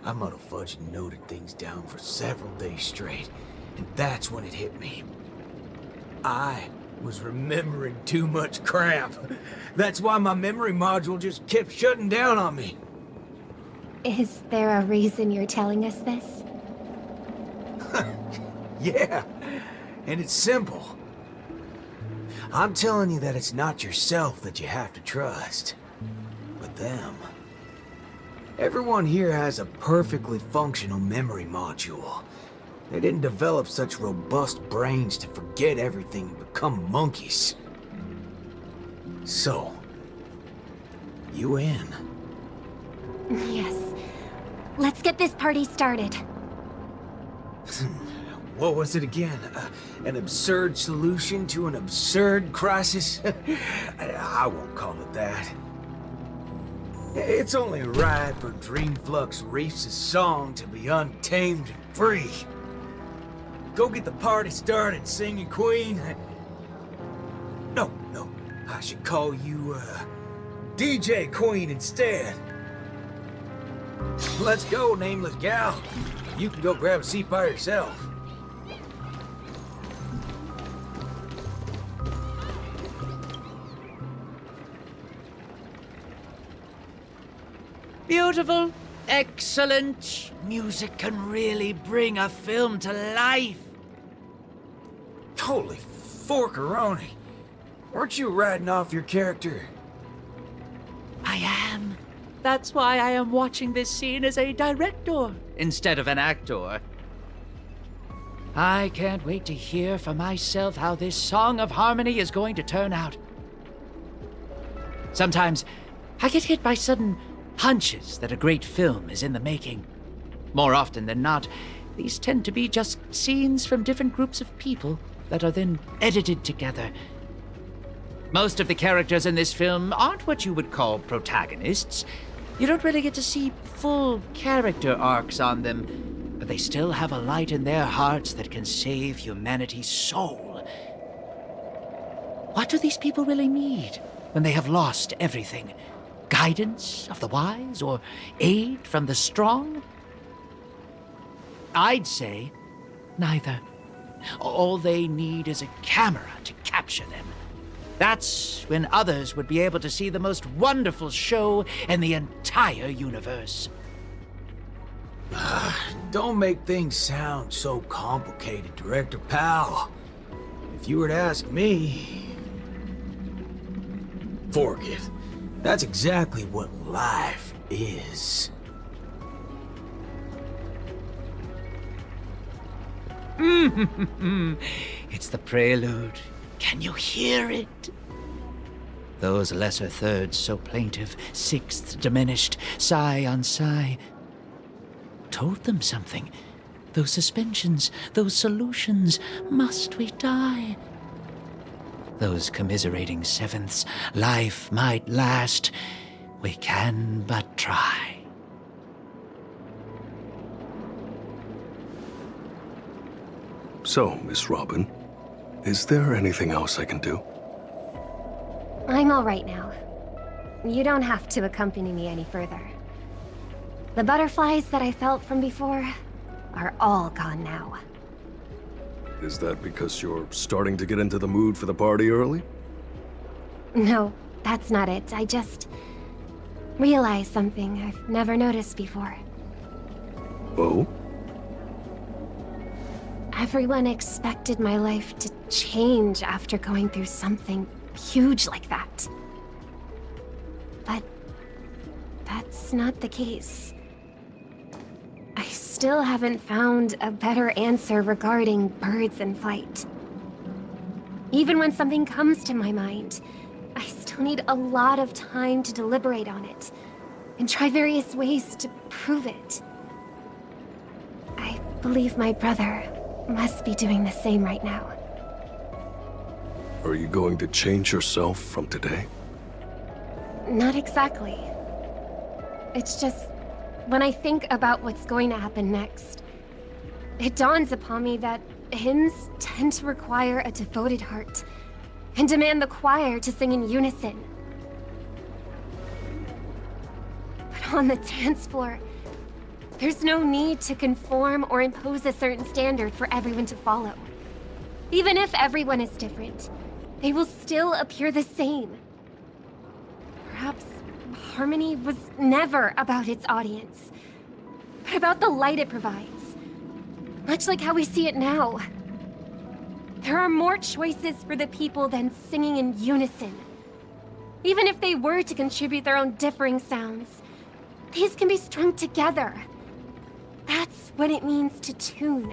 I muddy-fudged and noted things down for several days straight, and that's when it hit me. I was remembering too much crap. That's why my memory module just kept shutting down on me. Is there a reason you're telling us this? Yeah, and it's simple. I'm telling you that it's not yourself that you have to trust, but them. Everyone here has a perfectly functional memory module. They didn't develop such robust brains to forget everything and become monkeys. So, you in? Yes. Let's get this party started. What was it again? An absurd solution to an absurd crisis? I won't call it that. It's only right for Dreamflux Reefs' song to be untamed and free. Go get the party started, singing queen. No, I should call you, DJ Queen instead. Let's go, nameless gal. You can go grab a seat by yourself. Beautiful, excellent. Music can really bring a film to life. Holy forkaroni. Weren't you riding off your character? I am. That's why I am watching this scene as a director instead of an actor. I can't wait to hear for myself how this Song of Harmony is going to turn out. Sometimes I get hit by sudden hunches that a great film is in the making. More often than not, these tend to be just scenes from different groups of people that are then edited together. Most of the characters in this film aren't what you would call protagonists. You don't really get to see full character arcs on them, but they still have a light in their hearts that can save humanity's soul. What do these people really need when they have lost everything? Guidance of the wise or aid from the strong? I'd say neither. All they need is a camera to capture them. That's when others would be able to see the most wonderful show in the entire universe. Don't make things sound so complicated, Director Pal. If you were to ask me... Forget. That's exactly what life is. It's the prelude. Can you hear it? Those lesser thirds so plaintive, sixths diminished, sigh on sigh, told them something. Those suspensions, those solutions, must we die? Those commiserating sevenths, life might last. We can but try. So, Miss Robin, is there anything else I can do? I'm all right now. You don't have to accompany me any further. The butterflies that I felt from before are all gone now. Is that because you're starting to get into the mood for the party early? No, that's not it. I just realized something I've never noticed before. Oh? Everyone expected my life to change after going through something huge like that. But that's not the case. I still haven't found a better answer regarding birds in flight. Even when something comes to my mind, I still need a lot of time to deliberate on it and try various ways to prove it. I believe my brother must be doing the same right now. Are you going to change yourself from today? Not exactly. It's just, when I think about what's going to happen next, it dawns upon me that hymns tend to require a devoted heart and demand the choir to sing in unison. But on the dance floor, there's no need to conform or impose a certain standard for everyone to follow. Even if everyone is different, they will still appear the same. Perhaps harmony was never about its audience, but about the light it provides. Much like how we see it now. There are more choices for the people than singing in unison. Even if they were to contribute their own differing sounds, these can be strung together. That's what it means to tune.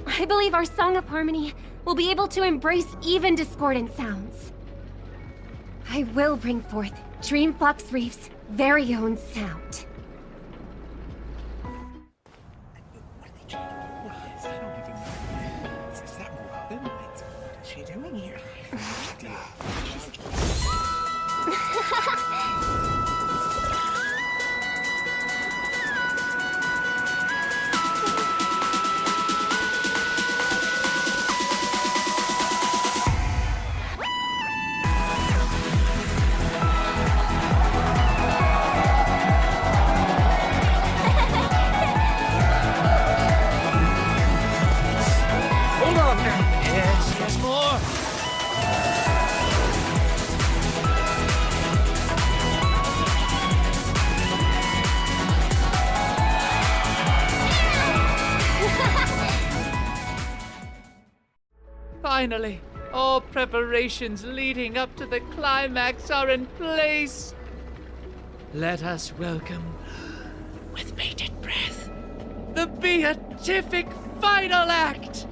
I believe our Song of Harmony will be able to embrace even discordant sounds. I will bring forth Dreamflux Reef's very own sound. Hold on now. Yes, more. Finally, all preparations leading up to the climax are in place. Let us welcome, with bated breath, the beatific final act.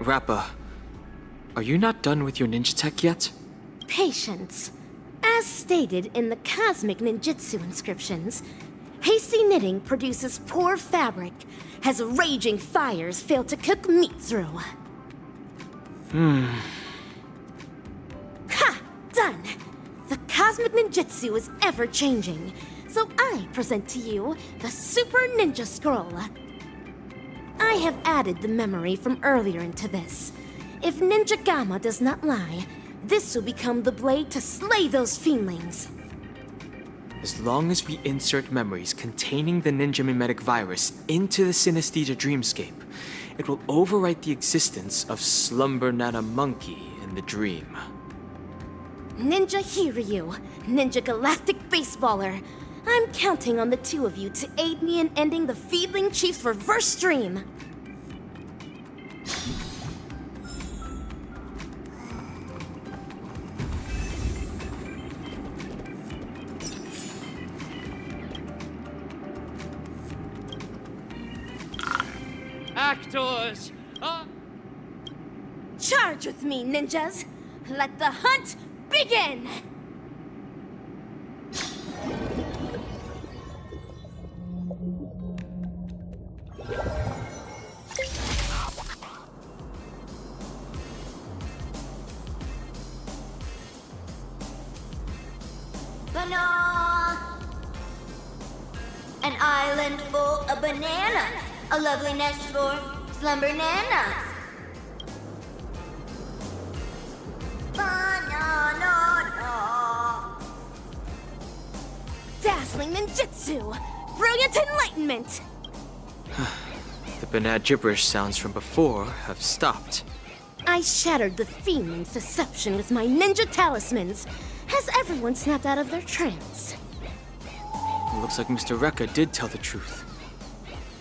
Rappa, are you not done with your ninja tech yet? Patience. As stated in the cosmic ninjutsu inscriptions, hasty knitting produces poor fabric, as raging fires fail to cook meat through. Ha! Done! The cosmic ninjutsu is ever-changing, so I present to you the Super Ninja Scroll. I have added the memory from earlier into this. If Ninja Gamma does not lie, this will become the blade to slay those fiendlings. As long as we insert memories containing the ninja mimetic virus into the synesthesia dreamscape, it will overwrite the existence of Slumber Nana Monkey in the dream. Ninja Hiryu, Ninja Galactic Baseballer. I'm counting on the two of you to aid me in ending the Feedling Chief's reverse dream. Actors! Charge with me, ninjas! Let the hunt begin! Banana! An island full of bananas. A lovely nest for slumber nanas. Banana. Dazzling ninjutsu! Brilliant enlightenment! The banana gibberish sounds from before have stopped. I shattered the fiendling's deception with my ninja talismans. Has everyone snapped out of their trance? It looks like Mr. Rekka did tell the truth.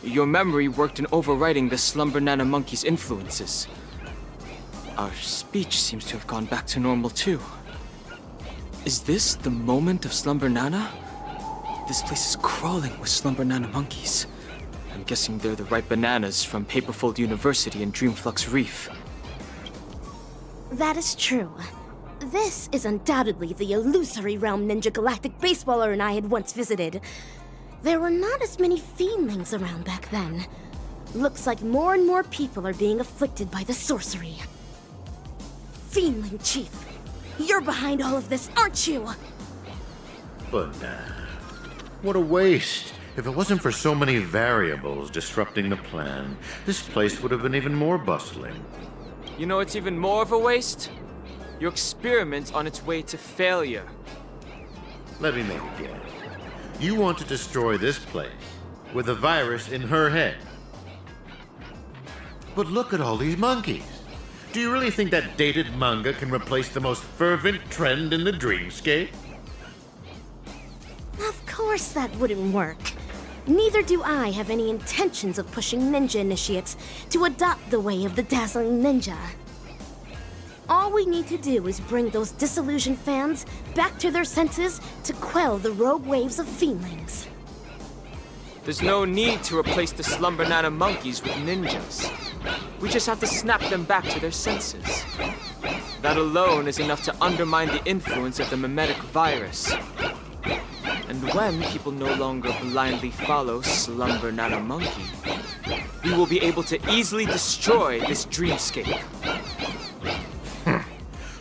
Your memory worked in overriding the Slumber Nana Monkey's influences. Our speech seems to have gone back to normal too. Is this the moment of Slumber Nana? This place is crawling with Slumber Nana monkeys. I'm guessing they're the right bananas from Paperfold University and Dreamflux Reef. That is true. This is undoubtedly the illusory realm Ninja Galactic Baseballer and I had once visited. There were not as many fiendlings around back then. Looks like more and more people are being afflicted by the sorcery. Fiendling Chief, you're behind all of this, aren't you? But what a waste. If it wasn't for so many variables disrupting the plan, this place would have been even more bustling. You know it's even more of a waste? Your experiment's on its way to failure. Let me make a guess. You want to destroy this place with a virus in her head. But look at all these monkeys. Do you really think that dated manga can replace the most fervent trend in the dreamscape? Of course that wouldn't work. Neither do I have any intentions of pushing ninja initiates to adopt the way of the dazzling ninja. All we need to do is bring those disillusioned fans back to their senses to quell the rogue waves of fiendlings. There's no need to replace the Slumber Nana monkeys with ninjas. We just have to snap them back to their senses. That alone is enough to undermine the influence of the mimetic virus. And when people no longer blindly follow Slumber Nana Monkey, we will be able to easily destroy this dreamscape.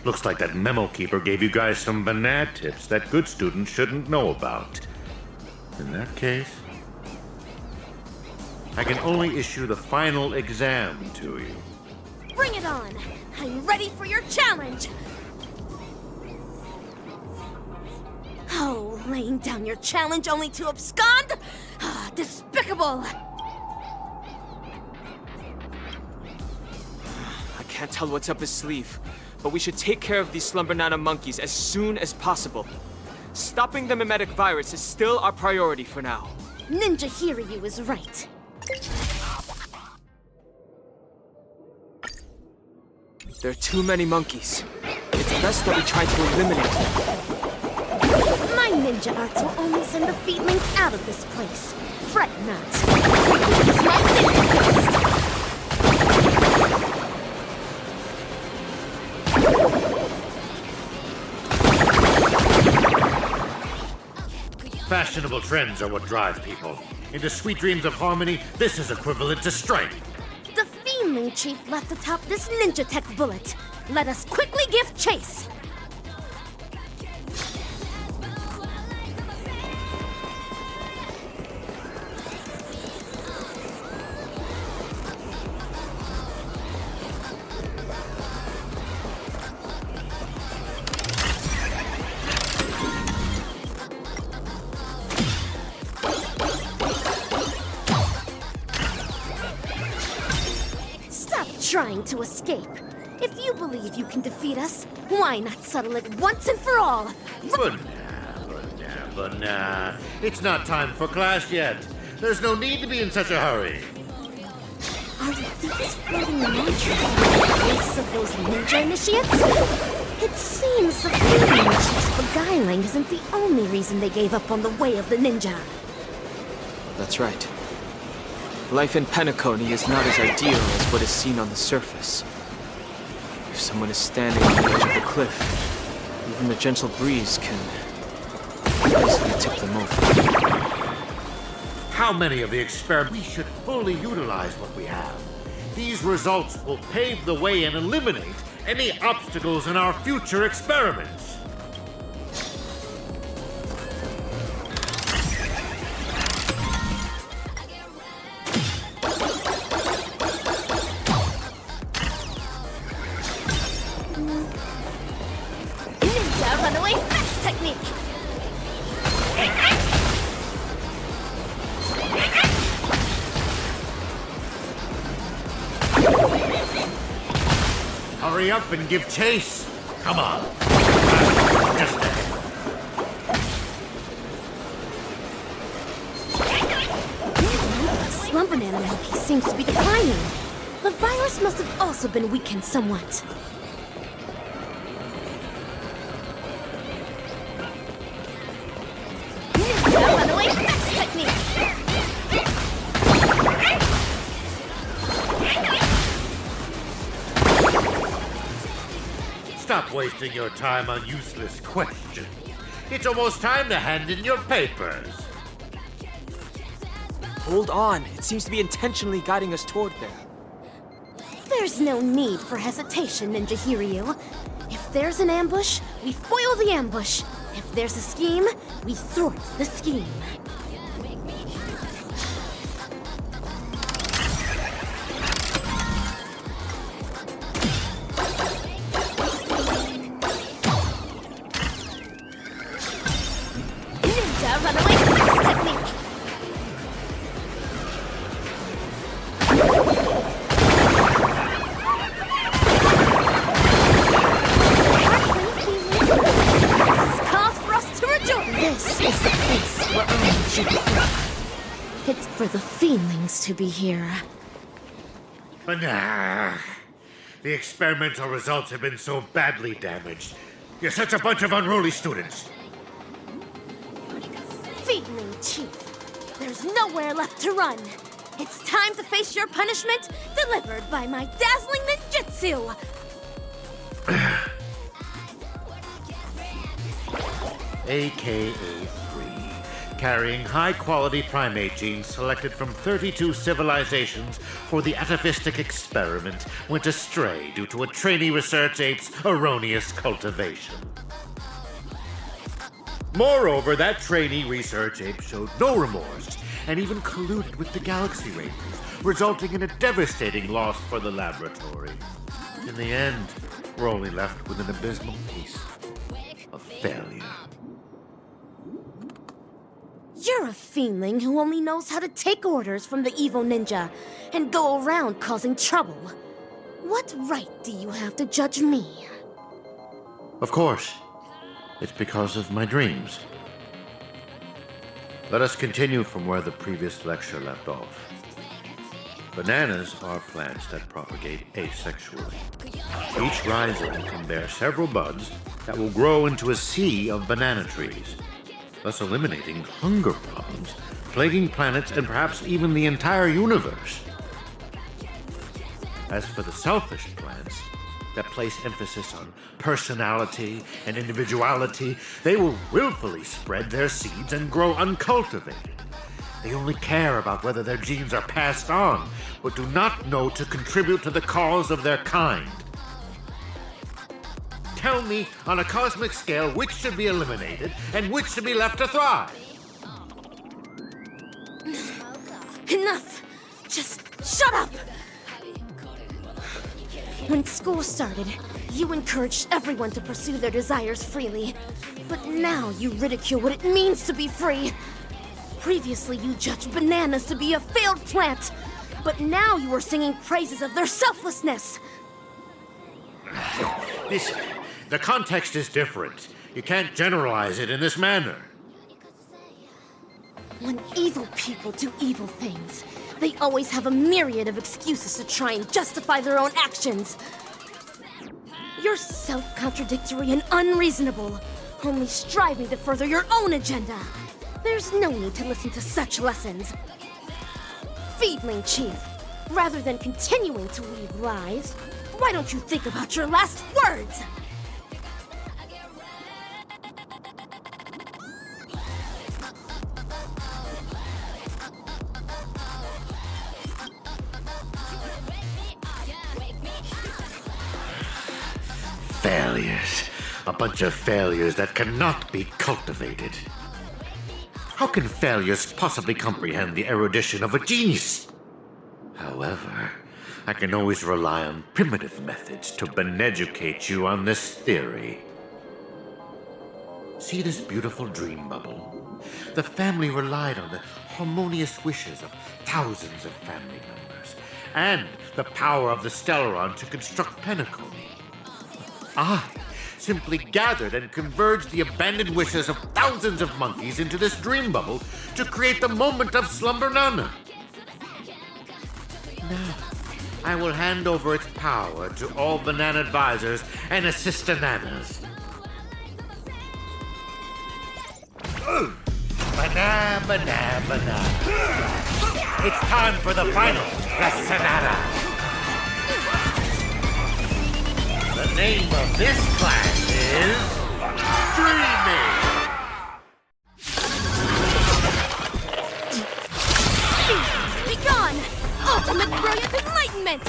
Looks like that memo keeper gave you guys some banana tips that good students shouldn't know about. In that case, I can only issue the final exam to you. Bring it on! I'm ready for your challenge! Oh, laying down your challenge only to abscond? Ah, despicable! I can't tell what's up his sleeve, but we should take care of these Slumber Nana monkeys as soon as possible. Stopping the mimetic virus is still our priority for now. Ninja Hiryu is right. There are too many monkeys. It's best that we try to eliminate them. My ninja arts will only send the fiendlings out of this place. Fret not. Use my ninja fist. Fashionable trends are what drive people. Into sweet dreams of harmony, this is equivalent to strength. The Fiendling Chief left atop this ninja tech bullet. Let us quickly give chase. Trying to escape. If you believe you can defeat us, why not settle it once and for all? But nah. It's not time for class yet. There's no need to be in such a hurry. Are these floating mantras in the place of those ninja initiates? It seems the Fiendling Chief's beguiling isn't the only reason they gave up on the way of the ninja. That's right. Life in Penacony is not as ideal as what is seen on the surface. If someone is standing on the edge of the cliff, even the gentle breeze can easily tip them over. How many of the experiments? We should fully utilize what we have. These results will pave the way and eliminate any obstacles in our future experiments. Runaway fast technique! Hurry up and give chase! Come on! Just ahead. Slumber Nana monkey seems to be declining. The virus must have also been weakened somewhat. Runaway fast technique! Stop wasting your time on useless questions. It's almost time to hand in your papers. Hold on. It seems to be intentionally guiding us toward there. There's no need for hesitation, Ninja Hiryu. If there's an ambush, we foil the ambush. If there's a scheme, we thwart the scheme. Ninja runaway fast technique. This is the place where I should be. It's for the feelings to be here. But nah. The experimental results have been so badly damaged. You're such a bunch of unruly students. Feeling Chief, there's nowhere left to run. It's time to face your punishment, delivered by my dazzling ninjutsu. AKA-3, carrying high-quality primate genes selected from 32 civilizations for the atavistic experiment, went astray due to a trainee research ape's erroneous cultivation. Moreover, that trainee research ape showed no remorse and even colluded with the Galaxy Rangers, resulting in a devastating loss for the laboratory. In the end, we're only left with an abysmal piece of failure. You're a fiendling who only knows how to take orders from the evil ninja and go around causing trouble. What right do you have to judge me? Of course. It's because of my dreams. Let us continue from where the previous lecture left off. Bananas are plants that propagate asexually. Each rhizome can bear several buds that will grow into a sea of banana trees, thus eliminating hunger problems, plaguing planets and perhaps even the entire universe. As for the selfish plants that place emphasis on personality and individuality, they will willfully spread their seeds and grow uncultivated. They only care about whether their genes are passed on, but do not know to contribute to the cause of their kind. Tell me, on a cosmic scale, which should be eliminated and which should be left to thrive? Enough! Just shut up! When school started, you encouraged everyone to pursue their desires freely. But now you ridicule what it means to be free. Previously, you judged bananas to be a failed plant. But now you are singing praises of their selflessness. The context is different. You can't generalize it in this manner. When evil people do evil things, they always have a myriad of excuses to try and justify their own actions. You're self-contradictory and unreasonable, only striving to further your own agenda. There's no need to listen to such lessons. Feedling Chief, rather than continuing to weave lies, why don't you think about your last words? Failures. A bunch of failures that cannot be cultivated. How can failures possibly comprehend the erudition of a genius? However, I can always rely on primitive methods to beneducate you on this theory. See this beautiful dream bubble? The family relied on the harmonious wishes of thousands of family members, and the power of the Stellaron to construct Pinnacle. I simply gathered and converged the abandoned wishes of thousands of monkeys into this dream bubble to create the moment of Slumber Nana. Now, I will hand over its power to all banana advisors and assistananas. Banana, banana, banana. It's time for the final Sonata. The name of this class is Dreaming. ultimate brilliant enlightenment!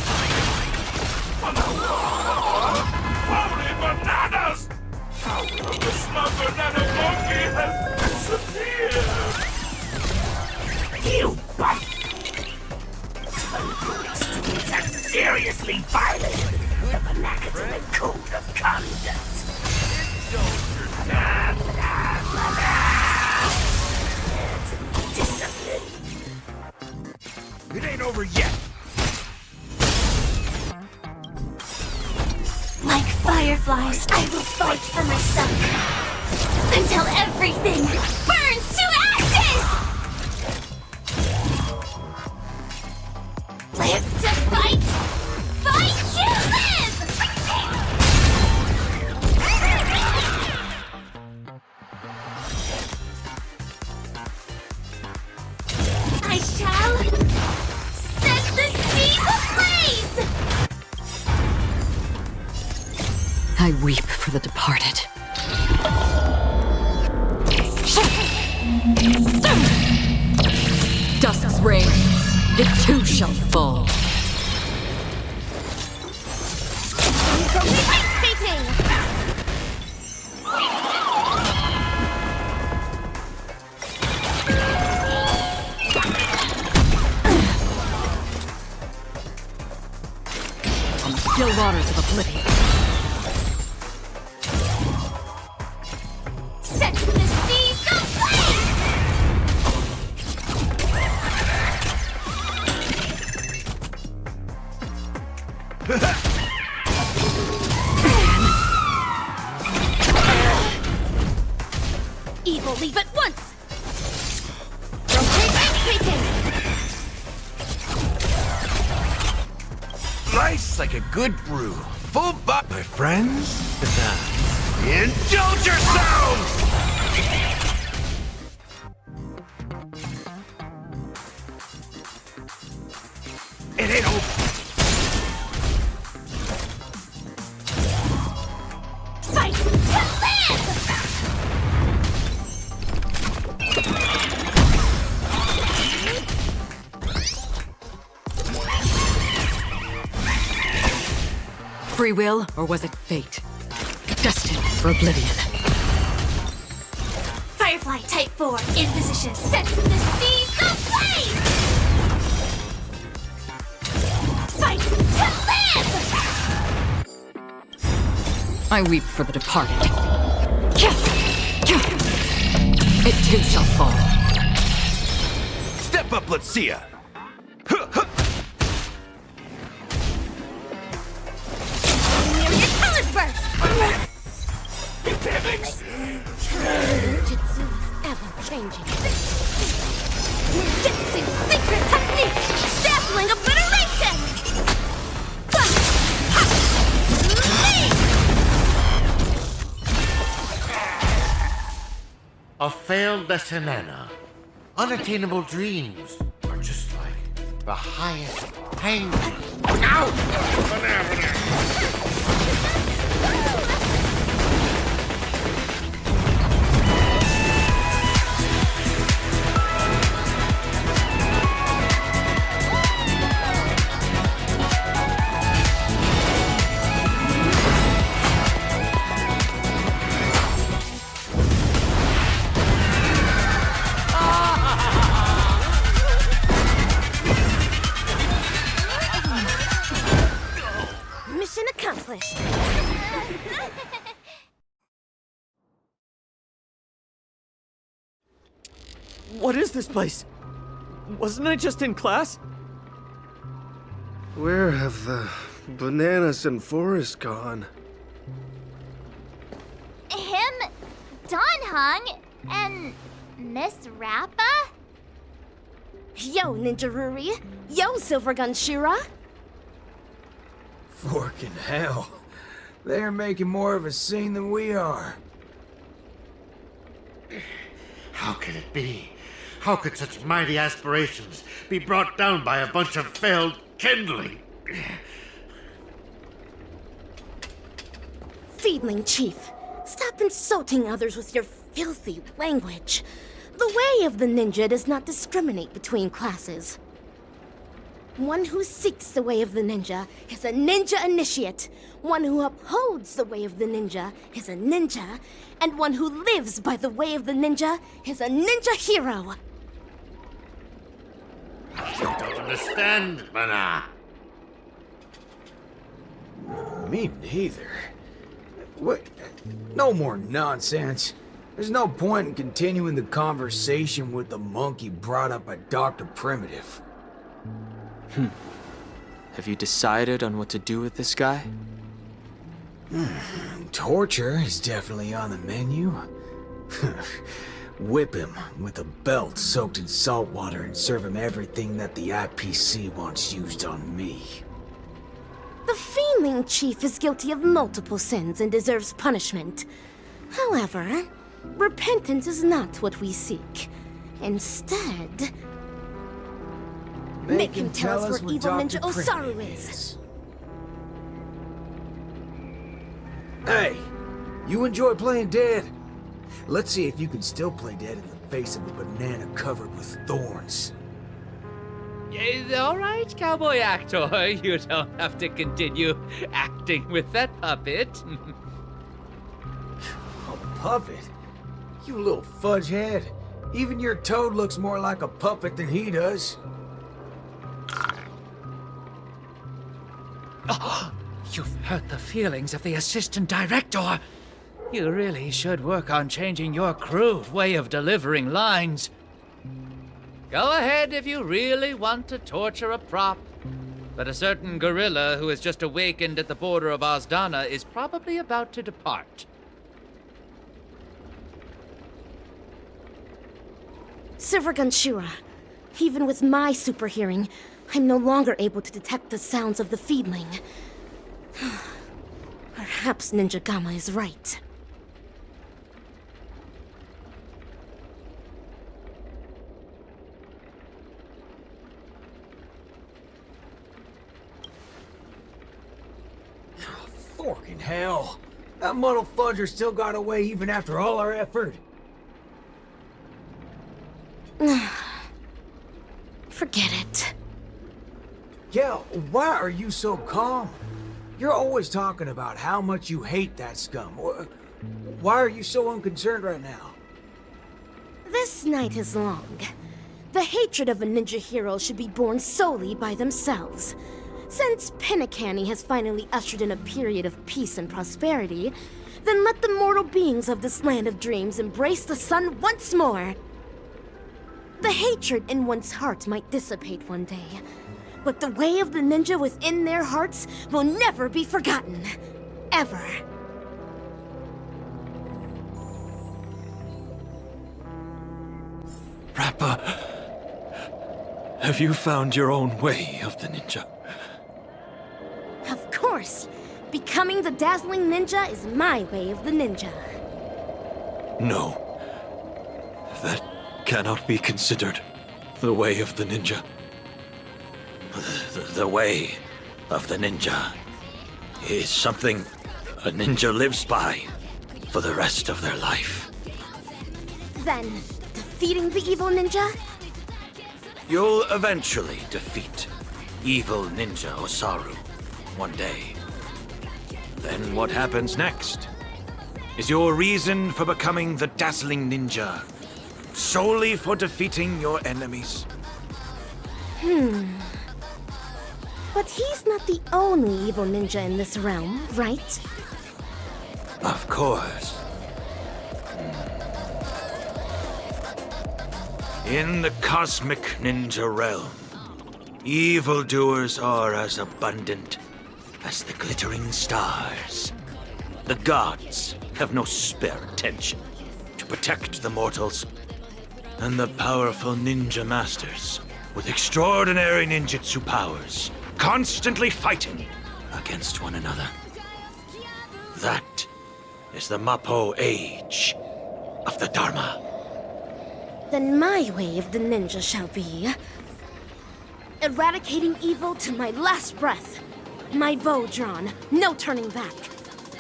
Holy bananas! Power of the Slumber Nana Monkey has disappeared! You bite! Students have seriously violated the vernacular code of conduct. Discipline. It ain't over yet. Like fireflies, I will fight for myself until everything burns to ashes! Live to fight! Fight to live! I shall set the seas ablaze! I weep for the departed. Dusk's reign, it too shall fall. On the still waters of oblivion. Set the seas ablaze! Evil, leave at once! Rotate. Nice like a good brew. Full butt, my friends. Indulge yourselves! It ain't over. Fight to live! Free will, or was it fate? Destined for oblivion. Firefly Type 4 in position. Set the seas ablaze! Fight to live! I weep for the departed. It too shall fall. Step up, let's see ya. Ninjutsu is ever-changing. Ninjutsu secret technique! Dazzling obliteration! A failed Nana. Unattainable dreams are just like the highest hang. Ow! Mission accomplished. What is this place? Wasn't I just in class? Where have the bananas and Forrest gone? Him, Don Hung, and Miss Rappa? Yo, Ninja Ruri. Yo, Silvergun Shira. Forking hell. They're making more of a scene than we are. How could it be? How could such mighty aspirations be brought down by a bunch of failed kindling? Feedling Chief, stop insulting others with your filthy language. The way of the ninja does not discriminate between classes. One who seeks the way of the ninja is a ninja initiate. One who upholds the way of the ninja is a ninja. And one who lives by the way of the ninja is a ninja hero. I don't understand, Mana. Me neither. What? No more nonsense. There's no point in continuing the conversation with the monkey brought up by Dr. Primitive. Have you decided on what to do with this guy? Torture is definitely on the menu. Whip him with a belt soaked in salt water and serve him everything that the IPC wants used on me. The Fiendling Chief is guilty of multiple sins and deserves punishment. However, repentance is not what we seek. Instead, make him tell us where evil Ninja Osaru is. Hey, you enjoy playing dead? Let's see if you can still play dead in the face of a banana covered with thorns. All right, cowboy actor. You don't have to continue acting with that puppet. A puppet? You little fudge head. Even your toad looks more like a puppet than he does. Oh, you've hurt the feelings of the assistant director. You really should work on changing your crude way of delivering lines. Go ahead if you really want to torture a prop. But a certain gorilla who has just awakened at the border of Ozdana is probably about to depart. Silver Gunshura, even with my super hearing, I'm no longer able to detect the sounds of the Fiendling. Perhaps Ninja Gamma is right. Forking hell. That muddle fudger still got away even after all our effort. Forget it. Yeah, why are you so calm? You're always talking about how much you hate that scum. Why are you so unconcerned right now? This night is long. The hatred of a ninja hero should be borne solely by themselves. Since Pinnacanny has finally ushered in a period of peace and prosperity, then let the mortal beings of this land of dreams embrace the sun once more. The hatred in one's heart might dissipate one day, but the way of the ninja within their hearts will never be forgotten. Ever. Rappa, have you found your own way of the ninja? Of course. Becoming the dazzling ninja is my way of the ninja. No. That cannot be considered the way of the ninja. The way of the ninja is something a ninja lives by for the rest of their life. Then, defeating the evil ninja? You'll eventually defeat evil Ninja Osaru one day. Then what happens next? Is your reason for becoming the dazzling ninja solely for defeating your enemies? But he's not the only evil ninja in this realm, right? Of course. In the cosmic ninja realm, evildoers are as abundant as the glittering stars. The gods have no spare attention to protect the mortals, and the powerful ninja masters with extraordinary ninjutsu powers constantly fighting against one another. That is the Mappo age of the Dharma. Then my way of the ninja shall be eradicating evil to my last breath. My bow drawn, no turning back.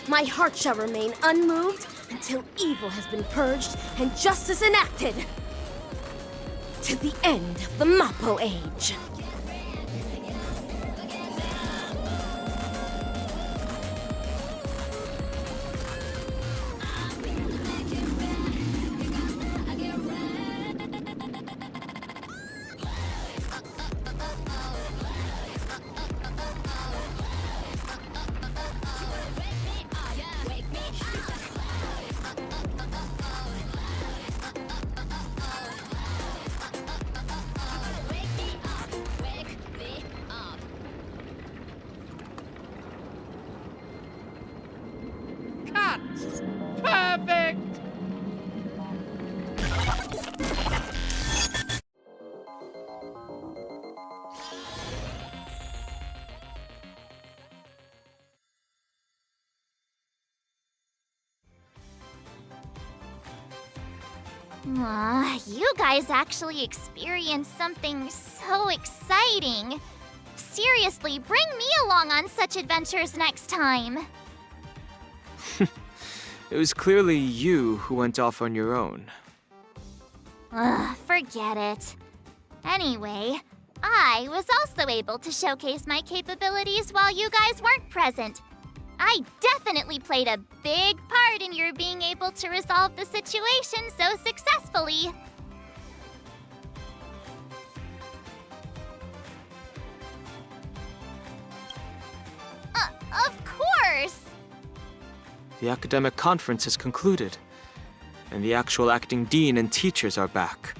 My heart shall remain unmoved until evil has been purged and justice enacted. To the end of the Mappo age. Perfect! You guys actually experienced something so exciting. Seriously, bring me along on such adventures next time. It was clearly you who went off on your own. Forget it. Anyway, I was also able to showcase my capabilities while you guys weren't present. I definitely played a big part in your being able to resolve the situation so successfully. Of course! The academic conference has concluded, and the actual acting dean and teachers are back.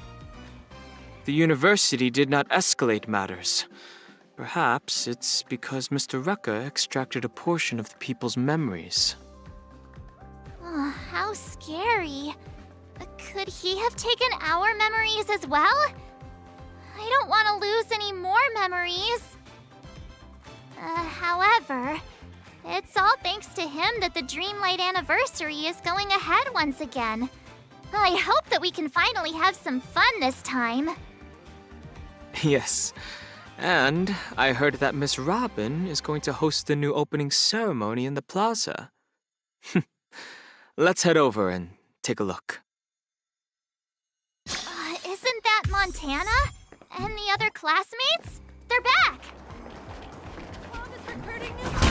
The university did not escalate matters. Perhaps it's because Mr. Rekka extracted a portion of the people's memories. How scary. Could he have taken our memories as well? I don't want to lose any more memories. However, it's all thanks to him that the Dreamlight anniversary is going ahead once again. I hope that we can finally have some fun this time. Yes. And I heard that Miss Robin is going to host the new opening ceremony in the plaza. Let's head over and take a look. Isn't that Montana? And the other classmates? They're back! Mom is recruiting new